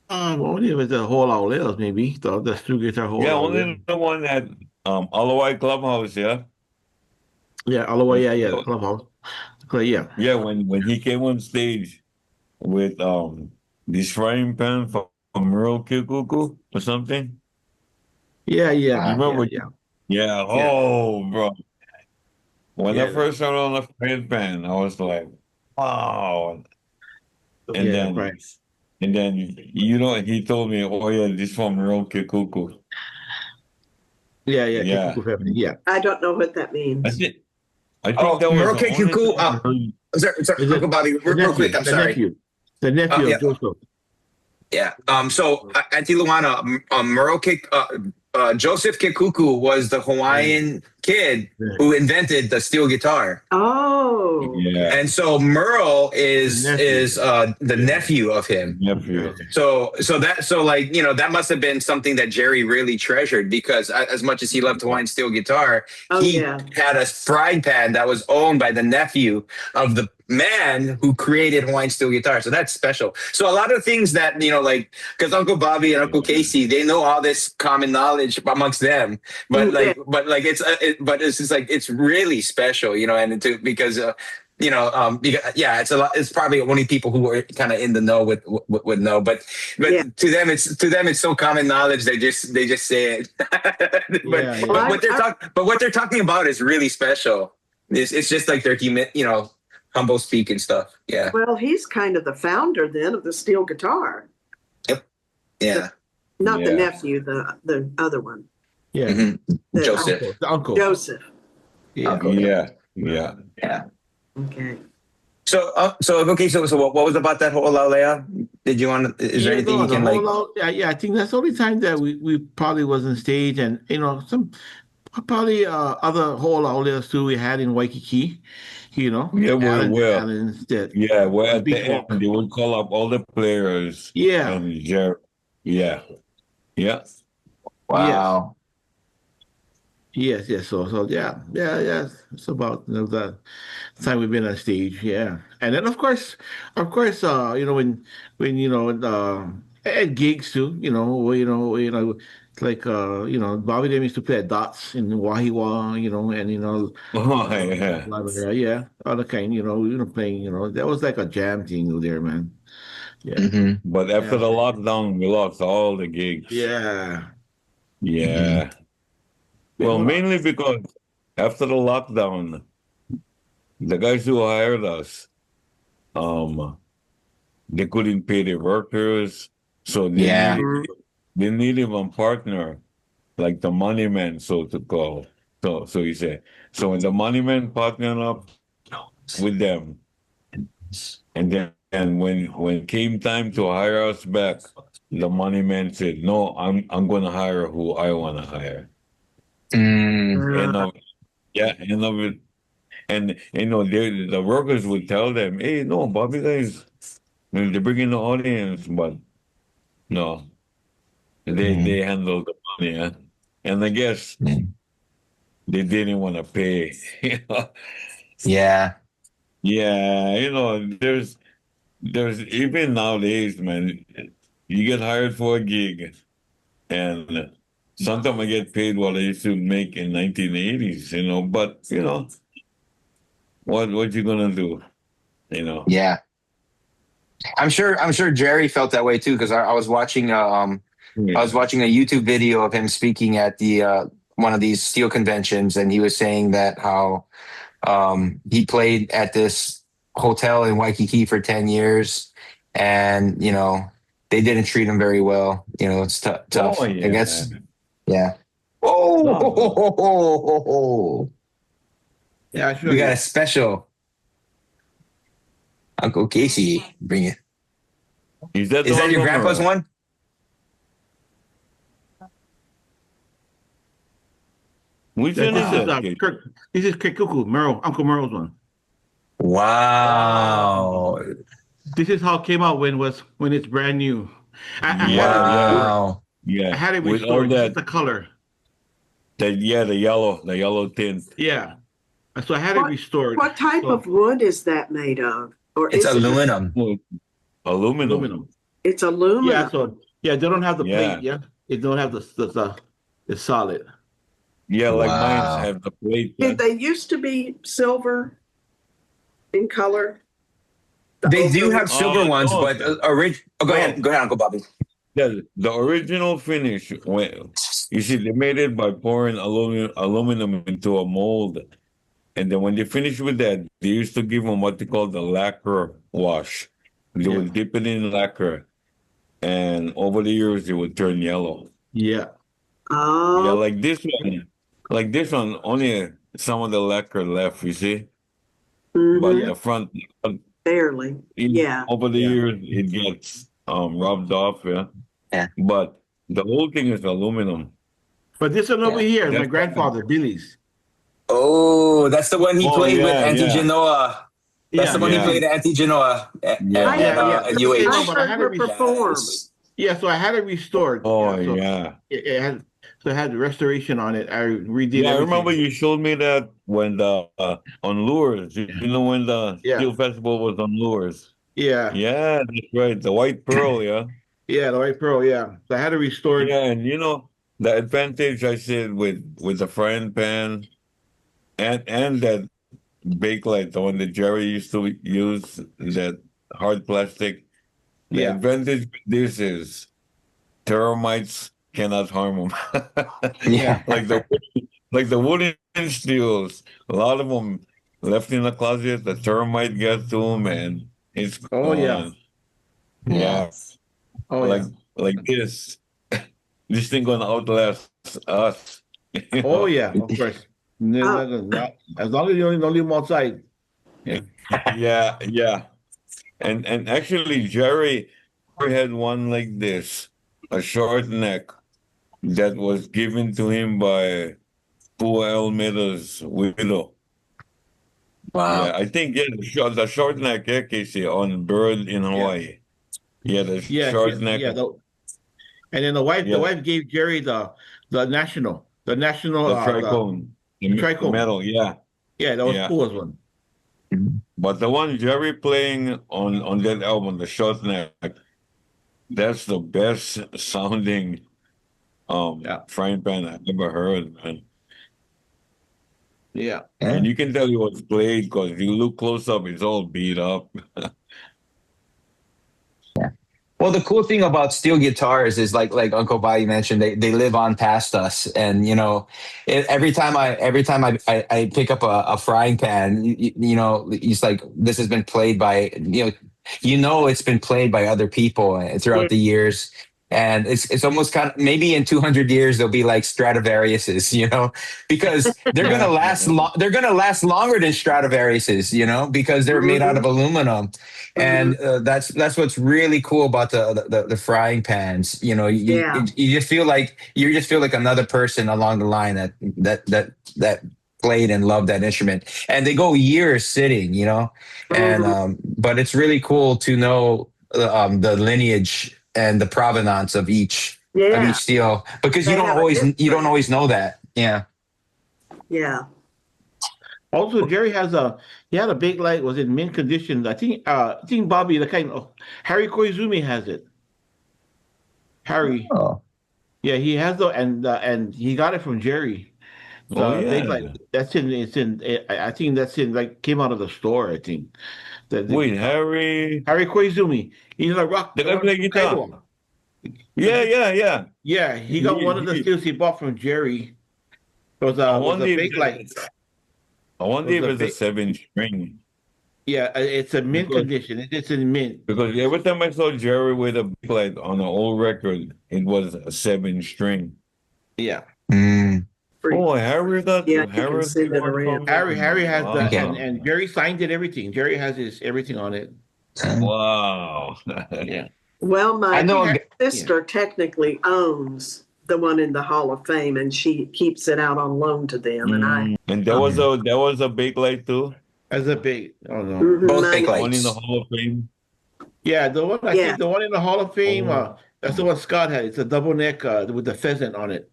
Only with the whole outlet, maybe the steel guitar whole. Yeah, only the one at Hawaii Clubhouse. Yeah. Yeah, Hawaii. Yeah, the clubhouse. Yeah. Yeah, when he came on stage with this frying pan from Merle Kekuku or something. Yeah. You remember? Yeah. Oh, bro. When I first saw it on the frying pan, I was like, wow. And then he told me, oh yeah, this from Merle Kekuku. Yeah. Kekuku family. Yeah. I don't know what that means. I think that was Merle Kekuku. Sorry, Uncle Bobby, real quick. I'm sorry. The nephew of Joseph. Yeah. So, Auntie Luana, Joseph Kekuku was the Hawaiian kid who invented the steel guitar. Oh. Yeah. And so Merle is the nephew of him. So that must have been something that Jerry really treasured, because as much as he loved Hawaiian steel guitar, he had a frying pan that was owned by the nephew of the man who created Hawaiian steel guitar. So that's special. So a lot of things that, because Uncle Bobby and Uncle Casey, they know all this common knowledge amongst them, but it's just like, it's really special, because it's a lot. It's probably only people who are kind of in the know would know, but to them it's so common knowledge. They just say it. But what they're talking about is really special. It's just like their humble speak and stuff. Yeah. Well, he's kind of the founder then of the steel guitar. Yep. Yeah. Not the nephew, the other one. Yeah. Mm-hmm. Joseph. The uncle. Joseph. Yeah. Uncle. Yeah. Okay. So what was about that whole Laulea? Did you want to, is there anything you can I think that's the only time that we probably was on stage, and some probably other whole Laulea too we had in Waikiki. Well, at the end, they would call up all the players. Yeah. And Jerry. Yeah. Wow. Yes, yes. So yeah. It's about the time we've been on stage, yeah. And then of course, when at gigs too, like Bobby them used to play at Dots in Wahiwa, and Oh, yeah. yeah, other kind, playing, that was like a jam thing there, man. Yeah, Hmm. But after yeah, the lockdown, we lost all the gigs. yeah. Hmm. Yeah. Been Well, lost. mainly because after the lockdown, the guys who hired us, um, they couldn't pay their workers, so Yeah. they needed one partner, like the money man, so to call. So he said. So when the money man partnered up with them, and then and when it came time to hire us back, the money man said, "No, I'm gonna hire who I wanna hire." Mm. And yeah, and the workers would tell them, "Hey, no, Bobby guys, they bring in the audience, but no, they Mm. handle the money, huh? And I guess Mm. they didn't want to pay. You know? Yeah. Yeah, there's even nowadays, man, you get hired for a gig, and sometimes I get paid what I used to make in 1980s, but what you gonna do, you know? Yeah. I'm sure Jerry felt that way too, because I was watching I was Yeah. watching a YouTube video of him speaking at the one of these steel conventions, and he was saying that how he played at this hotel in Waikiki for 10 years, and they didn't treat him very well. It's Oh tough. I yeah. guess. Yeah. Oh, No, no. Yeah, I show we got a you. special Uncle Casey. Bring it. Is that the Is that one your from grandpa's Merle? one? Which That one this is is Wow. that, kid? This is Kekuku, Merle, Uncle Merle's one. Wow. This is how it came out when it's brand new. I had it Yeah, yeah, restored. Wow. I yeah. had it With all restored. This is that, the color. the yellow tint. Yeah. So I had it What restored. what type So of wood is that made of? Or It's is it just aluminum. Well, aluminum. aluminum. it's Yeah. aluminum? So yeah, they don't have the plate. Yeah, Yeah, they don't have the solid. yeah. Like mine's Wow. have the plate. Did they used to be silver in color? The They do older have silver ones, No, but go ahead. no. Go ahead, Uncle Bobby. The original finish, you see, they made it by pouring aluminum into a mold, and then when they finished with that, they used to give them what they call the lacquer wash. They Yeah. would dip it in lacquer, and over the years, it would turn yellow. Yeah. Yeah, Oh, like this one, only some of the lacquer left, you see, but mm-hmm. Yeah. the front, Barely. Yeah. over the Yeah. years, it gets rubbed off. Yeah, Yeah. but the whole thing is aluminum. But this one over Yeah. here is my That's grandfather, Billy's. Oh, that's the one he Oh played with yeah, Auntie yeah, Genoa. That's the Yeah. one he yeah, played at Auntie Genoa at, yeah. at, I at, Yeah. uh, Yeah. at No, I UH. but I heard had her it. perform. Yes. Yeah. So I had it restored. Oh Yeah. So yeah, it had so it had the restoration on it. I redid yeah. I remember everything. you showed me that when the on Lures. You know when the Yeah. Steel Festival was on Lures. Yeah. Yeah, that's right. The White Pearl. Yeah, Yeah. The white pearl. Yeah. So I had it restored. yeah. And the advantage I said with the frying pan and that bakelite, the one that Jerry used to use, that hard plastic. The Yeah. advantage with this is termites cannot harm them. Yeah. Yeah. like the wooden steels, a lot of them left in the closet. The termite gets to them, and it's Oh yeah. gone. Yeah. Yeah, Oh like yeah. like this. This thing gonna outlast us. You Oh know? yeah. Of course. Oh, As long as you don't leave them outside. Yeah. Yeah, yeah. And actually, Jerry had one like this, a short neck that was given to him by poor Almeida's widow. Yeah, Wow. I think the short neck, yeah, Casey, on Bird in Yeah. Hawaii. Yeah, the Yeah. short neck. Yeah. And then the wife Yeah, gave Jerry the national. The national the tricone, the tricone. metal, yeah. Yeah, that was Yeah. cool as one. But the one Jerry playing on that album, the short neck, that's the best sounding frying pan I ever heard, man. Yeah. And you can tell it was played because if you look close up, it's all beat up. Well, the cool thing about steel guitars is like Uncle Bobby mentioned, they live on past us, and you know, every time I pick up a frying pan, you know, it's like this has been played by it's been played by other people throughout the years. And it's almost kind of, maybe in 200 years they'll be like Stradivariuses, you know, because they're gonna last they're gonna last longer than Stradivariuses, you know, because they're made out of aluminum, and that's what's really cool about the frying pans. You know, you just feel like another person along the line that played and loved that instrument, and they go years sitting, you know, and but it's really cool to know the lineage and the provenance of each steel, because you don't always know that. Yeah. Also, Jerry had a big light. Was in mint condition. I think Bobby, the kind of Harry Koizumi has it. Harry. Oh. Yeah, he has and he got it from Jerry. Big light. That's I think that's like came out of the store. I think. Harry Koizumi. He's a rock. The guy play guitar. Yeah, he got one of the steels he bought from Jerry. It was a big light. I wonder if it's a 7-string. Yeah, it's a mint condition. It's in mint. Because every time I saw Jerry with a big light on an old record, it was a 7-string. Yeah. Oh, Harry got Harry has and Jerry signed it, everything. Jerry has his everything on it. Wow. Yeah. Well, my sister technically owns the one in the Hall of Fame, and she keeps it out on loan to them. And there was a big light too. As a big, no. Both big lights. One in the Hall of Fame. Yeah, the one I think the one in the Hall of Fame. That's the one Scott had. It's a double neck with the pheasant on it.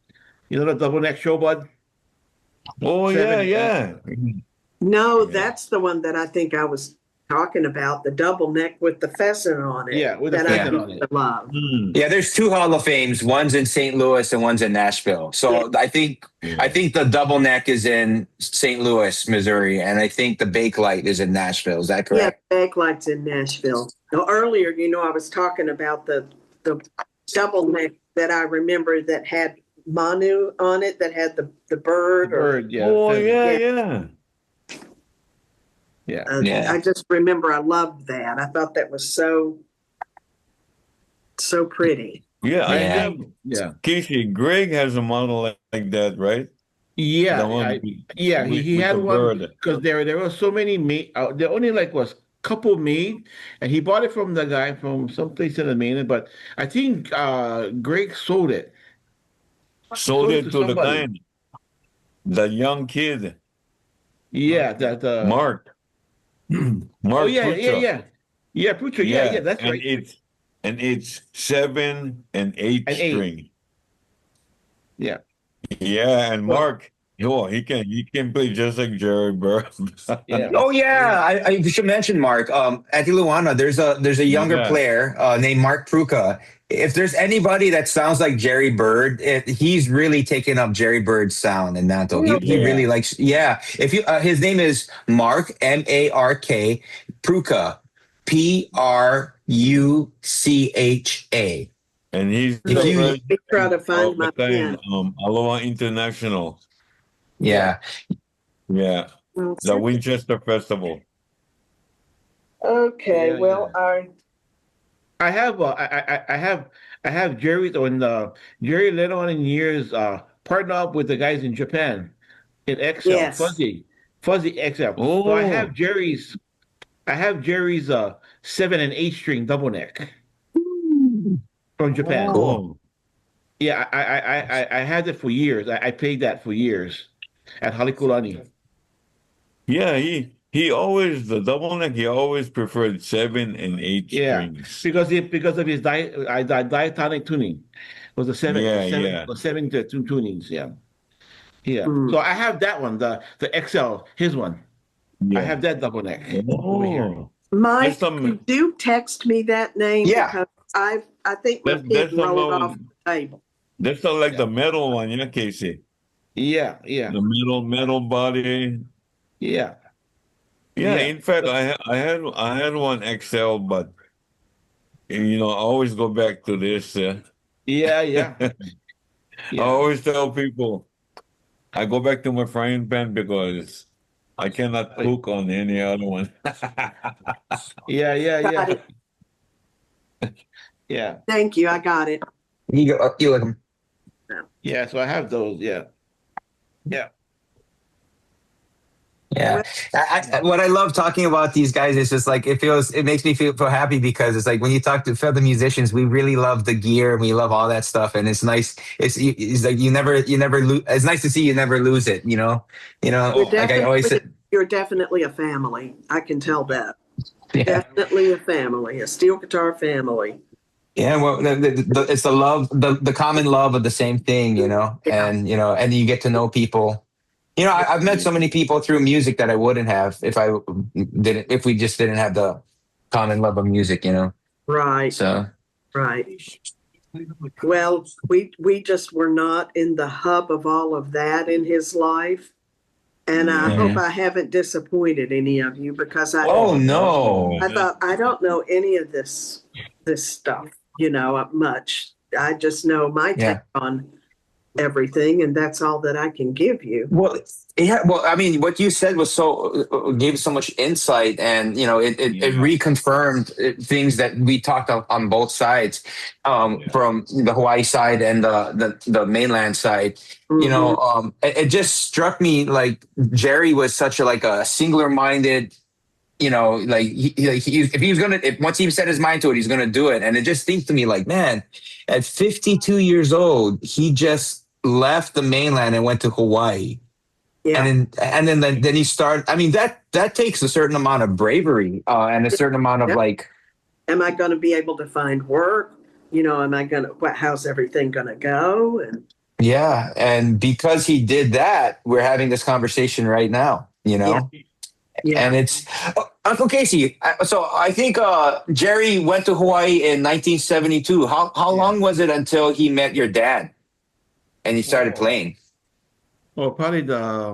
You know the double neck Sho-Bud? Oh, 7, 8. No, that's the one that I think I was talking about, the double neck with the pheasant on it. Yeah, with the pheasant on it. Love. Yeah, there's 2 Hall of Fames. One's in St. Louis and one's in Nashville. So I think the double neck is in St. Louis, Missouri, and I think the Bakelite is in Nashville. Is that correct? Yeah, Bakelite's in Nashville. Now, earlier, I was talking about the double neck that I remember that had Manu on it, that had the bird. I just remember I loved that. I thought that was so pretty. Casey, Greg has a model like that, right? Yeah, he had one because there were so many made. There only was couple made, and he bought it from the guy from someplace in the mainland. But I think Greg sold it. Sold it to the guy, the young kid. Yeah, that Mark. Oh yeah, Putra. Yeah, that's right. It's 7 and 8 string. Yeah. Yeah, and Mark, he can play just like Jerry Byrd. Oh yeah, I should mention Mark. At Luana, there's a younger player named Mark Pruka. If there's anybody that sounds like Jerry Byrd, he's really taken up Jerry Byrd's sound in Mantle. He really likes. Yeah, if you his name is Mark Mark Pruka, Prucha. And he's try to find my pen. Aloha International. Yeah. The Winchester Festival. Okay, I have Jerry when Jerry later on in years partnered up with the guys in Japan in XL Fuzzy XL. Oh. So I have Jerry's 7 and 8 string double neck from Japan. Cool. Yeah, I had it for years. I played that for years at Halikulani. Yeah, he always the double neck. He always preferred 7 and 8 strings. because of his diatonic tuning. It was a 7 tunings. Yeah. Yeah. Mm. So I have that one, the XL, his one. I Yeah. have that double neck over here. Oh, Mike, that's some. could you text me that name? Yeah. Because I think my kid That's some. rolled off the table. That's not like Yeah. the metal one, yeah, Casey. Yeah, yeah, The metal body. yeah, Yeah. yeah, In fact, I had one XL, but I always go back to this. yeah, yeah, I yeah, always tell people I go back to my frying pan because I cannot cook on any other one. yeah, yeah, Got yeah, it. yeah, Thank you. I got it. You go. You like 'em. yeah. So I have those. Yeah, yeah, Yeah. What I love talking about these guys is just like it makes me feel happy because it's like when you talk to fellow musicians, we really love the gear and we love all that stuff, and it's nice. It's like you never lose. It's nice to see you never lose it. You're Like I always say. you're definitely a family. I can tell that. Yeah. Definitely a family, a steel guitar family. Yeah, well, it's the love, the common love of the same thing, Yeah. and you get to know people. I've met so many people through music that I wouldn't have if we just didn't have the common love of music, Right, So right. Well, we just were not in the hub of all of that in his life. And I Mhm. hope I haven't disappointed any of you because Oh no. I thought I don't know any of this stuff, much. I just know my take on everything, and that's all that I can give you. Well, yeah. Well, I mean, what you said was gave so much insight, and it reconfirmed things that we talked on both sides, from the Hawaii side and the mainland side. Mhm. It just struck me like Jerry was such a singular-minded. If he was once he set his mind to it, he's gonna do it. And it just seems to me like, man, at 52 years old, he just left the mainland and went to Hawaii. Yeah. And then he started. I mean, that takes a certain amount of bravery, and a certain amount of Am I going to be able to find work? Am I going to, how's everything going to go? And yeah. And because he did that, we're having this conversation right now, yeah. And it's Uncle Casey. So I think Jerry went to Hawaii in 1972. How long was it until he met your dad and he started playing? Well, probably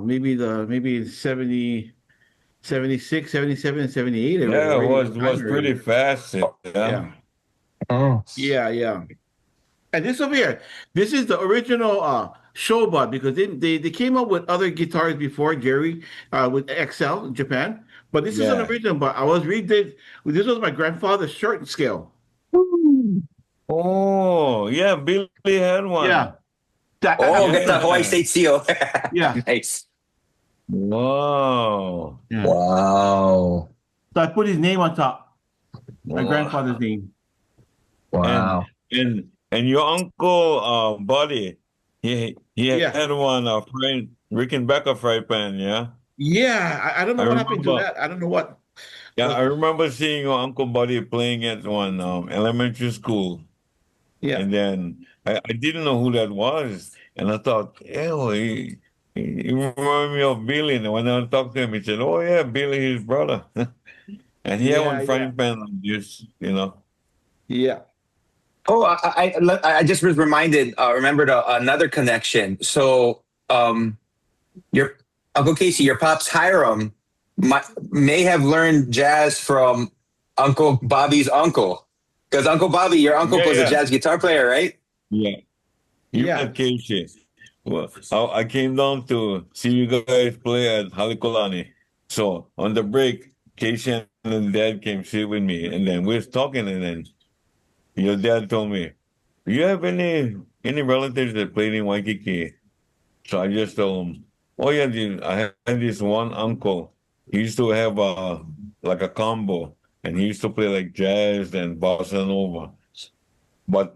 maybe 70, 76, 77, 78. Yeah, it was pretty fast. Yeah. Oh. Yeah, yeah. And this over here, this is the original Sho-Bud because they came up with other guitars before Jerry with XL in Japan. But this is an original, but I was reading this was my grandfather's shirt scale. Oh, yeah, Billy had one. Yeah. Get the Hawaii State seal. Yeah. Nice. Wow. Yeah. Wow. So I put his name on top. My grandfather's name. Wow. And your uncle Buddy, he had one friend Rickenbacker fry pan, yeah? Yeah, I don't know what happened to that. I don't know what. Yeah, I remember seeing your Uncle Buddy playing at one elementary school. Yeah. And then I didn't know who that was. And I thought, he reminded me of Billy. And when I talked to him, he said, oh, yeah, Billy, his brother. And he had one frying pan like this, Yeah. Oh, I just was reminded, remembered another connection. So, your Uncle Casey, your pops Hiram may have learned jazz from Uncle Bobby's uncle, because Uncle Bobby, your uncle, was a jazz guitar player, right? Yeah. Yeah, Casey. Well, I came down to see you guys play at Halekulani. So on the break, Casey and Dad came sit with me, and then we was talking, and then your dad told me, "Do you have any relatives that played in Waikiki?" So I just told him, "Oh yeah, I had this one uncle. He used to have like a combo, and he used to play like jazz and bossa nova. But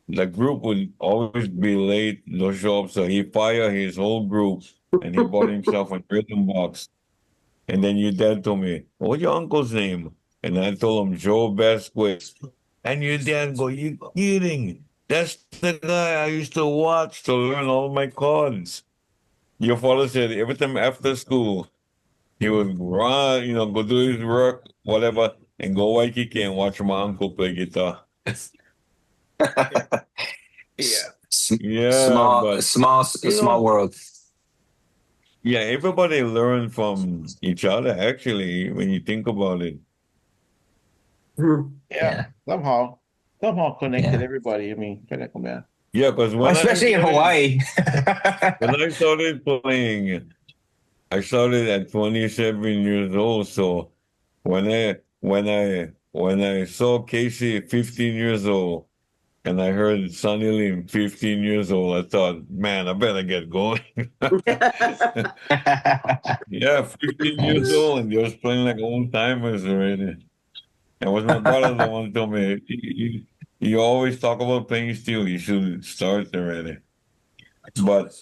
the group would always be late, no show up. So he fired his whole group, and he bought himself a rhythm box. And then your dad told me, what's your uncle's name?" And I told him, Joe Basquez. And your dad go, "You kidding? That's the guy I used to watch to learn all my chords." your father said every time after school, he would run, go do his work, whatever, and go Waikiki and watch my uncle play guitar. Yeah. Yeah, but Small world. yeah, everybody learned from each other. Actually, when you think about it. Yeah. Somehow connected everybody. I mean, Yeah, because Especially in Hawaii. when I started playing, I started at 27 years old. So when I saw Casey at 15 years old, and I heard Sonny Lim 15 years old, I thought, man, I better get going. Yeah, 15 years old, and they was playing like old timers already. And was my brother the one told me, you always talk about playing steel, you should start already. But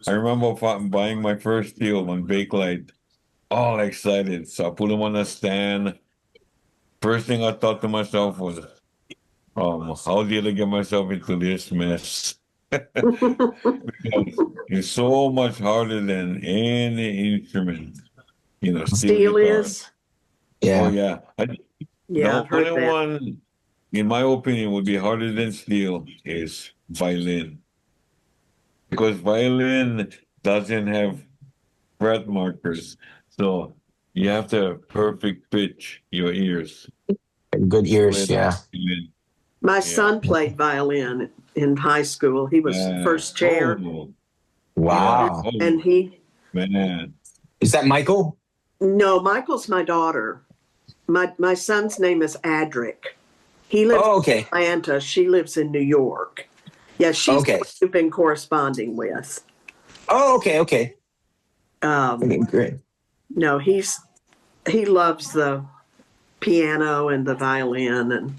I remember buying my first steel on Bakelite, all excited. So I put them on a stand. First thing I thought to myself was, how did I get myself into this mess? Because it's so much harder than any instrument, steel Steel guitar. is. Oh, Yeah. yeah. Yeah, I've The heard only that. one, in my opinion, would be harder than steel is violin. Because violin doesn't have fret markers. So you have to perfect pitch your ears. Good ears, yeah. My son played violin in high school. He was first chair. Wow. And he... Man. Is that Michael? No, Michael's my daughter. My son's name is Adric. He lives in Atlanta. She lives in New York. Yeah, she's what you've been corresponding with. Oh, okay. Great. No, he loves the piano and the violin, and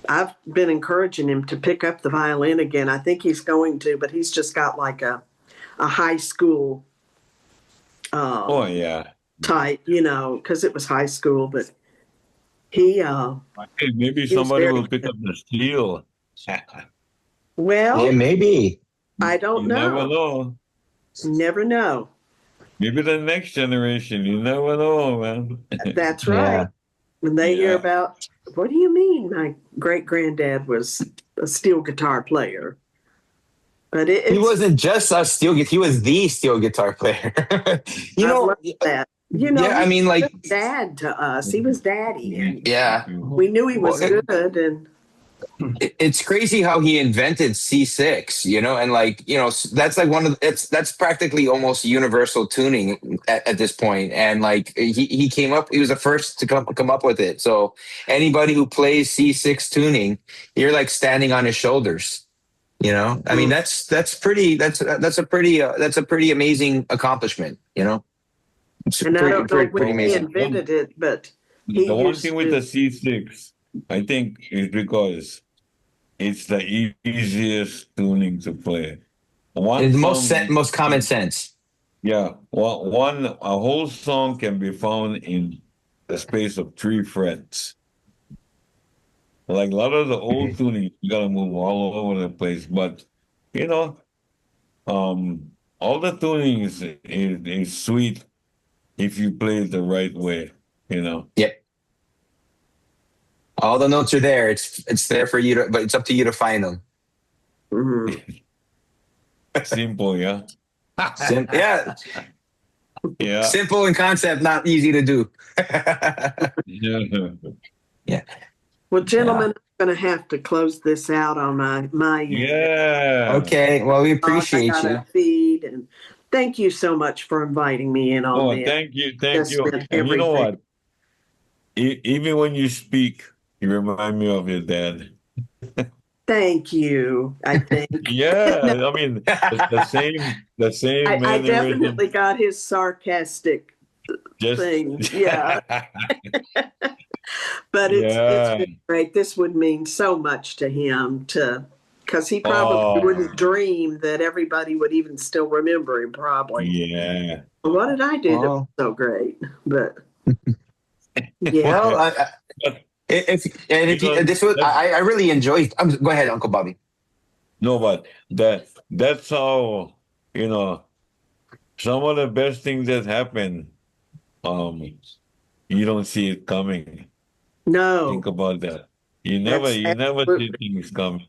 I've been encouraging him to pick up the violin again. I think he's going to, but he's just got like a high school type, because it was high school, but he maybe somebody will pick up the steel. Well, yeah, maybe. I don't know. Never know. Never know. Maybe the next generation. You never know, man. That's right. Yeah. When they hear about, what do you mean my great granddad was a steel guitar player? But he wasn't just a steel guitar; he was the steel guitar player. I love that. I mean, he like was dad to us. He was daddy. And yeah, we knew he was good, and it's crazy how he invented C6, and that's like that's practically almost universal tuning at this point. And like he came up, he was the first to come up with it. So anybody who plays C6 tuning, you're like standing on his shoulders. I mean, that's a pretty amazing accomplishment. It's and I don't know when pretty he amazing. invented it, but the one thing with the C6, I think, is because it's the easiest tuning to play. It's most common sense. Yeah, a whole song can be found in the space of 3 frets. Like a lot of the old tuning, you gotta move all over the place. But all the tuning is sweet if you play it the right way. Yep. All the notes are there. It's there for you but it's up to you to find them. Mm-hmm. Simple, yeah. Yeah. Yeah. Simple in concept, not easy to do. Yeah. Well, gentlemen, I'm going to have to close this out on my Yeah. Okay. Well, we appreciate I got you. a feed, and thank you so much for inviting me in on this. Thank you. And you know what? Even when you speak, you remind me of your dad. Thank you. I think. Yeah, I mean the same. I definitely got his sarcastic thing. Yeah. But it's been great. This would mean so much to him because he probably wouldn't dream that everybody would even still remember him. Probably. Yeah. What did I do that was so great? But yeah. Well, I really enjoyed. Go ahead, Uncle Bobby. No, but that's how some of the best things that happen, you don't see it coming. No, Think about that. that's You never see absolutely, things coming.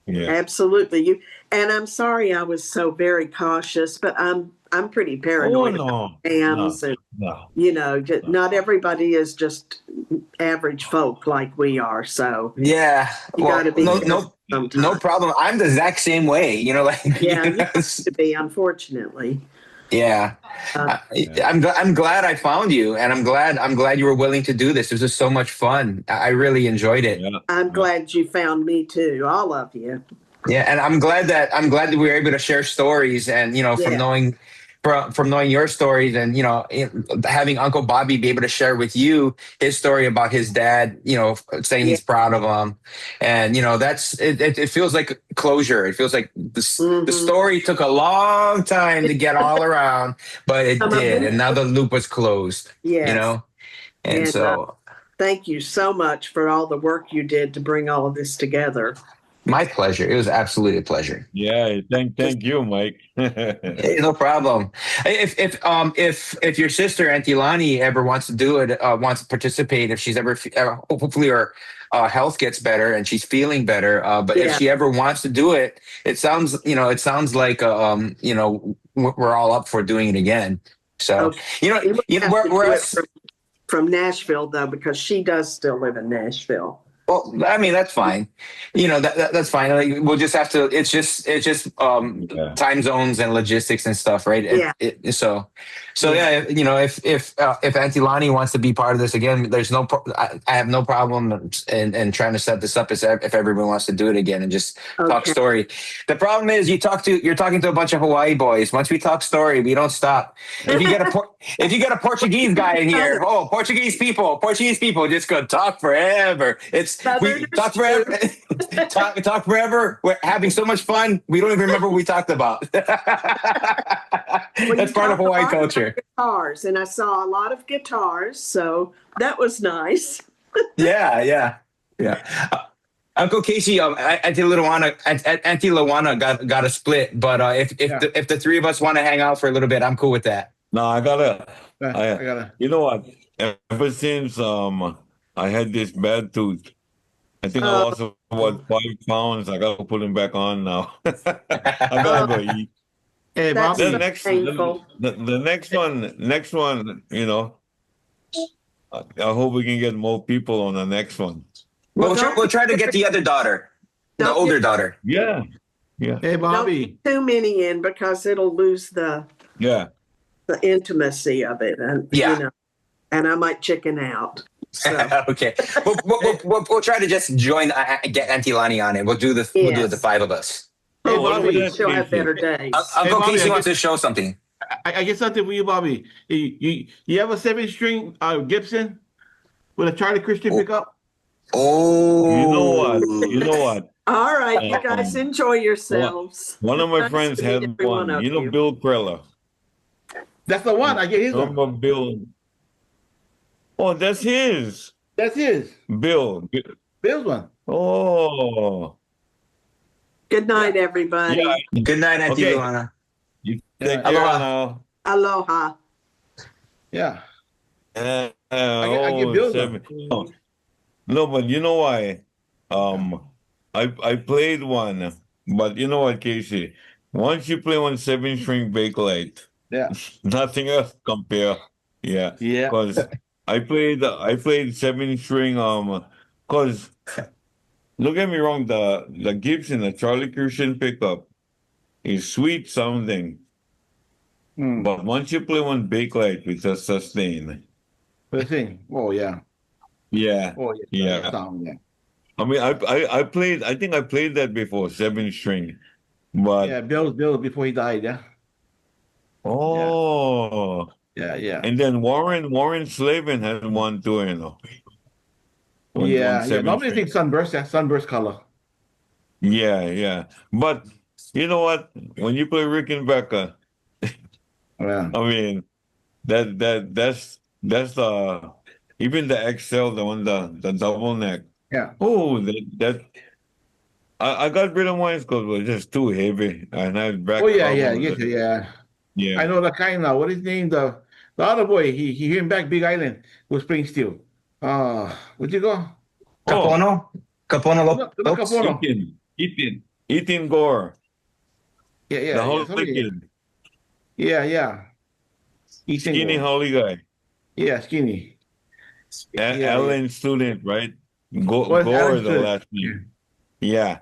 Yeah. absolutely you. And I'm sorry I was so very cautious, but I'm pretty Oh paranoid about no, no, scams, and no, no. not everybody is just average folk like we are. So Yeah. you got Well, to be no, careful no, no sometimes. problem. I'm the exact same way. Like Yeah, you have to be, unfortunately. yeah. Uh, Yeah. I'm glad I found you, and I'm glad you were willing to do this. It was just so much fun. I really enjoyed it. Yeah. I'm Yeah. glad you found me too, all of you. Yeah, and I'm glad that we were able to share stories, and Yeah, from knowing your stories, and having Uncle Bobby be able to share with you his story about his dad, saying yeah. he's proud of him, and that's it. It feels like closure. It feels like the Hmm. story took a long time to get all around, but it Some of did, them, and now the loop was closed. yes. And And so thank you so much for all the work you did to bring all of this together. my pleasure. It was absolutely a pleasure. Yeah. Thank you, Mike. Hey, no problem. If your sister Auntie Lani ever wants to do it, wants to participate, if she's ever hopefully her health gets better and she's feeling better, but if Yeah. she ever wants to do it, it sounds like we're all up for doing it again. So Okay. We would have where to where do it else? from Nashville though, because she does still live in Nashville. Well, I mean that's fine. That's fine. Like, we'll just have to. It's just Yeah. time zones and logistics and stuff, right? Yeah. So yeah. If Auntie Lani wants to be part of this again, there's I have no problem in trying to set this up if everyone wants to do it again and just talk Okay. story. The problem is you're talking to a bunch of Hawaii boys. Once we talk story, we don't stop. If you get a Portuguese guy in here, Portuguese people, just gonna talk forever. We talk forever. talk forever. We're having so much fun. We don't even remember what we talked about. Well, That's part of Hawaii culture. Guitars, and I saw a lot of guitars, so that was nice. Yeah. Uncle Casey, Auntie Luana got a split, but if the three of us want to hang out for a little bit, I'm cool with that. No, I gotta. I gotta. You know what? Ever since I had this bad tooth, I think I lost about 5 pounds. I gotta put them back on now. I gotta go eat. Hey, That's Bobby. so painful. The next one, I hope we can get more people on the next one. We'll try to get the other daughter, the older daughter. Yeah. Hey, Don't Bobby. get too many in because it'll lose the Yeah. intimacy of it, and Yeah. and I might chicken out. So Okay, we'll try to just get Auntie Lani on it. We'll do the 5 of us. Hey, Bobby. hopefully she'll have better days. Uncle Bobby, Casey I wants to show something. I get something for you, Bobby. You have a 7-string Gibson with a Charlie Christian pickup? Oh, You know what? All right, you guys enjoy yourselves. One of my Nice friends to meet had every one. of You know you. Bill Preller. That's the one. I get his one. Remember Bill? Oh, that's his. That's his. Bill. Bill's one. Oh. Good night, everybody. Yeah. good night, Auntie Okay. Luana. You take Yeah. care Aloha. now. Aloha. Yeah. Uh, I get Bill's 7. one. Oh, no, but you know why? I played one, but you know what, Casey? Once you play one 7-string Bakelite, Yeah. nothing else compare. Yeah. Yeah. Because I played 7-string because don't get me wrong, the Gibson, the Charlie Christian pickup is sweet sounding. Hmm. But once you play one Bakelite with a sustain, The thing. Oh, yeah. yeah. Oh, Yeah. That sound, yeah. I mean, I played. I think I played that before, 7-string. But Yeah, Bill before he died, yeah. oh, Yeah. and then Warren Slavin had one too, you know. One Yeah. Nobody 7-string. thinks sunburst, sunburst color. Yeah. But you know what? When you play Rickenbacker, Yeah. I mean, that's the even the XL, the one the double neck. Yeah. Oh, I got rid of mine because it was just too heavy, and I back. Oh, yeah. Yeah. Yeah. I know the kind now. What is his name? The other boy. He came back Big Island was playing steel. Where'd you go? Oh, Capono? Capono No, no Lopes? Capono. Ethan Gore, Yeah, the yeah, yeah. Holly Somebody, kid, yeah, yeah. Ethan skinny Gore. Holly guy, Yeah, skinny. Yeah, yeah. Allen student, right? Well, Alan Gore, the Stewart. last name. Yeah,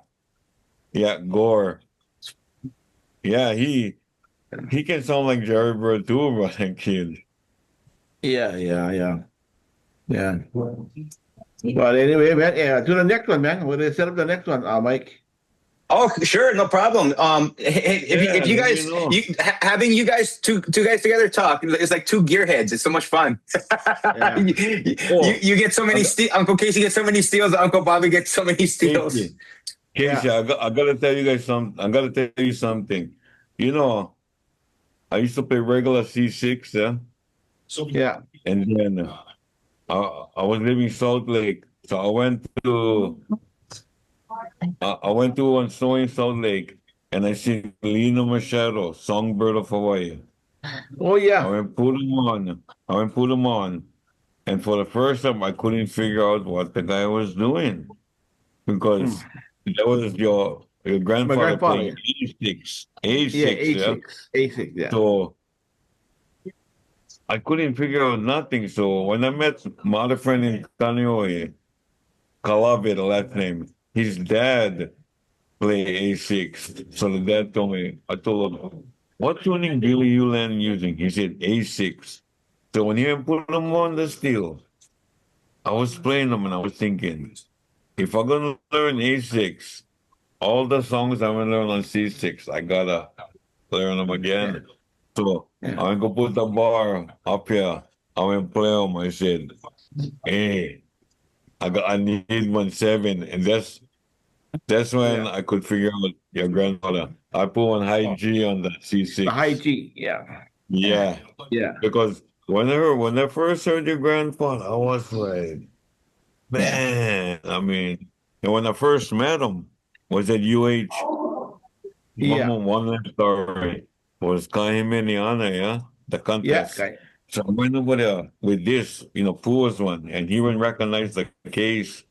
yeah, Gore. Yeah, he can sound like Jerry Byrd too, but that kid. Yeah, yeah, yeah, yeah. But anyway, man, yeah, to the next one, man. We'll set up the next one, Mike. Oh, sure, no problem. If you let me guys, know. having you guys two guys together talk, it's like two gearheads. It's so much fun. Yeah. You get so many steals. Uncle Casey gets so many steals. Uncle Bobby gets so many steals. Casey, I gotta tell you guys something. I gotta tell you something. You know, I used to play regular C6, yeah, So Yeah. and then I was living Salt Lake, so I went to one snow in Salt Lake, and I seen Lina Machado, Songbird of Hawaii. Oh, I yeah. went put them on. And for the first time, I couldn't figure out what the guy was doing because that was your grandfather grandfather. playing A6, Yeah, yeah. A6, yeah. So I couldn't figure out nothing. So when I met my other friend in Kaneohe, Kalabe, the last name, his dad played A6. So the dad told me, I told him, what tuning Billy Hew Len using? He said A6. So when he put them on the steel, I was playing them and I was thinking, if I'm gonna learn A6, all the songs I'm gonna learn on C6, I gotta learn them again. So I'm gonna put the bar up here. I'm gonna play them. I said, hey, I need 1/7, and that's when I could figure out your grandfather. I put one high G on the C6. The high G, yeah. Yeah, Yeah. because when I first heard your grandfather, I was like, man. I mean, and when I first met him, was at UH. Yeah. One story was Kahimeniana, yeah, the Yeah, contest. guy. So I went over there with this, Poo's one, and he wouldn't recognize the case.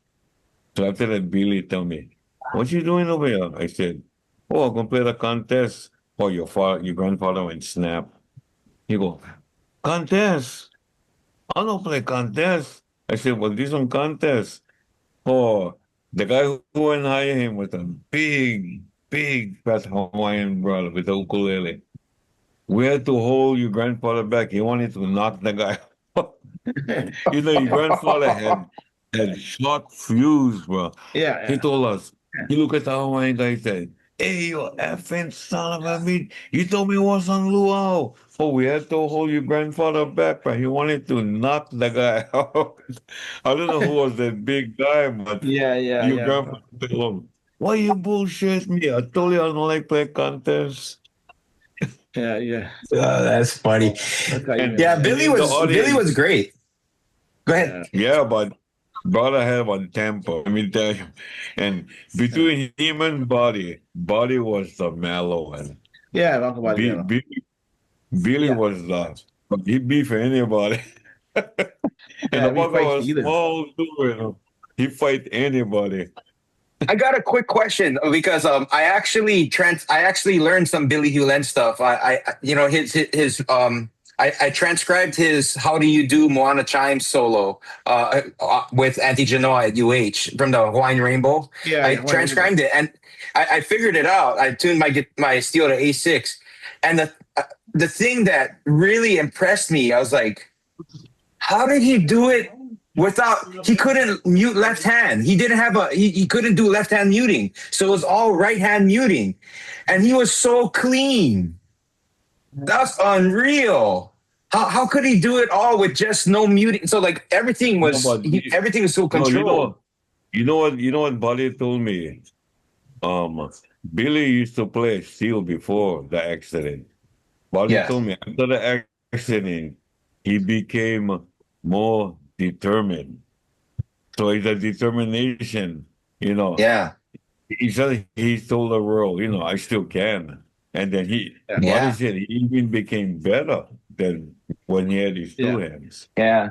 So after that, Billy told me, what you doing over here? I said, oh, I'm going to play the contest. Oh, your grandfather went snap. He go, contest? I don't play contest. I said, well, this one contest. Oh, the guy who went hire him was a big fat Hawaiian brother with a ukulele. We had to hold your grandfather back. He wanted to knock the guy off. Your grandfather had short fuse, bro. Yeah. He told us, he looked at the Hawaiian guy and said, hey, you effing son of a bitch. You told me it was on luau. Oh, we had to hold your grandfather back, but he wanted to knock the guy out. I don't know who was that big guy, but your grandfather told him, why you bullshit me? I told you I don't like play contests. Yeah. Oh, that's funny. And, Yeah, Billy was great. Go ahead. Yeah, but brother had one temper, let me tell you. And between him and Buddy was the mellow one. Yeah, Uncle Bobby. Billy was he'd beef for anybody. And the bugger was small too, He fight anybody. I got a quick question because I actually learned some Billy Hew Len stuff. I transcribed his "How Do You Do" Moana Chimes solo with Auntie Genoa at UH from the Hawaiian Rainbow. Yeah, I transcribed it and I figured it out. I tuned my steel to A6, and the thing that really impressed me, I was like, how did he do it? He couldn't mute left hand. He didn't have he couldn't do left hand muting. So it was all right hand muting. And he was so clean. That's unreal. How could he do it all with just no muting? So like everything was so controlled. You know what Buddy told me? Billy used to play steel before the accident. Buddy told me after the accident, he became more determined. So it's a determination, Yeah. He said he told the world, I still can. And then what Yeah. he said, he even became better than when he had his two hands. Yeah.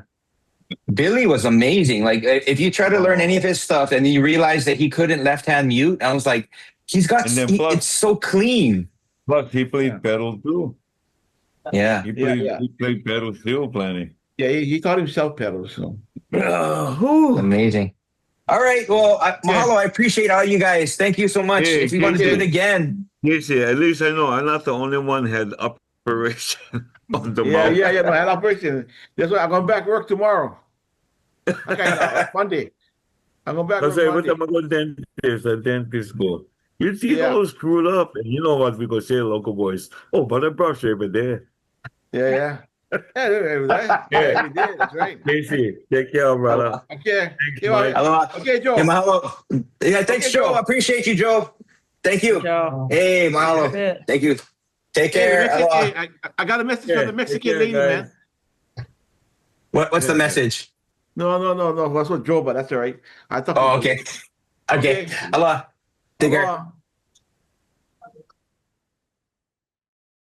Billy was amazing. Like if you try to learn any of his stuff and you realize that he couldn't left hand mute, I was like, it's so clean. Plus, he played pedal too. Yeah. He played pedal steel plenty. Yeah, he taught himself pedal. So amazing. All right. Well, mahalo. I appreciate all you guys. Thank you so much. Hey, if you want to do it again. Yes, at least I know I'm not the only one had operation on the yeah, mouth. no, I had operation. That's why I'm going back to work tomorrow. Okay, Monday. I'm going back to work Monday. What am I going to dentist? A dentist go. You see all screwed up, and you know what we go say, local boys. Oh, but I brush every day. Yeah. Yeah, we did. That's right. Casey, take care, brother. Okay. Okay, Joe. Hey, mahalo. Yeah, thanks, Joe. I appreciate you, Joe. Thank you. Hey, mahalo. Thank you. Take care. I got a message from the Mexican lady, man. What's the message? No. That's what Joe, but that's all right. I thought. Okay. Aloha. Take care.